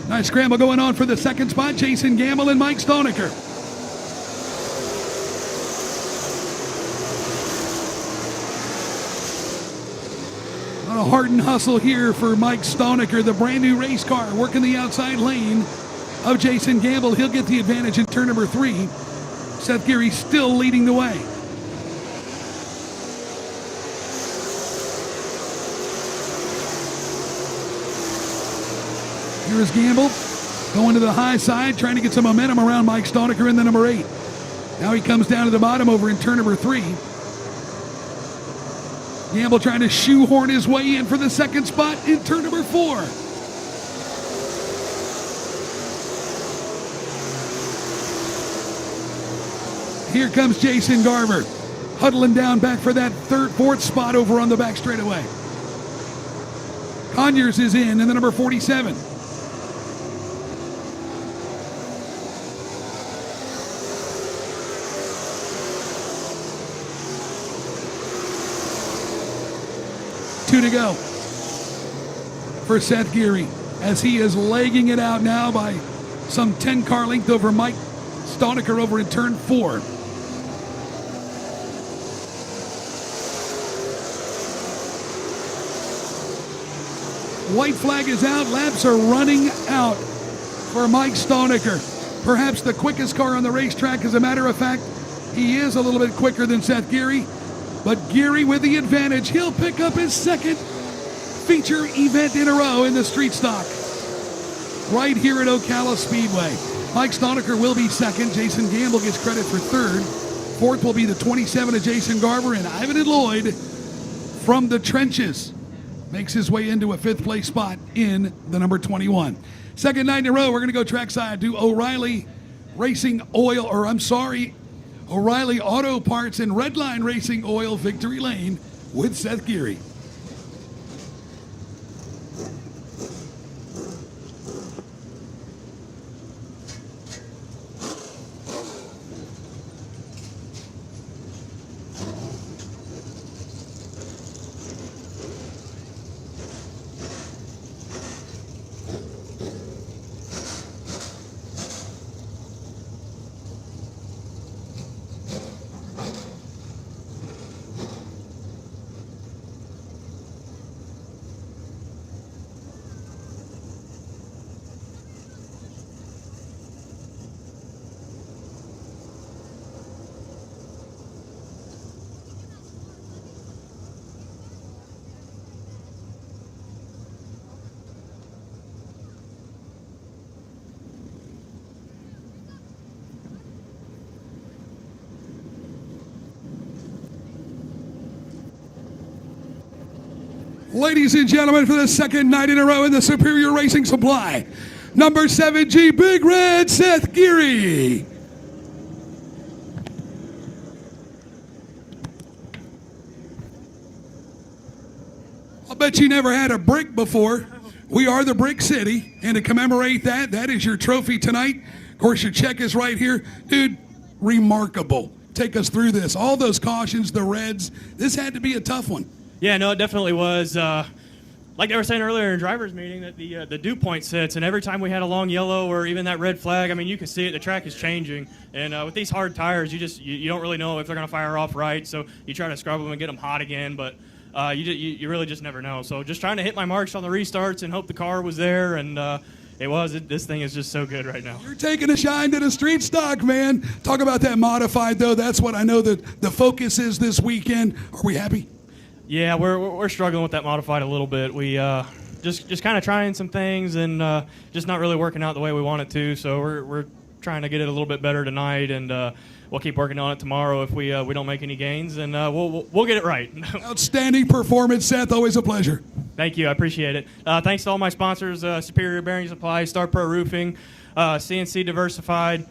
Nice scramble going on for the second spot. Jason Gamble and Mike Stonecker. A heart and hustle here for Mike Stonecker, the brand new race car, working the outside lane of Jason Gamble. He'll get the advantage in turn number 3. Seth Geary still leading the way. Here's Gamble going to the high side, trying to get some momentum around Mike Stonecker in the number 8. Now he comes down to the bottom over in turn number 3. Gamble trying to shoehorn his way in for the second spot in turn number 4. Here comes Jason Garver, huddling down back for that fourth spot over on the back straightaway. Conyers is in the number 47. Two to go for Seth Geary as he is legging it out now by some 10-car length over Mike Stonecker over in turn 4. White flag is out. Laps are running out for Mike Stonecker. Perhaps the quickest car on the racetrack. As a matter of fact, he is a little bit quicker than Seth Geary. But Geary with the advantage. He'll pick up his second feature event in a row in the street stock right here at Ocala Speedway. Mike Stonecker will be second. Jason Gamble gets credit for third. Fourth will be the 27 of Jason Garver, and Ivan and Lloyd from the trenches makes his way into a 5th place spot in the number 21. Second night in a row, we're going to go trackside to O'Reilly O'Reilly Auto Parts and Redline Racing Oil Victory Lane with Seth Geary. Ladies and gentlemen, for the second night in a row in the Superior Racing Supply, number 7G Big Red Seth Geary. I'll bet you never had a brick before. We are the Brick City, and to commemorate that, that is your trophy tonight. Of course, your check is right here. Dude, remarkable. Take us through this. All those cautions, the reds. This had to be a tough one. Yeah, no, it definitely was. Like they were saying earlier in driver's meeting, that the dew point sits, and every time we had a long yellow or even that red flag, I mean, you can see it. The track is changing, and with these hard tires, you don't really know if they're going to fire off right. So you try to scrub them and get them hot again, but you really just never know. So just trying to hit my marks on the restarts and hope the car was there, and It was. This thing is just so good right now. You're taking a shine to the street stock, man. Talk about that modified, though. That's what I know that the focus is this weekend. Are we happy? Yeah, we're struggling with that modified a little bit. We just kind of trying some things and just not really working out the way we want it to. So we're trying to get it a little bit better tonight, and we'll keep working on it tomorrow if we don't make any gains, and we'll get it right. Outstanding performance, Seth. Always a pleasure. Thank you. I appreciate it. Thanks to all my sponsors, Superior Bearing Supply, Star Pro Roofing, CNC Diversified.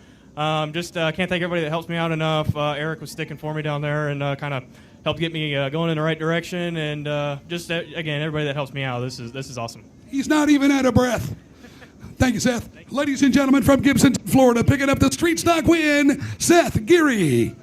Just can't thank everybody that helps me out enough. Eric was sticking for me down there and kind of helped get me going in the right direction. And just, again, everybody that helps me out. This is awesome. He's not even out of breath. Thank you, Seth. Ladies and gentlemen, from Gibson, Florida, picking up the street stock win, Seth Geary.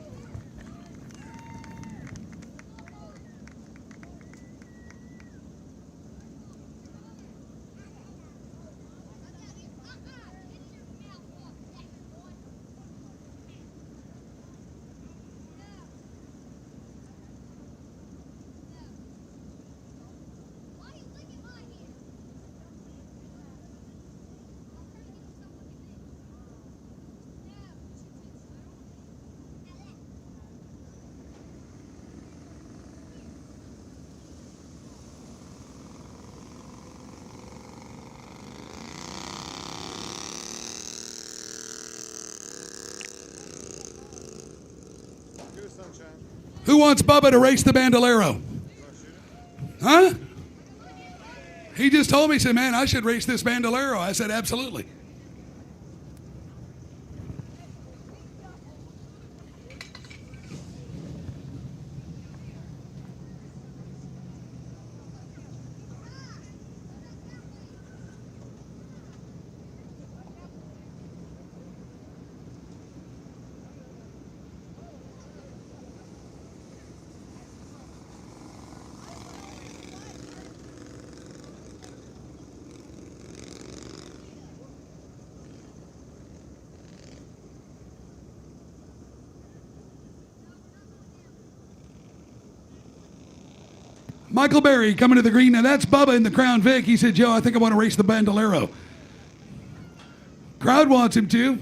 Who wants Bubba to race the Bandolero? Huh? He just told me, he said, man, I should race this Bandolero. I said, absolutely. Michael Berry coming to the green. Now that's Bubba in the Crown Vic. He said, Joe, I think I want to race the Bandolero. Crowd wants him to.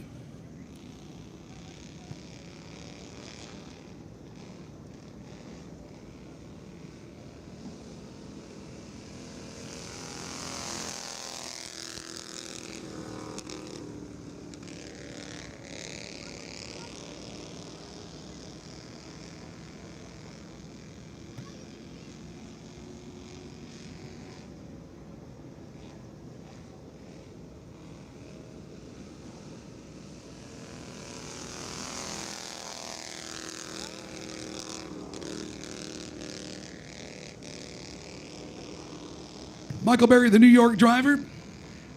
Michael Berry, the New York driver,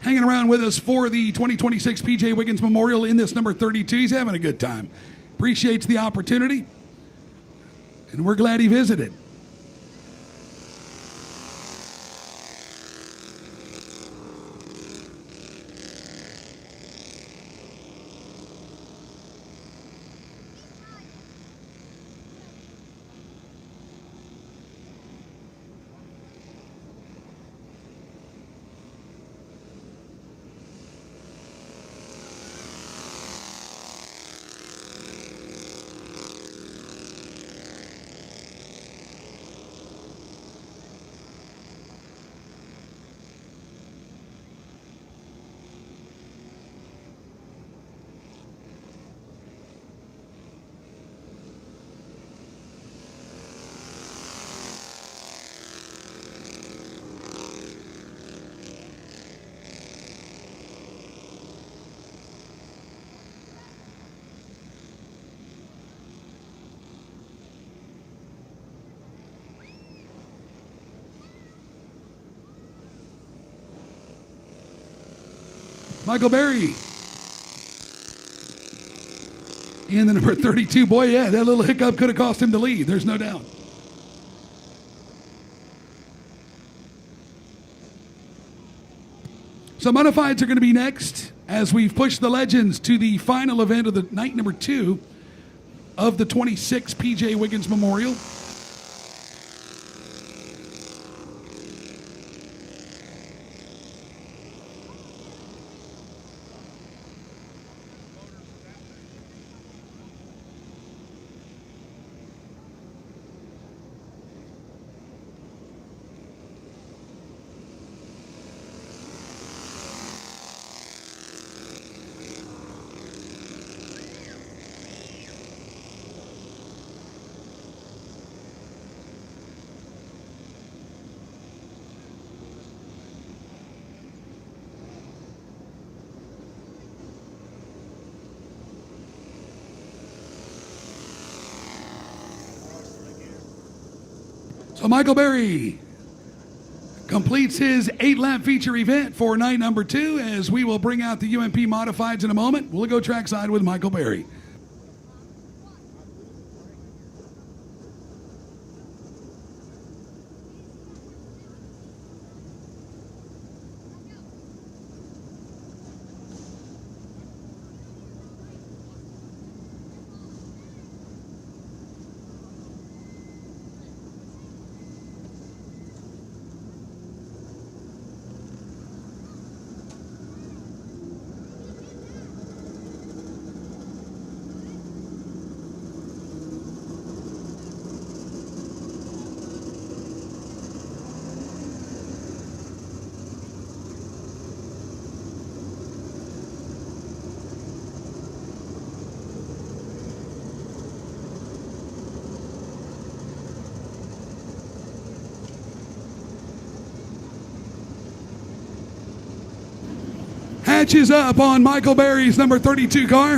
hanging around with us for the 2026 P.J. Wiggins Memorial in this number 32. He's having a good time. Appreciates the opportunity, and we're glad he visited. Michael Berry. And the number 32. Boy, yeah, that little hiccup could have cost him the lead. There's no doubt. So modifieds are going to be next as we've pushed the legends to the final event of the night number 2 of the 26 P.J. Wiggins Memorial. So Michael Berry completes his 8-lap feature event for night number 2, as we will bring out the UMP Modifieds in a moment. We'll go trackside with Michael Berry. Hatches up on Michael Berry's number 32 car.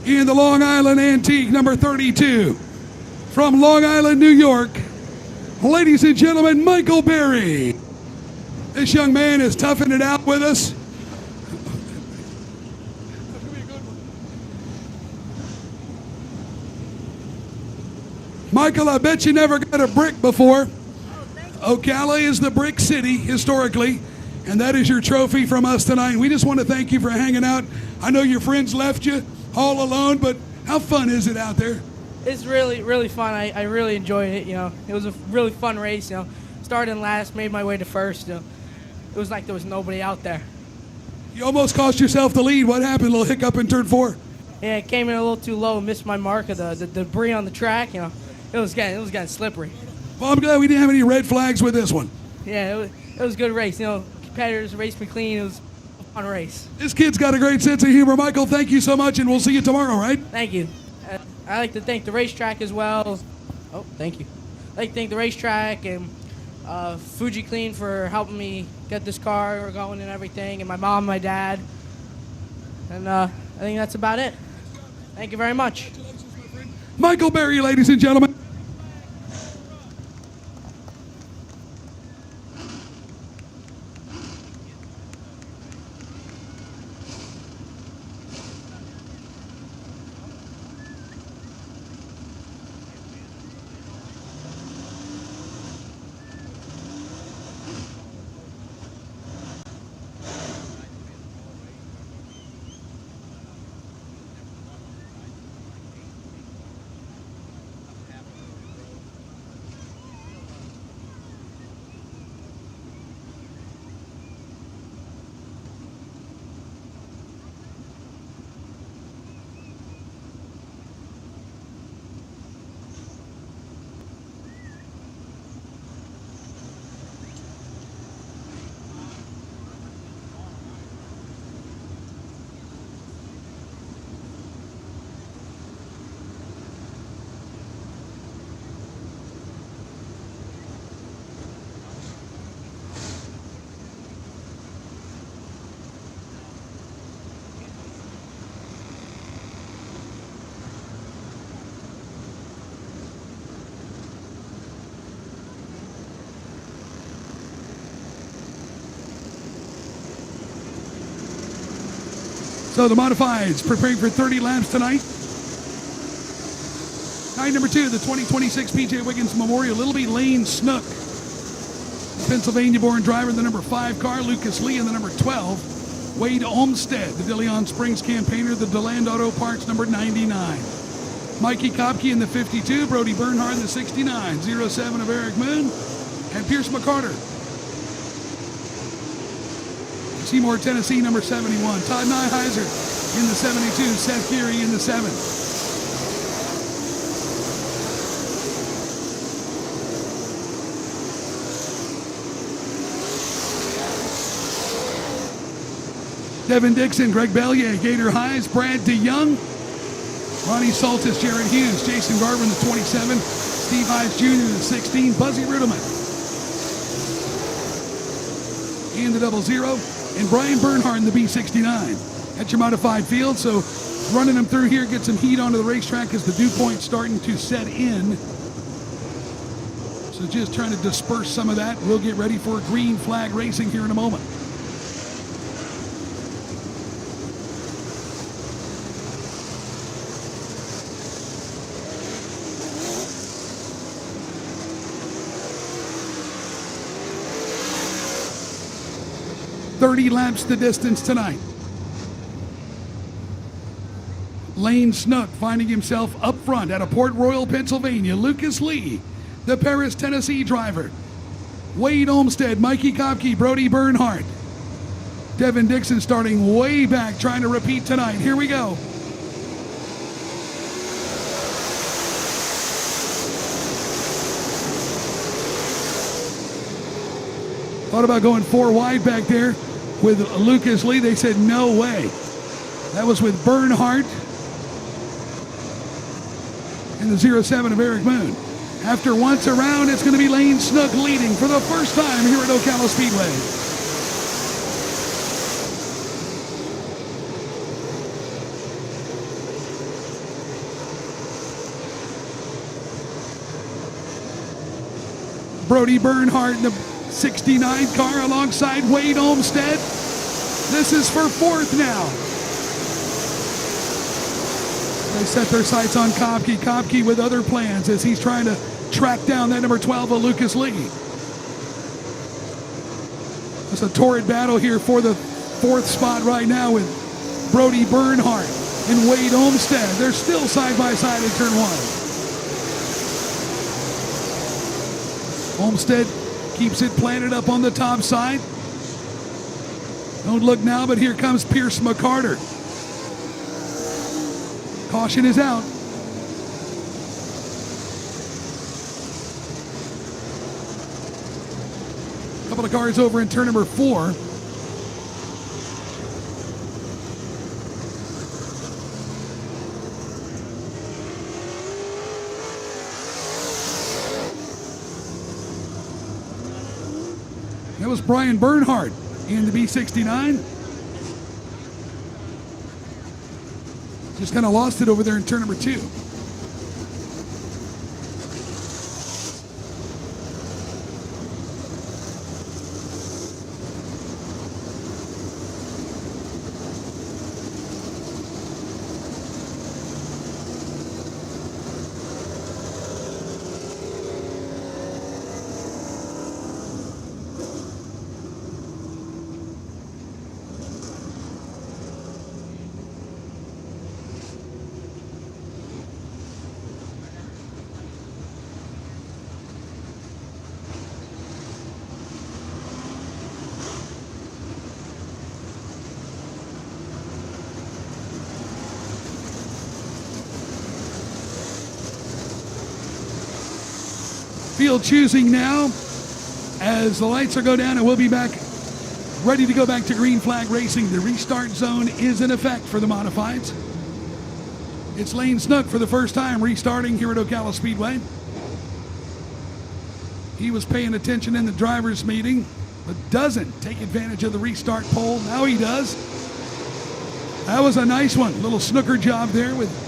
In the Long Island Antique, number 32. From Long Island, New York, ladies and gentlemen, Michael Berry. This young man is toughing it out with us. Michael, I bet you never got a brick before. Ocala is the brick city historically, and that is your trophy from us tonight. We just want to thank you for hanging out. I know your friends left you all alone, but how fun is it out there? It's really, really fun. I really enjoyed it. You know, it was a really fun race. You know, started last, made my way to first. You know, it was like there was nobody out there. You almost cost yourself the lead. What happened? A little hiccup in turn 4? Yeah, it came in a little too low, missed my mark of the debris on the track. You know, it was getting slippery. Well, I'm glad we didn't have any red flags with this one. Yeah, it was a good race. You know, competitors raced me clean. It was a fun race. This kid's got a great sense of humor. Michael, thank you so much, and we'll see you tomorrow, right? Thank you. I'd like to thank the racetrack as well. Oh, thank you. I'd like to thank the racetrack and Fuji Clean for helping me get this car going and everything, and my mom and my dad. And I think that's about it. Thank you very much. Michael Berry, ladies and gentlemen. So the Modifieds preparing for 30 laps tonight. Night number 2, the 2026 P.J. Wiggins Memorial. It'll be Lane Snook, Pennsylvania-born driver, the number 5 car. Lucas Lee in the number 12. Wade Olmstead, the De Leon Springs campaigner, the DeLand Auto Parts number 99. Mikey Kopke in the 52. Brody Bernhardt in the 69. 07 of Eric Moon. And Pierce McCarter. Seymour, Tennessee, number 71. Todd Nyheiser in the 72. Seth Geary in the 7. Devin Dixon, Greg Bellier, Gator Highs, Brad DeYoung, Ronnie Saltis, Jared Hughes, Jason Garvin, the 27. Steve Highs Jr., the 16. Buzzy Rudiman. in the 00, and Brian Bernhardt in the B69. At your modified field, so running them through here, get some heat onto the racetrack as the dew point's starting to set in. So just trying to disperse some of that. We'll get ready for green flag racing here in a moment. .30 laps the distance tonight. Lane Snook finding himself up front out of Port Royal, Pennsylvania. Lucas Lee, the Paris, Tennessee driver. Wade Olmstead, Mikey Kopke, Brody Bernhardt. Devin Dixon starting way back, trying to repeat tonight. Here we go. Thought about going 4 wide back there with Lucas Lee. They said no way. That was with Bernhardt and the 07 of Eric Moon. After once around, it's going to be Lane Snook leading for the first time here at Ocala Speedway. Brody Bernhardt in the 69 car alongside Wade Olmstead. This is for 4th now. They set their sights on Kopke. Kopke with other plans as he's trying to track down that number 12 of Lucas Lee. It's a torrid battle here for the 4th spot right now with Brody Bernhardt and Wade Olmstead. They're still side by side in turn 1. Olmstead keeps it planted up on the top side. Don't look now, but here comes Pierce McCarter. Caution is out. A couple of cars over in turn number 4. That was Brian Bernhardt in the B69. Just kind of lost it over there in turn number 2. Field choosing now as the lights are go down, and we'll be back ready to go back to green flag racing. The restart zone is in effect for the modifieds. It's Lane Snook for the first time restarting here at Ocala Speedway. He was paying attention in the drivers meeting, but doesn't take advantage of the restart pole. Now he does. That was a nice one. Little snooker job there with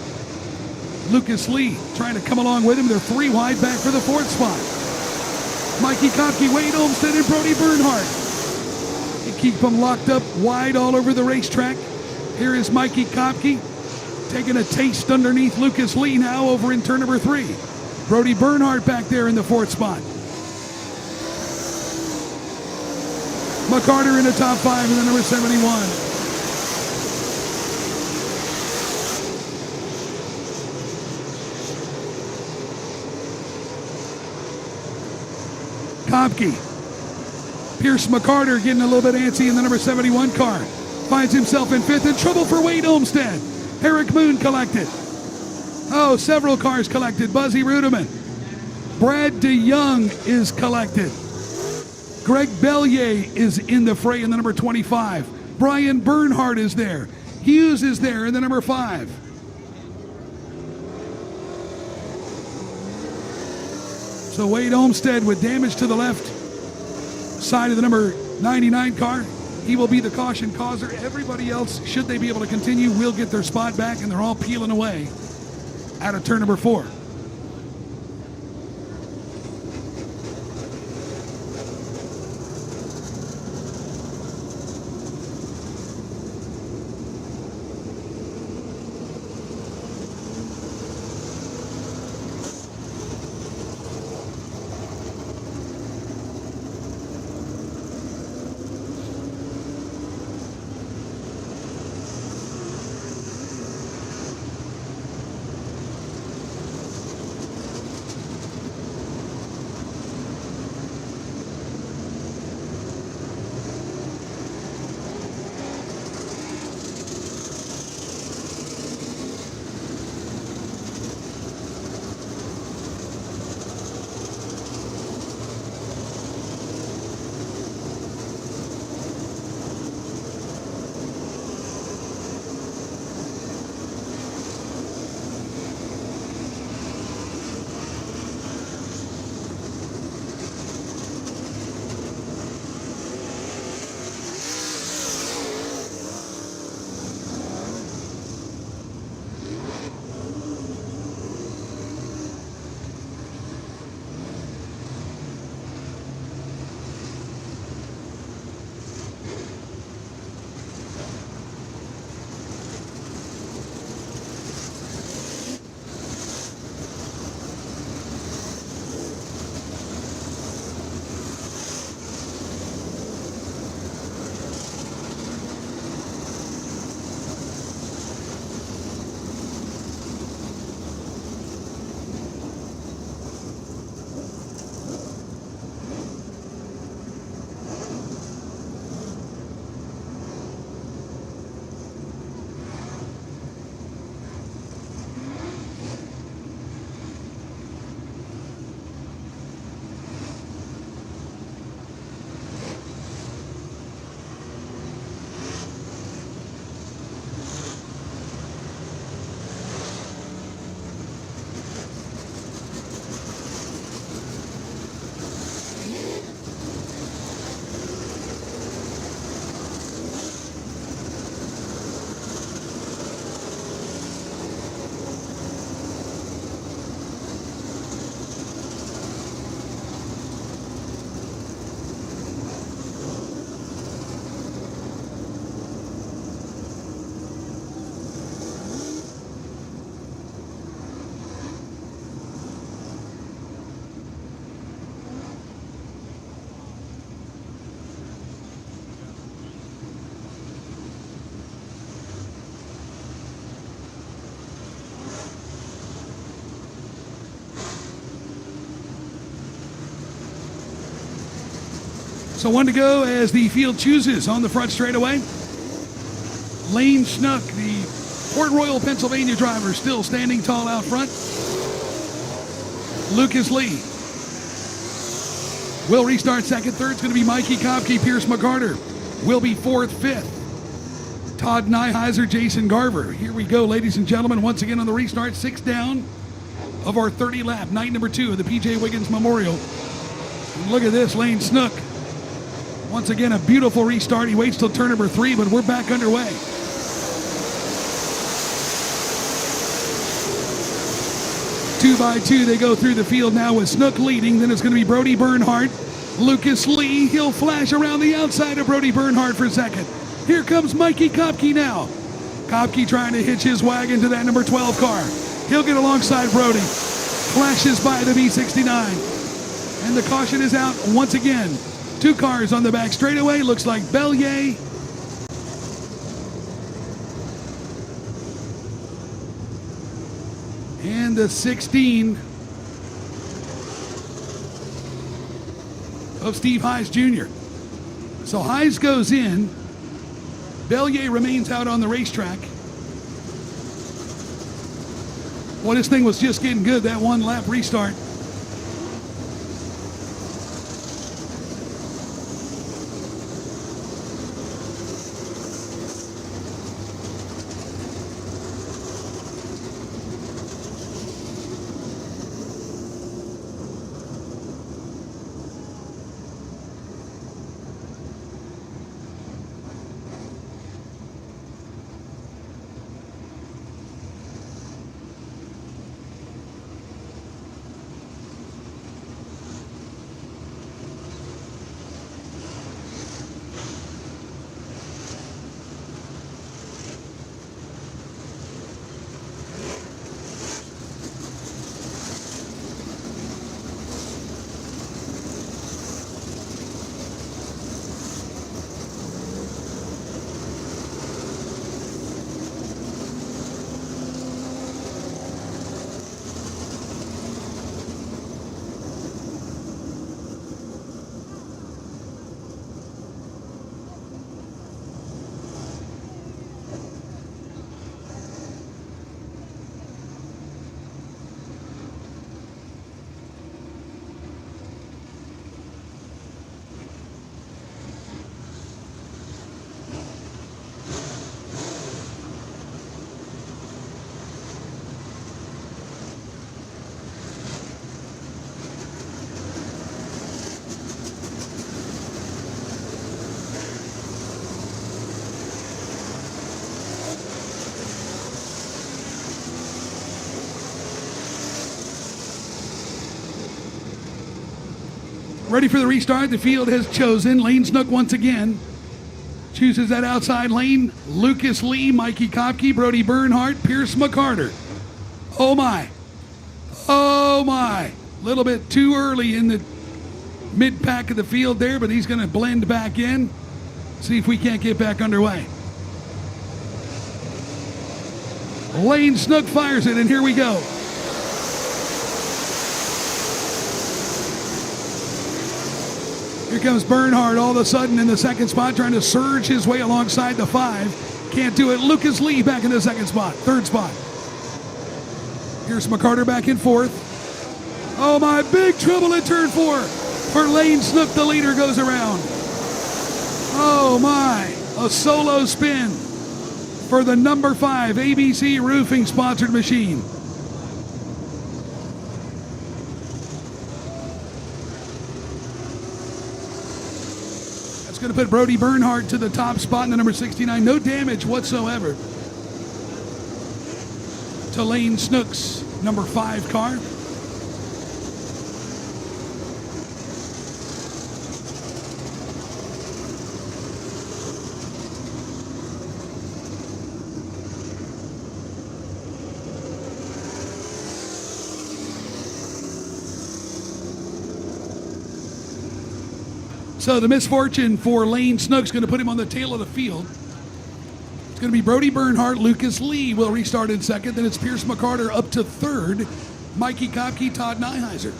Lucas Lee trying to come along with him. They're 3 wide back for the 4th spot. Mikey Kopke, Wade Olmstead, and Brody Bernhardt. They keep them locked up wide all over the racetrack. Here is Mikey Kopke taking a taste underneath Lucas Lee now over in turn number 3. Brody Bernhardt back there in the 4th spot. McCarter in the top 5 in the number 71. Kopke. Pierce McCarter getting a little bit antsy in the number 71 car. Finds himself in 5th. In trouble for Wade Olmstead. Eric Moon collected. Oh, several cars collected. Buzzy Ruderman. Brad DeYoung is collected. Greg Bellier is in the fray in the number 25. Brian Bernhardt is there. Hughes is there in the number 5. So Wade Olmstead with damage to the left side of the number 99 car. He will be the caution causer. Everybody else, should they be able to continue, will get their spot back, and they're all peeling away out of turn number 4. So 1 to go as the field chooses on the front straightaway. Lane Snook, the Port Royal, Pennsylvania driver, still standing tall out front. Lucas Lee will restart second. Third's going to be Mikey Kopke. Pierce McCarter will be fourth. Fifth, Todd Nyheiser, Jason Garver. Here we go, ladies and gentlemen, once again on the restart. 6 down of our 30 lap, night number 2 of the P.J. Wiggins Memorial. And look at this, Lane Snook. Once again, a beautiful restart. He waits till turn number 3, but we're back underway. Two by two, they go through the field now with Snook leading. Then it's going to be Brody Bernhardt. Lucas Lee, he'll flash around the outside of Brody Bernhardt for second. Here comes Mikey Kopke now. Kopke trying to hitch his wagon to that number 12 car. He'll get alongside Brody. Flashes by the B69. And the caution is out once again. 2 cars on the back straightaway. Looks like Bellier. And the 16 of Steve Heiss Jr. So Heiss goes in. Bellier remains out on the racetrack. Well, this thing was just getting good, that 1 lap restart. Ready for the restart. The field has chosen Lane Snook once again. Chooses that outside lane. Lucas Lee, Mikey Kopke, Brody Bernhardt, Pierce McCarter. Oh my. Oh my. A little bit too early in the mid-pack of the field there, but he's going to blend back in. See if we can't get back underway. Lane Snook fires it, and here we go. Here comes Bernhardt all of a sudden in the second spot, trying to surge his way alongside the 5. Can't do it. Lucas Lee back in the third spot. Here's McCarter back in 4th. Oh my, big trouble at turn 4 for Lane Snook. The leader goes around. Oh my, a solo spin for the number 5 ABC Roofing sponsored machine. That's going to put Brody Bernhardt to the top spot in the number 69. No damage whatsoever to Lane Snook's number 5 car. So the misfortune for Lane Snook's going to put him on the tail of the field. It's going to be Brody Bernhardt. Lucas Lee will restart in 2nd. Then it's Pierce McCarter up to 3rd. Mikey Kopke, Todd Nyheiser.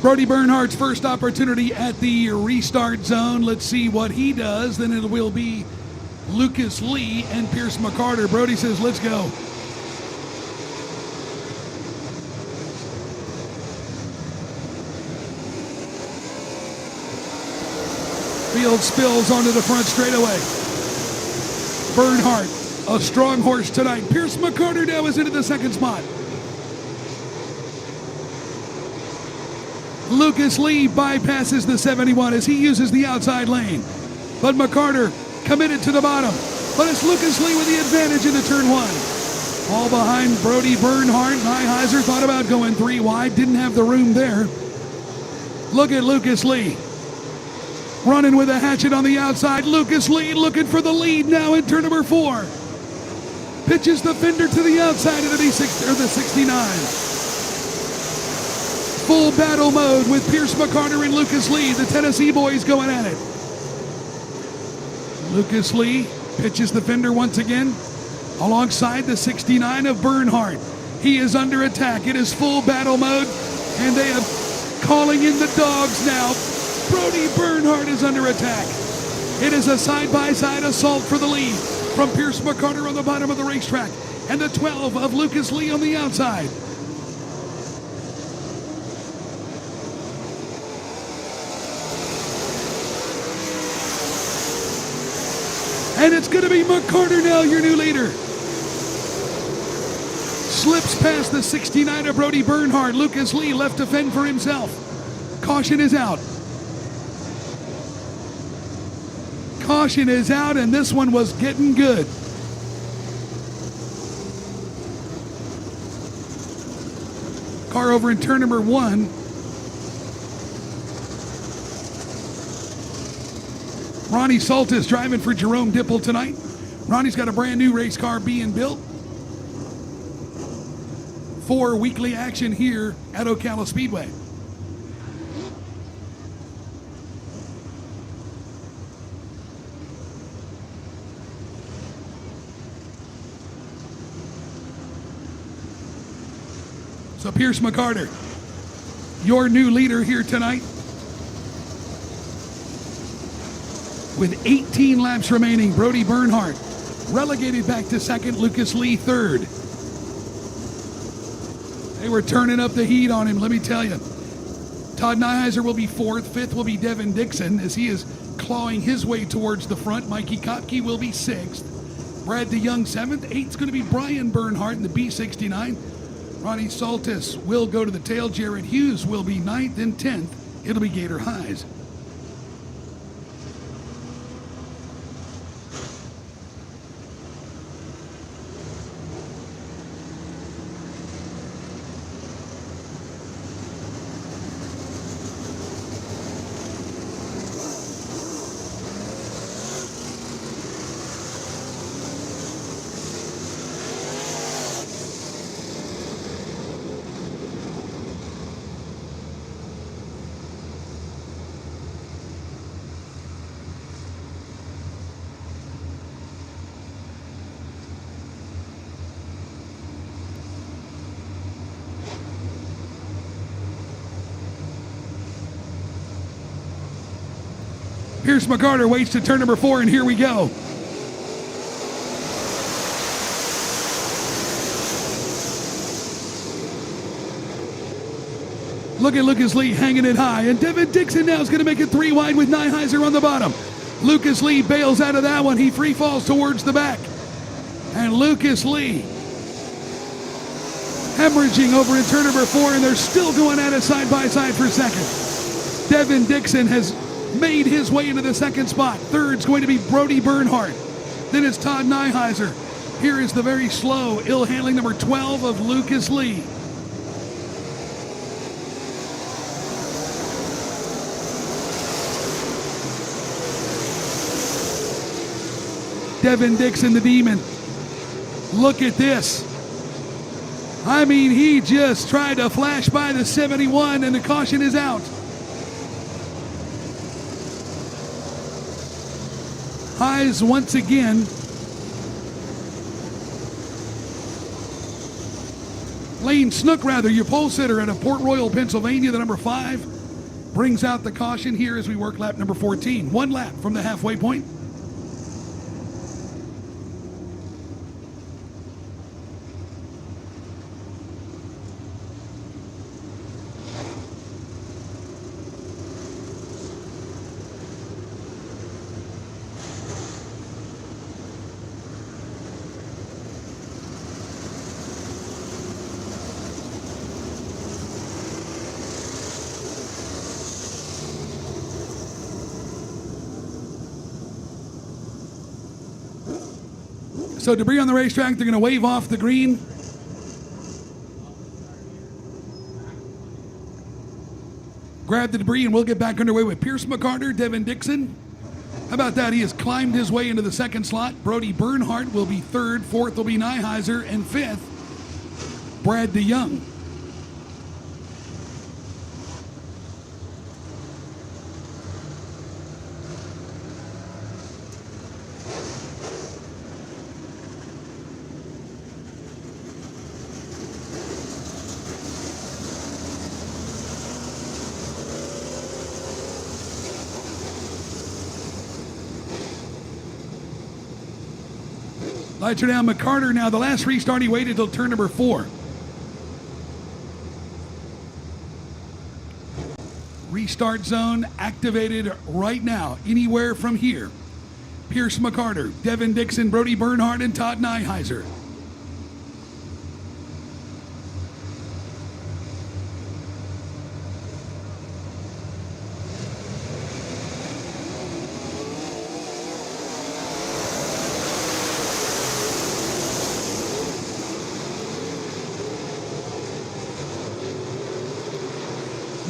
Brody Bernhardt's first opportunity at the restart zone. Let's see what he does. Then it will be Lucas Lee and Pierce McCarter. Brody says, let's go. Field spills onto the front straightaway. Bernhardt, a strong horse tonight. Pierce McCarter now is into the 2nd spot. Lucas Lee bypasses the 71 as he uses the outside lane. But McCarter committed to the bottom. But it's Lucas Lee with the advantage into turn 1. All behind Brody Bernhardt. Nyheiser thought about going 3 wide. Didn't have the room there. Look at Lucas Lee. Running with a hatchet on the outside. Lucas Lee looking for the lead now in turn number 4. Pitches the fender to the outside of the 69. Full battle mode with Pierce McCarter and Lucas Lee. The Tennessee boys going at it. Lucas Lee pitches the fender once again alongside the 69 of Bernhardt. He is under attack. It is full battle mode, and they are calling in the dogs now. Brody Bernhardt is under attack. It is a side-by-side assault for the lead from Pierce McCarter on the bottom of the racetrack and the 12 of Lucas Lee on the outside. And it's going to be McCarter now, your new leader. Slips past the 69 of Brody Bernhardt. Lucas Lee left to fend for himself. Caution is out. Caution is out, and this one was getting good. Car over in turn number 1. Ronnie Saltis driving for Jerome Dipple tonight. Ronnie's got a brand new race car being built for weekly action here at Ocala Speedway. So Pierce McCarter, your new leader here tonight. With 18 laps remaining, Brody Bernhardt relegated back to second, Lucas Lee third. They were turning up the heat on him, let me tell you. Todd Nyheiser will be fourth. Fifth will be Devin Dixon as he is clawing his way towards the front. Mikey Kopke will be sixth. Brad DeYoung seventh. Eighth's going to be Brian Bernhardt in the B69. Ronnie Saltis will go to the tail. Jared Hughes will be ninth, and 10th. It'll be Gator Highs. Pierce McCarter waits to turn number 4, and here we go. Look at Lucas Lee hanging it high, and Devin Dixon now is going to make it 3 wide with Nyheiser on the bottom. Lucas Lee bails out of that one. He free falls towards the back. And Lucas Lee hemorrhaging over in turn number 4, and they're still going at it side by side for second. Devin Dixon has made his way into the second spot. Third's going to be Brody Bernhardt. Then it's Todd Nyheiser. Here is the very slow, ill-handling number 12 of Lucas Lee. Devin Dixon, the Demon. Look at this. I mean, he just tried to flash by the 71, and the caution is out. Highs once again. Lane Snook, rather, your pole sitter out of Port Royal, Pennsylvania, the number 5, brings out the caution here as we work lap number 14. 1 lap from the halfway point. So debris on the racetrack, they're going to wave off the green. Grab the debris and we'll get back underway with Pierce McCarter, Devin Dixon. How about that? He has climbed his way into the second slot. Brody Bernhardt will be third. Fourth will be Nyheiser. And fifth, Brad DeYoung. Lights are down. McCarter now. The last restart, he waited till turn number 4. Restart zone activated right now. Anywhere from here. Pierce McCarter, Devin Dixon, Brody Bernhardt, and Todd Nyheiser.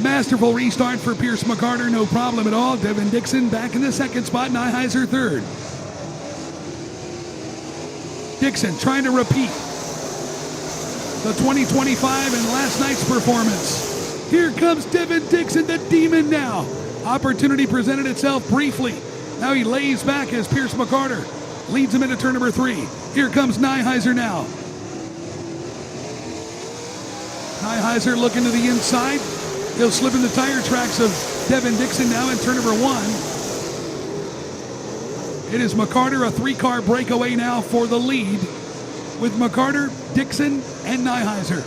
Masterful restart for Pierce McCarter, no problem at all. Devin Dixon back in the second spot, Nyheiser third. Dixon trying to repeat the 2025 and last night's performance. Here comes Devin Dixon, the Demon now. Opportunity presented itself briefly. Now he lays back as Pierce McCarter leads him into turn number 3. Here comes Nyheiser now. Nyheiser looking to the inside. He'll slip in the tire tracks of Devin Dixon now in turn number 1. It is McCarter, a 3-car breakaway now for the lead with McCarter, Dixon, and Nyheiser.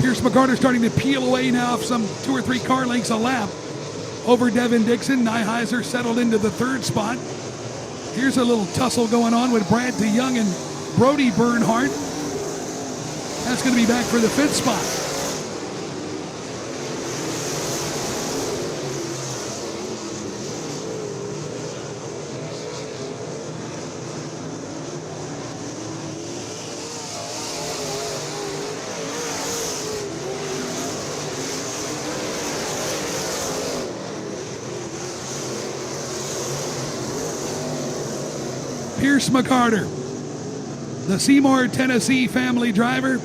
Pierce McCarter starting to peel away now of some 2 or 3 car lengths a lap over Devin Dixon. Nyheiser settled into the 3rd spot. Here's a little tussle going on with Brad DeYoung and Brody Bernhardt. That's going to be back for the 5th spot. Pierce McCarter, the Seymour, Tennessee family driver.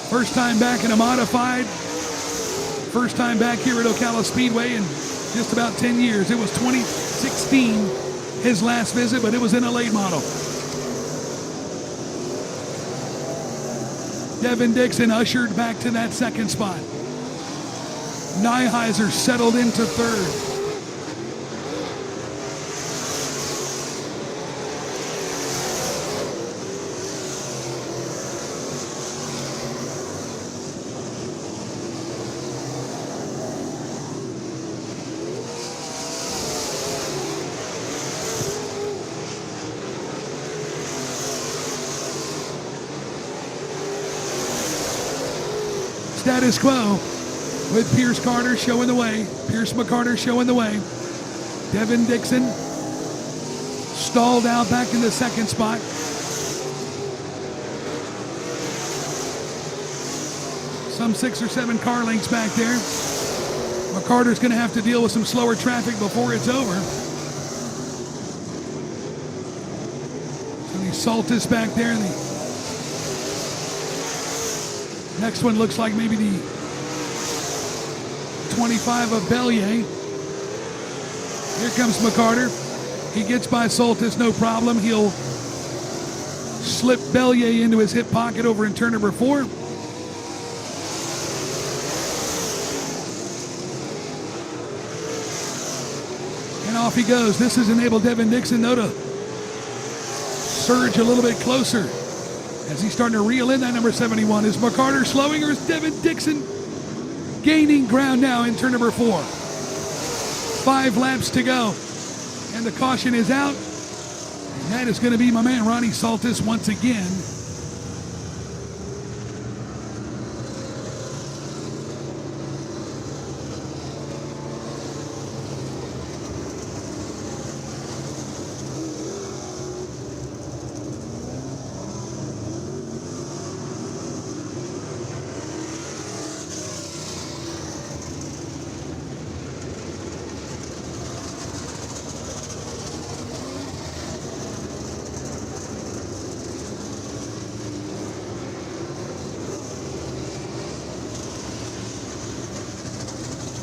First time back in a modified. First time back here at Ocala Speedway in just about 10 years. It was 2016, his last visit, but it was in a late model. Devin Dixon ushered back to that 2nd spot. Nyheiser settled into 3rd. Status quo with Pierce Carter showing the way. Pierce McCarter showing the way. Devin Dixon stalled out back in the 2nd spot. Some 6 or 7 car lengths back there. McCarter's going to have to deal with some slower traffic before it's over. So the Saltis back there. The next one looks like maybe the 25 of Bellier. Here comes McCarter. He gets by Saltis, no problem. He'll slip Bellier into his hip pocket over in turn number 4. And off he goes. This has enabled Devin Dixon, though, to surge a little bit closer as he's starting to reel in that number 71. Is McCarter slowing, or is Devin Dixon gaining ground now in turn number 4? 5 laps to go, and the caution is out. And that is going to be my man Ronnie Saltis once again.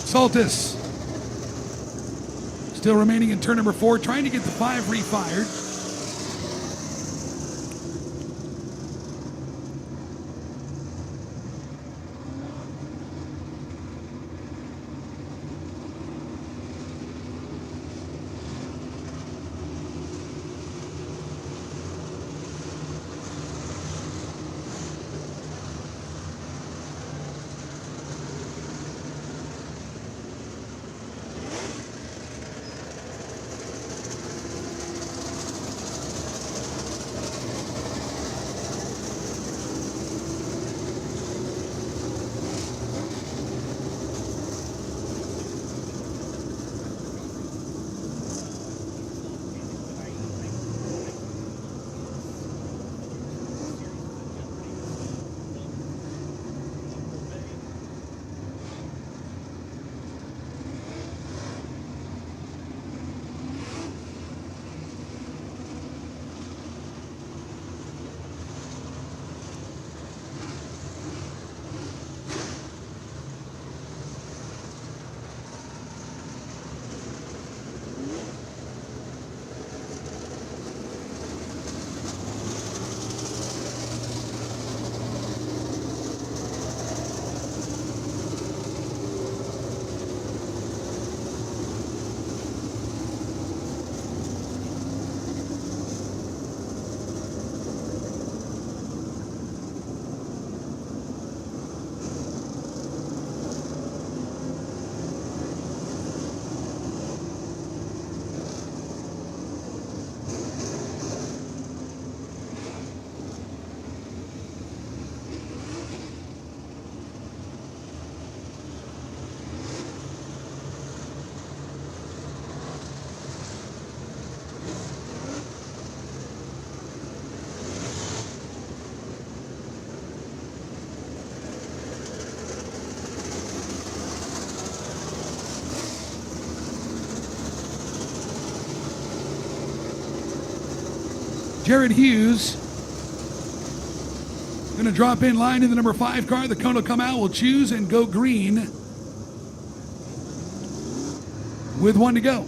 Saltis still remaining in turn number 4, trying to get the 5 refired. Jared Hughes going to drop in line in the number 5 car. The cone will come out. We'll choose and go green with 1 to go.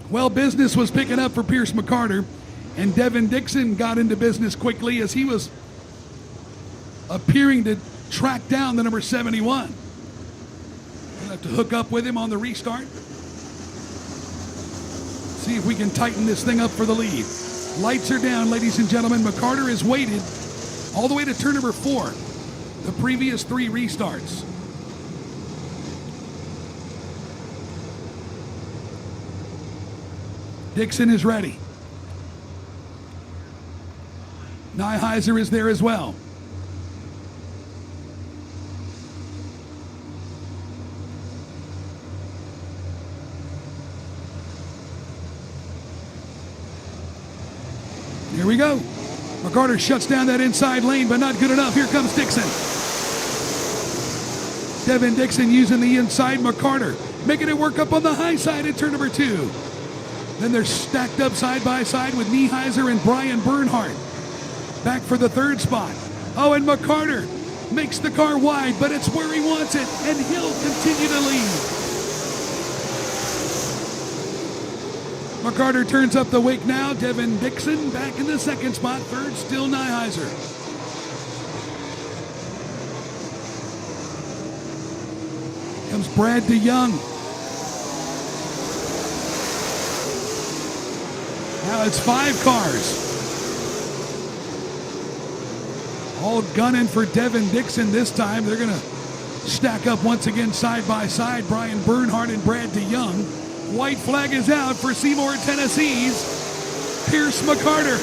Well, business was picking up for Pierce McCarter, and Devin Dixon got into business quickly as he was appearing to track down the number 71. We'll have to hook up with him on the restart. See if we can tighten this thing up for the lead. Lights are down, ladies and gentlemen. McCarter has waited all the way to turn number 4, the previous 3 restarts. Dixon is ready. Nyheiser is there as well. Here we go. McCarter shuts down that inside lane, but not good enough. Here comes Dixon. Devin Dixon using the inside. McCarter making it work up on the high side at turn number 2. Then they're stacked up side by side with Nyheiser and Brian Bernhardt. Back for the 3rd spot. Oh, and McCarter makes the car wide, but it's where he wants it, and he'll continue to lead. McCarter turns up the wake now. Devin Dixon back in the 2nd spot. 3rd still Nyheiser. Comes Brad DeYoung. Now it's 5 cars. All gunning for Devin Dixon this time. They're going to stack up once again side by side. Brian Bernhardt and Brad DeYoung. White flag is out for Seymour, Tennessee's Pierce McCarter.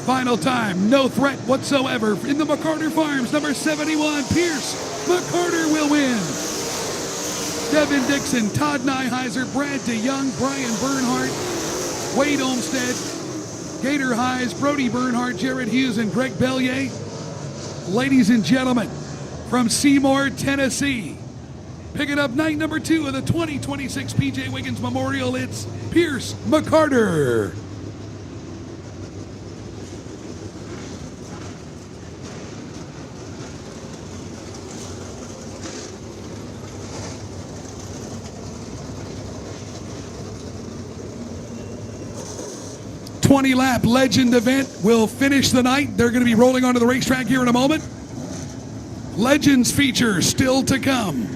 Final time, no threat whatsoever in the McCarter Farms. Number 71, Pierce McCarter will win. Devin Dixon, Todd Nyheiser, Brad DeYoung, Brian Bernhardt, Wade Olmstead, Gator Highs, Brody Bernhardt, Jared Hughes, and Greg Bellier. Ladies and gentlemen, from Seymour, Tennessee, picking up night number 2 of the 2026 P.J. Wiggins Memorial, it's Pierce McCarter. ...20-lap Legend event will finish the night. They're going to be rolling onto the racetrack here in a moment. Legends feature still to come.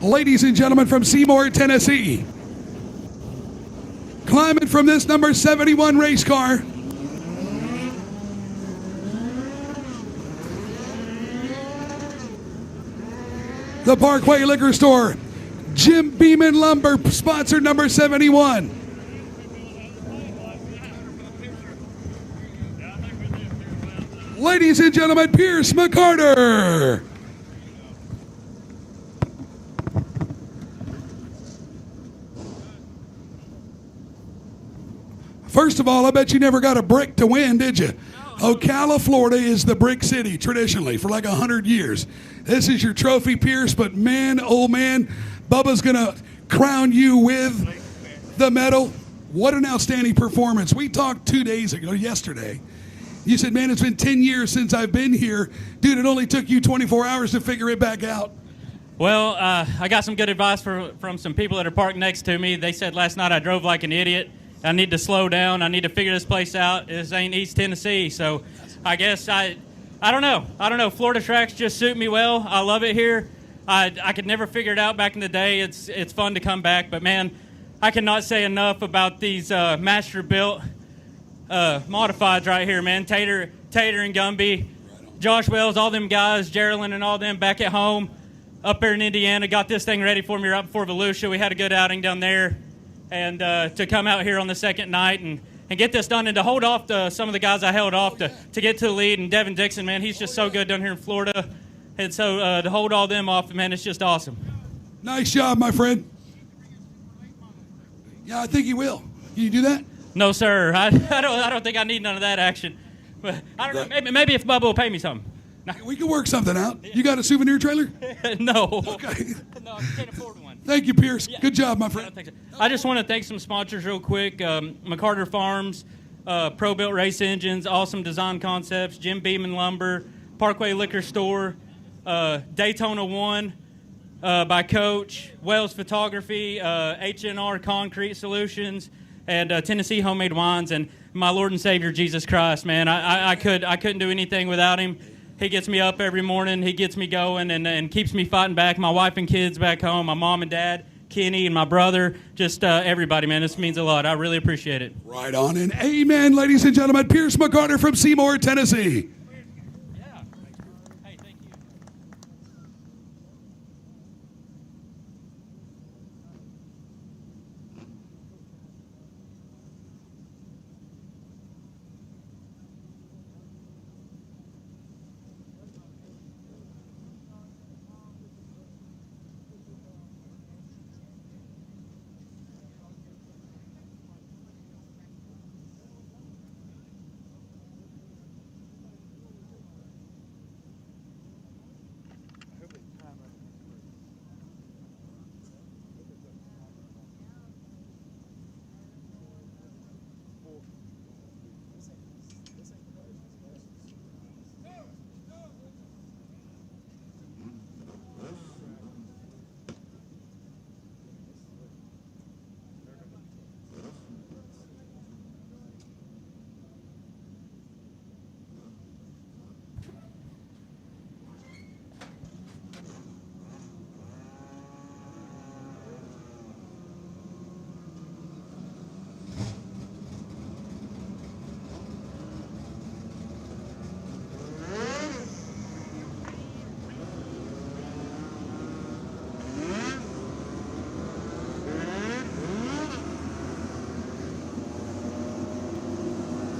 Ladies and gentlemen, from Seymour, Tennessee, climbing from this number 71 race car, the Parkway Liquor Store, Jim Beeman Lumber, sponsored number 71. Ladies and gentlemen, Pierce McCarter. First of all, I bet you never got a brick to win, did you? Ocala, Florida is the brick city traditionally for like 100 years. This is your trophy, Pierce, but man, oh man, Bubba's going to crown you with the medal. What an outstanding performance. We talked 2 days ago, yesterday. You said, man, it's been 10 years since I've been here. Dude, it only took you 24 hours to figure it back out. Well, I got some good advice from some people that are parked next to me. They said last night I drove like an idiot. I need to slow down. I need to figure this place out. This ain't East Tennessee, so I guess I don't know. Florida tracks just suit me well. I love it here. I could never figure it out back in the day. It's fun to come back, but man, I cannot say enough about these master-built modifieds right here, man. Tater and Gumby, Josh Wells, all them guys, Geraldine and all them back at home up there in Indiana got this thing ready for me right before Volusia. We had a good outing down there, and to come out here on the second night and get this done and to hold off some of the guys I held off to get to the lead. And Devin Dixon, man, he's just so good down here in Florida. And so to hold all them off, man, it's just awesome. Nice job, my friend. Yeah, I think he will. Can you do that? No, sir. I don't think I need none of that action. But I don't know. Maybe if Bubba will pay me something. We can work something out. You got a souvenir trailer? No. Okay. No, I can't afford one. Thank you, Pierce. Good job, my friend. I just want to thank some sponsors real quick. McCarter Farms, Pro-Built Race Engines, Awesome Design Concepts, Jim Beeman Lumber, Parkway Liquor Store, Daytona 1 by Coach, Wells Photography, H&R Concrete Solutions, and Tennessee Homemade Wines, and my Lord and Savior, Jesus Christ, man. I couldn't do anything without him. He gets me up every morning. He gets me going and keeps me fighting back. My wife and kids back home, my mom and dad, Kenny and my brother, just everybody, man. This means a lot. I really appreciate it. Right on and amen, ladies and gentlemen. Pierce McCarter from Seymour, Tennessee.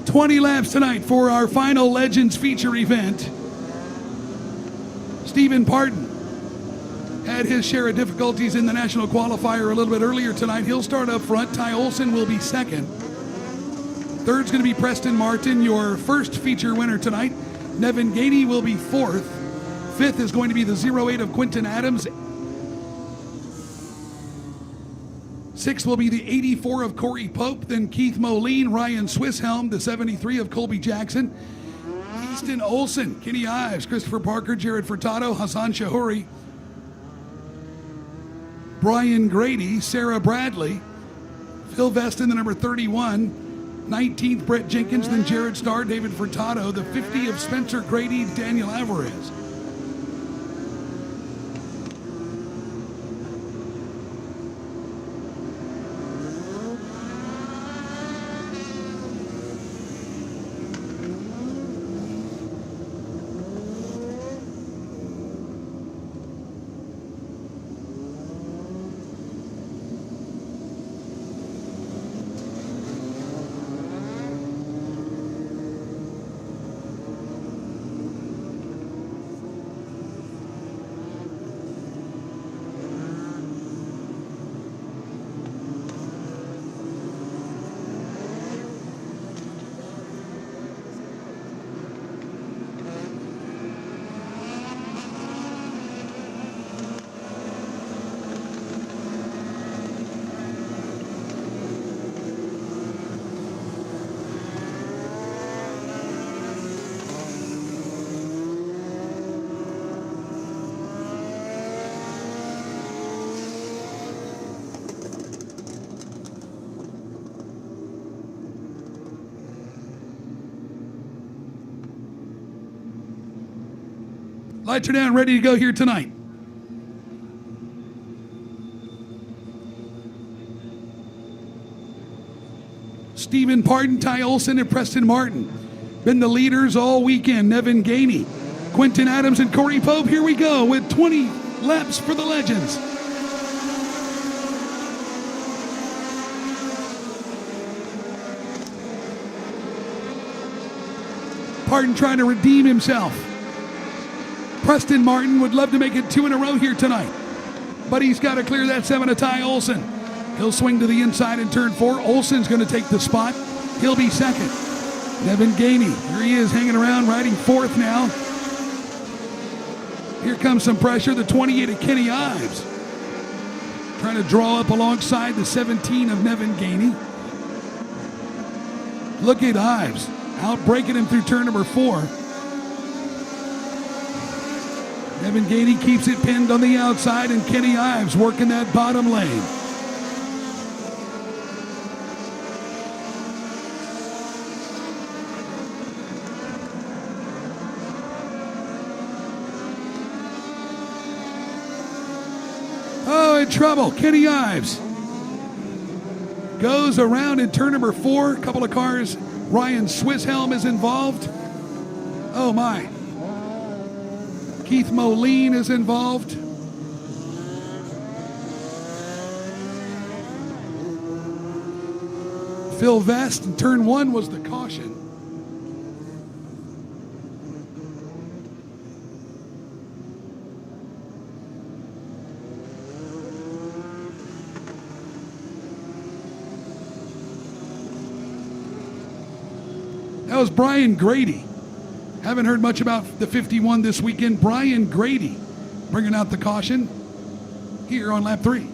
$20 laps tonight for our final Legends feature event. Stephen Parton had his share of difficulties in the national qualifier a little bit earlier tonight. He'll start up front. Ty Olson will be second. Third's going to be Preston Martin, your first feature winner tonight. Nevin Gainey will be fourth. Fifth is going to be the 08 of Quinton Adams. Sixth will be the 84 of Corey Pope, then Keith Moline, Ryan Swisshelm, the 73 of Colby Jackson, Easton Olson, Kenny Ives, Christopher Parker, Jared Furtado, Hassan Shahuri, Brian Grady, Sarah Bradley, Phil Veston, the number 31, 19th Brett Jenkins, then Jared Starr, David Furtado, the 50 of Spencer Grady, Daniel Alvarez. Lights are down, ready to go here tonight. Stephen Pardon, Ty Olson, and Preston Martin. Been the leaders all weekend. Nevin Gainey, Quentin Adams, and Corey Pope. Here we go with 20 laps for the Legends. Pardon trying to redeem himself. Preston Martin would love to make it 2 in a row here tonight, but he's got to clear that 7 of Ty Olson. He'll swing to the inside in turn 4. Olson's going to take the spot. He'll be second. Nevin Gainey, here he is hanging around, riding 4th now. Here comes some pressure. The 28 of Kenny Ives trying to draw up alongside the 17 of Nevin Gainey. Look at Ives outbreaking him through turn number 4. Nevin Gainey keeps it pinned on the outside, and Kenny Ives working that bottom lane. Oh, in trouble. Kenny Ives goes around in turn number 4. A couple of cars. Ryan Swisshelm is involved. Oh, my. Keith Moline is involved. Phil Vest in turn 1 was the caution. That was Brian Grady. Haven't heard much about the 51 this weekend. Brian Grady bringing out the caution here on lap 3.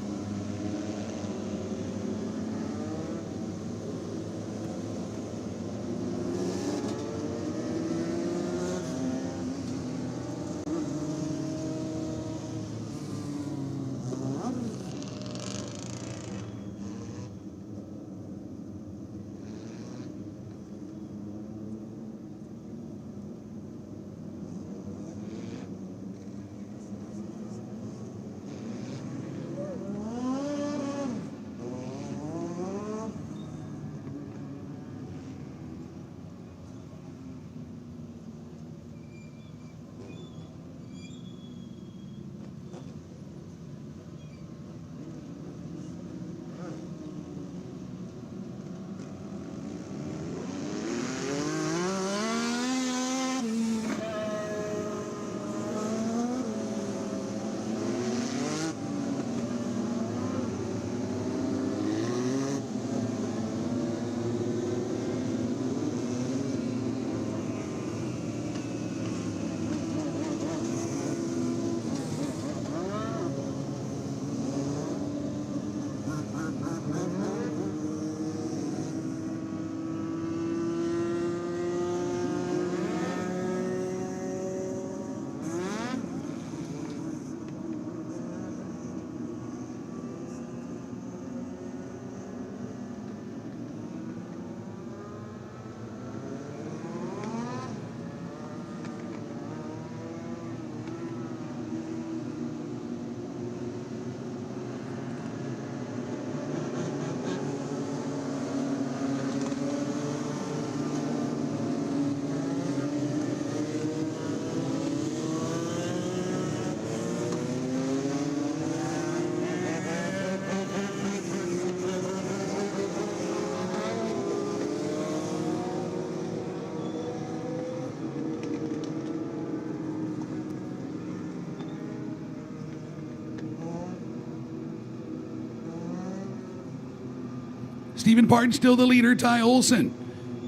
Stephen Pardon still the leader. Ty Olson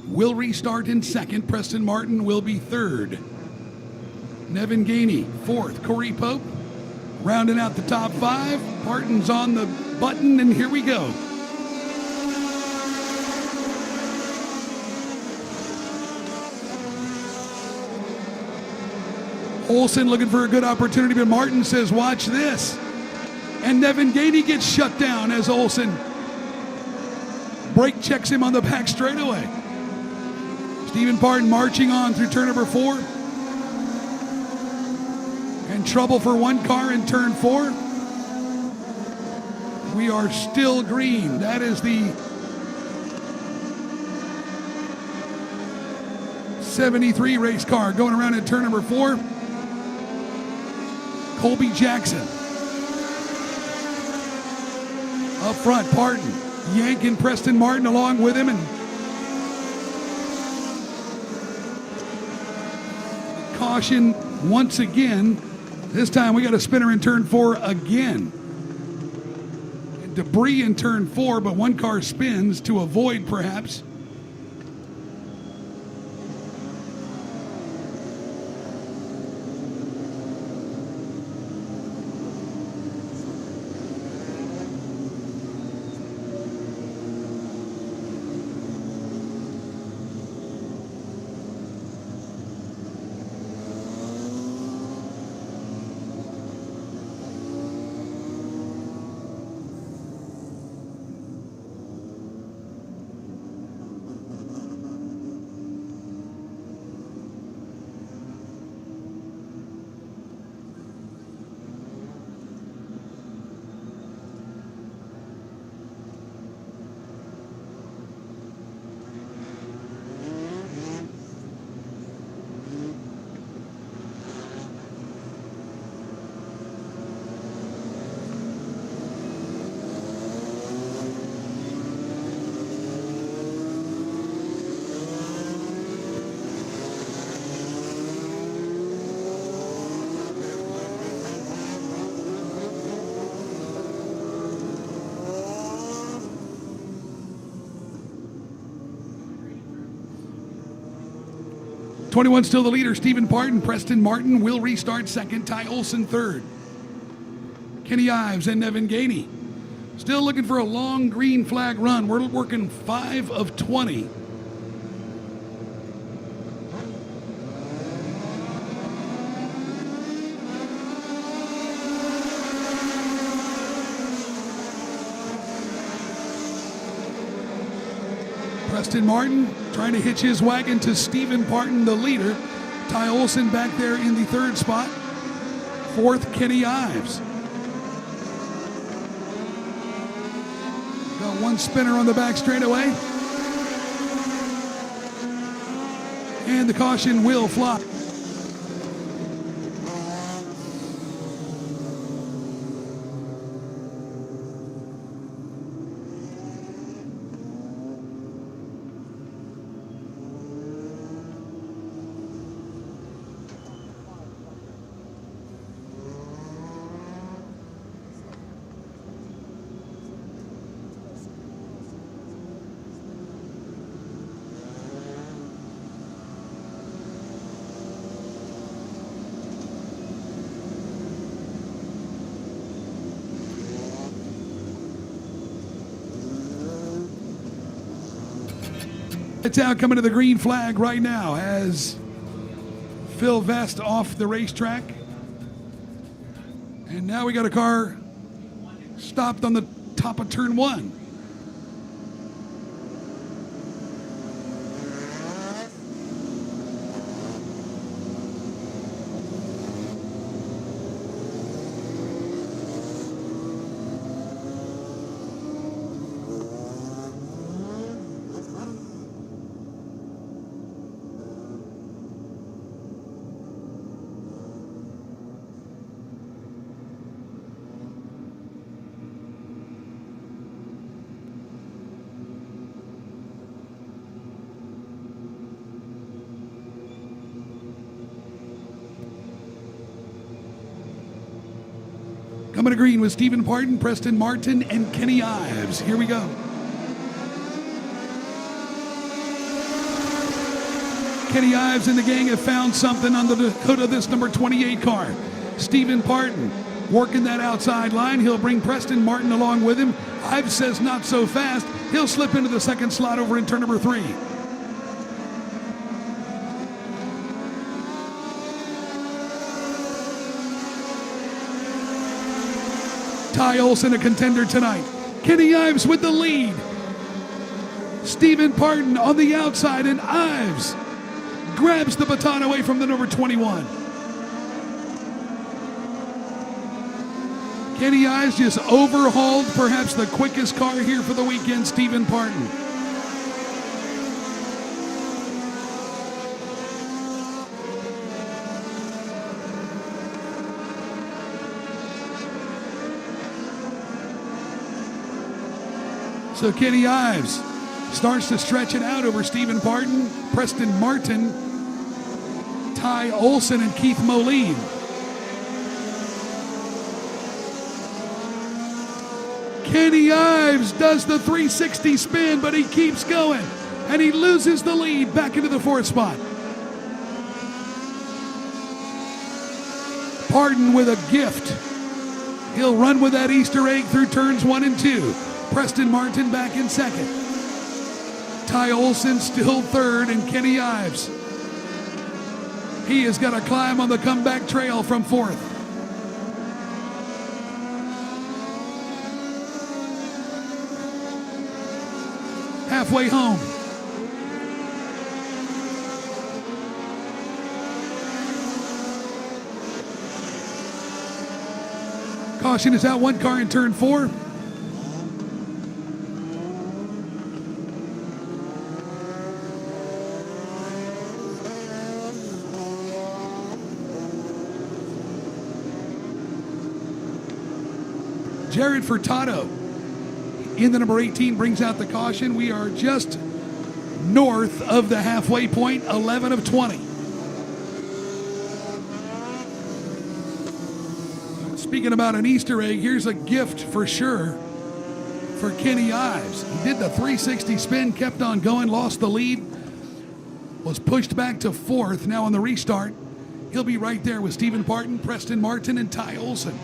will restart in second. Preston Martin will be third. Nevin Gainey, fourth. Corey Pope rounding out the top 5. Pardon's on the button, and here we go. Olson looking for a good opportunity, but Martin says, watch this. And Nevin Gainey gets shut down as Olson brake checks him on the back straightaway. Stephen Pardon marching on through turn number 4. And trouble for one car in turn 4. We are still green. That is the 73 race car going around in turn number 4. Colby Jackson. Up front, Parton. Yanking Preston Martin along with him. And caution once again. This time we got a spinner in turn 4 again. And debris in turn 4, but one car spins to avoid perhaps. '21 still the leader. Stephen Parton. Preston Martin will restart second. Ty Olson third. Kenny Ives and Nevin Gainey. Still looking for a long green flag run. We're working 5 of 20. Preston Martin trying to hitch his wagon to Stephen Parton, the leader. Ty Olson back there in the 3rd spot. 4th, Kenny Ives. Got one spinner on the back straightaway. And the caution will fly. It's out coming to the green flag right now as Phil Vest off the racetrack. And now we got a car stopped on the top of turn 1. Coming to green with Stephen Parton, Preston Martin, and Kenny Ives. Here we go. Kenny Ives and the gang have found something under the hood of this number 28 car. Stephen Parton working that outside line. He'll bring Preston Martin along with him. Ives says not so fast. He'll slip into the 2nd slot over in turn number 3. Ty Olson, a contender tonight. Kenny Ives with the lead. Stephen Parton on the outside, and Ives grabs the baton away from the number 21. Kenny Ives just overhauled perhaps the quickest car here for the weekend, Stephen Parton. So Kenny Ives starts to stretch it out over Stephen Parton, Preston Martin, Ty Olson, and Keith Moline. Kenny Ives does the 360 spin, but he keeps going, and he loses the lead back into the fourth spot. Parton with a gift. He'll run with that Easter egg through turns 1 and 2. Preston Martin back in second. Ty Olson still third, and Kenny Ives, he has got to climb on the comeback trail from fourth. Halfway home. Caution is out, one car in turn 4. Jared Furtado in the number 18 brings out the caution. We are just north of the halfway point, 11 of 20. Speaking about an Easter egg, here's a gift for sure for Kenny Ives. He did the 360 spin, kept on going, lost the lead, was pushed back to fourth. Now on the restart, he'll be right there with Stephen Parton, Preston Martin, and Ty Olson.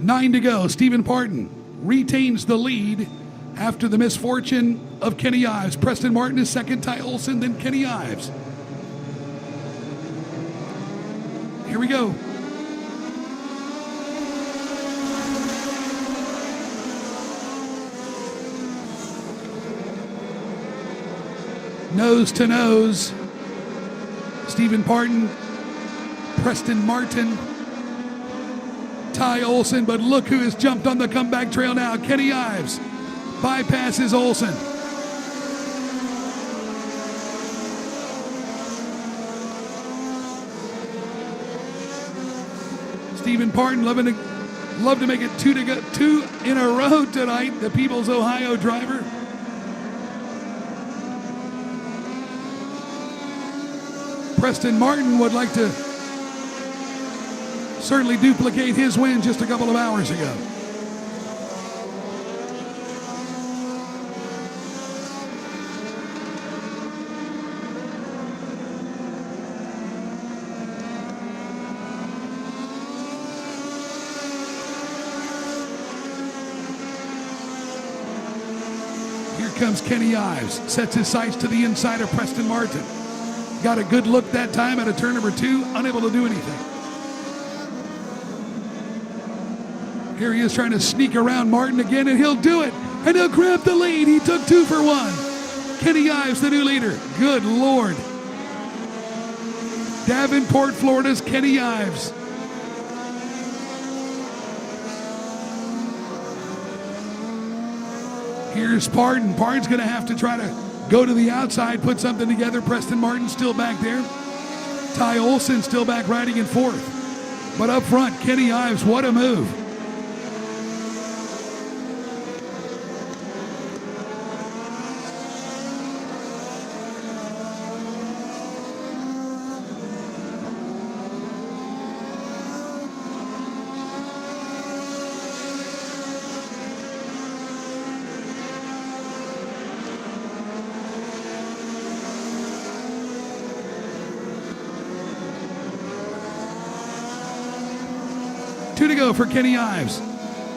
Nine to go. Stephen Parton retains the lead after the misfortune of Kenny Ives. Preston Martin is second, Ty Olson, then Kenny Ives. Here we go. Nose to nose. Stephen Parton, Preston Martin, Ty Olson, but look who has jumped on the comeback trail now. Kenny Ives bypasses Olson. Stephen Parton love to make it two in a row tonight. The People's Ohio driver. Preston Martin would like to certainly duplicate his win just a couple of hours ago. Here comes Kenny Ives, sets his sights to the inside of Preston Martin. Got a good look that time at a turn number 2, unable to do anything. Here he is trying to sneak around Martin again, and he'll do it. And he'll grab the lead. He took 2 for 1. Kenny Ives, the new leader. Good Lord. Davenport, Florida's Kenny Ives. Here's Parton. Parton's going to have to try to go to the outside, put something together. Preston Martin still back there. Ty Olson still back riding in fourth. But up front, Kenny Ives, what a move. 2 to go for Kenny Ives.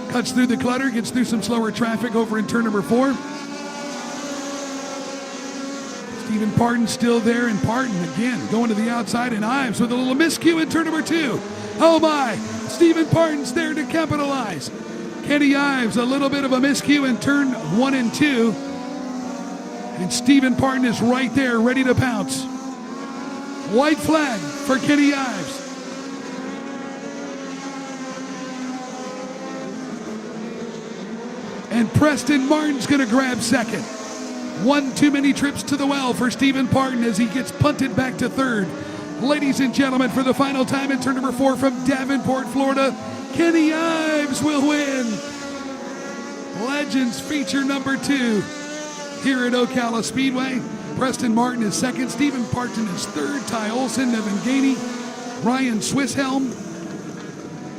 Cuts through the clutter, gets through some slower traffic over in turn number 4. Stephen Parton still there, and Parton again going to the outside, and Ives with a little miscue in turn number 2. Oh my, Stephen Parton's there to capitalize. Kenny Ives, a little bit of a miscue in turn 1 and 2. And Stephen Parton is right there, ready to pounce. White flag for Kenny Ives. And Preston Martin's going to grab second. One too many trips to the well for Stephen Parton as he gets punted back to third. Ladies and gentlemen, for the final time in turn number 4 from Davenport, Florida, Kenny Ives will win. Legends feature number 2 here at Ocala Speedway. Preston Martin is second. Stephen Parton is third. Ty Olson, Evan Gainey, Ryan Swisshelm,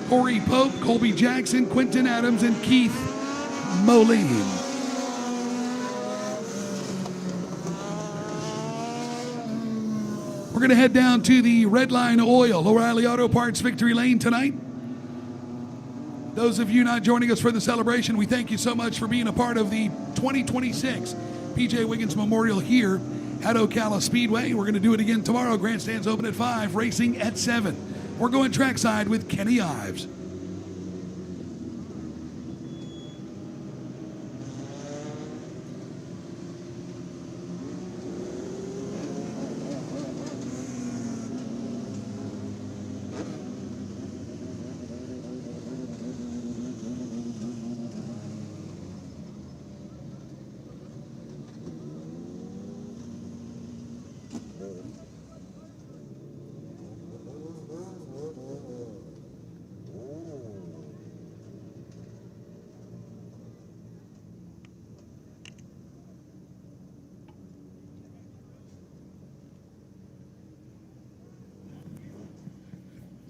Corey Pope, Colby Jackson, Quentin Adams, and Keith Moline. We're going to head down to the Red Line Oil, O'Reilly Auto Parts Victory Lane tonight. Those of you not joining us for the celebration, we thank you so much for being a part of the 2026 P.J. Wiggins Memorial here at Ocala Speedway. We're going to do it again tomorrow. Grandstands open at 5, racing at 7. We're going trackside with Kenny Ives.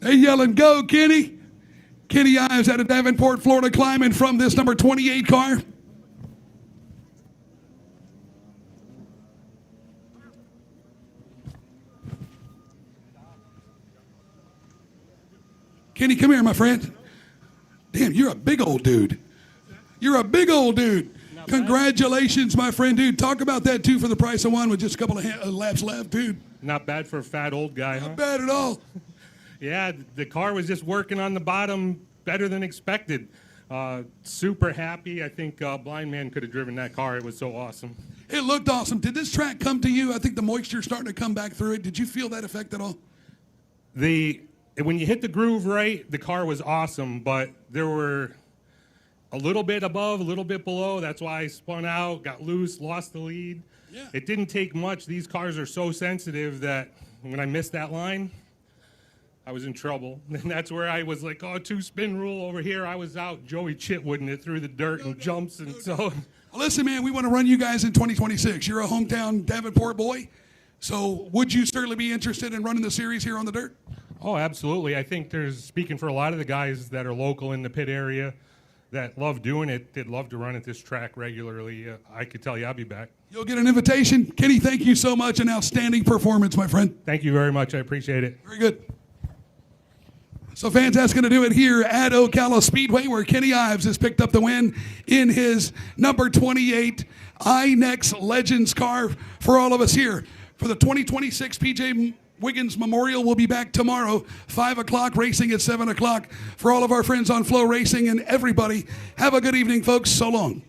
They yelling, "Go, Kenny!" Kenny Ives out of Davenport, Florida, climbing from this number 28 car. Kenny, come here, my friend. Damn, you're a big old dude. You're a big old dude. Congratulations, my friend, dude. Talk about that, too, for the price of one with just a couple of laps left, dude. Not bad for a fat old guy, huh? Not bad at all. Yeah, the car was just working on the bottom better than expected. Super happy. I think Blind Man could have driven that car. It was so awesome. It looked awesome. Did this track come to you? I think the moisture's starting to come back through it. Did you feel that effect at all? When you hit the groove right, the car was awesome, but there were a little bit above, a little bit below. That's why I spun out, got loose, lost the lead. Yeah. It didn't take much. These cars are so sensitive that when I missed that line, I was in trouble. And that's where I was like, oh, 2-spin rule over here. I was out Joey Chitwooding it through the dirt and jumps. And so. Well, listen, man, we want to run you guys in 2026. You're a hometown Davenport boy. So would you certainly be interested in running the series here on the dirt? Oh, absolutely. I think speaking for a lot of the guys that are local in the pit area that love doing it, they'd love to run at this track regularly. I could tell you I'll be back. You'll get an invitation. Kenny, thank you so much. An outstanding performance, my friend. Thank you very much. I appreciate it. Very good. So fans, that's going to do it here at Ocala Speedway, where Kenny Ives has picked up the win in his number 28 iNext Legends car for all of us here. For the 2026 P.J. Wiggins Memorial, we'll be back tomorrow, 5 o'clock, racing at 7 o'clock. For all of our friends on FloRacing and everybody, have a good evening, folks. So long.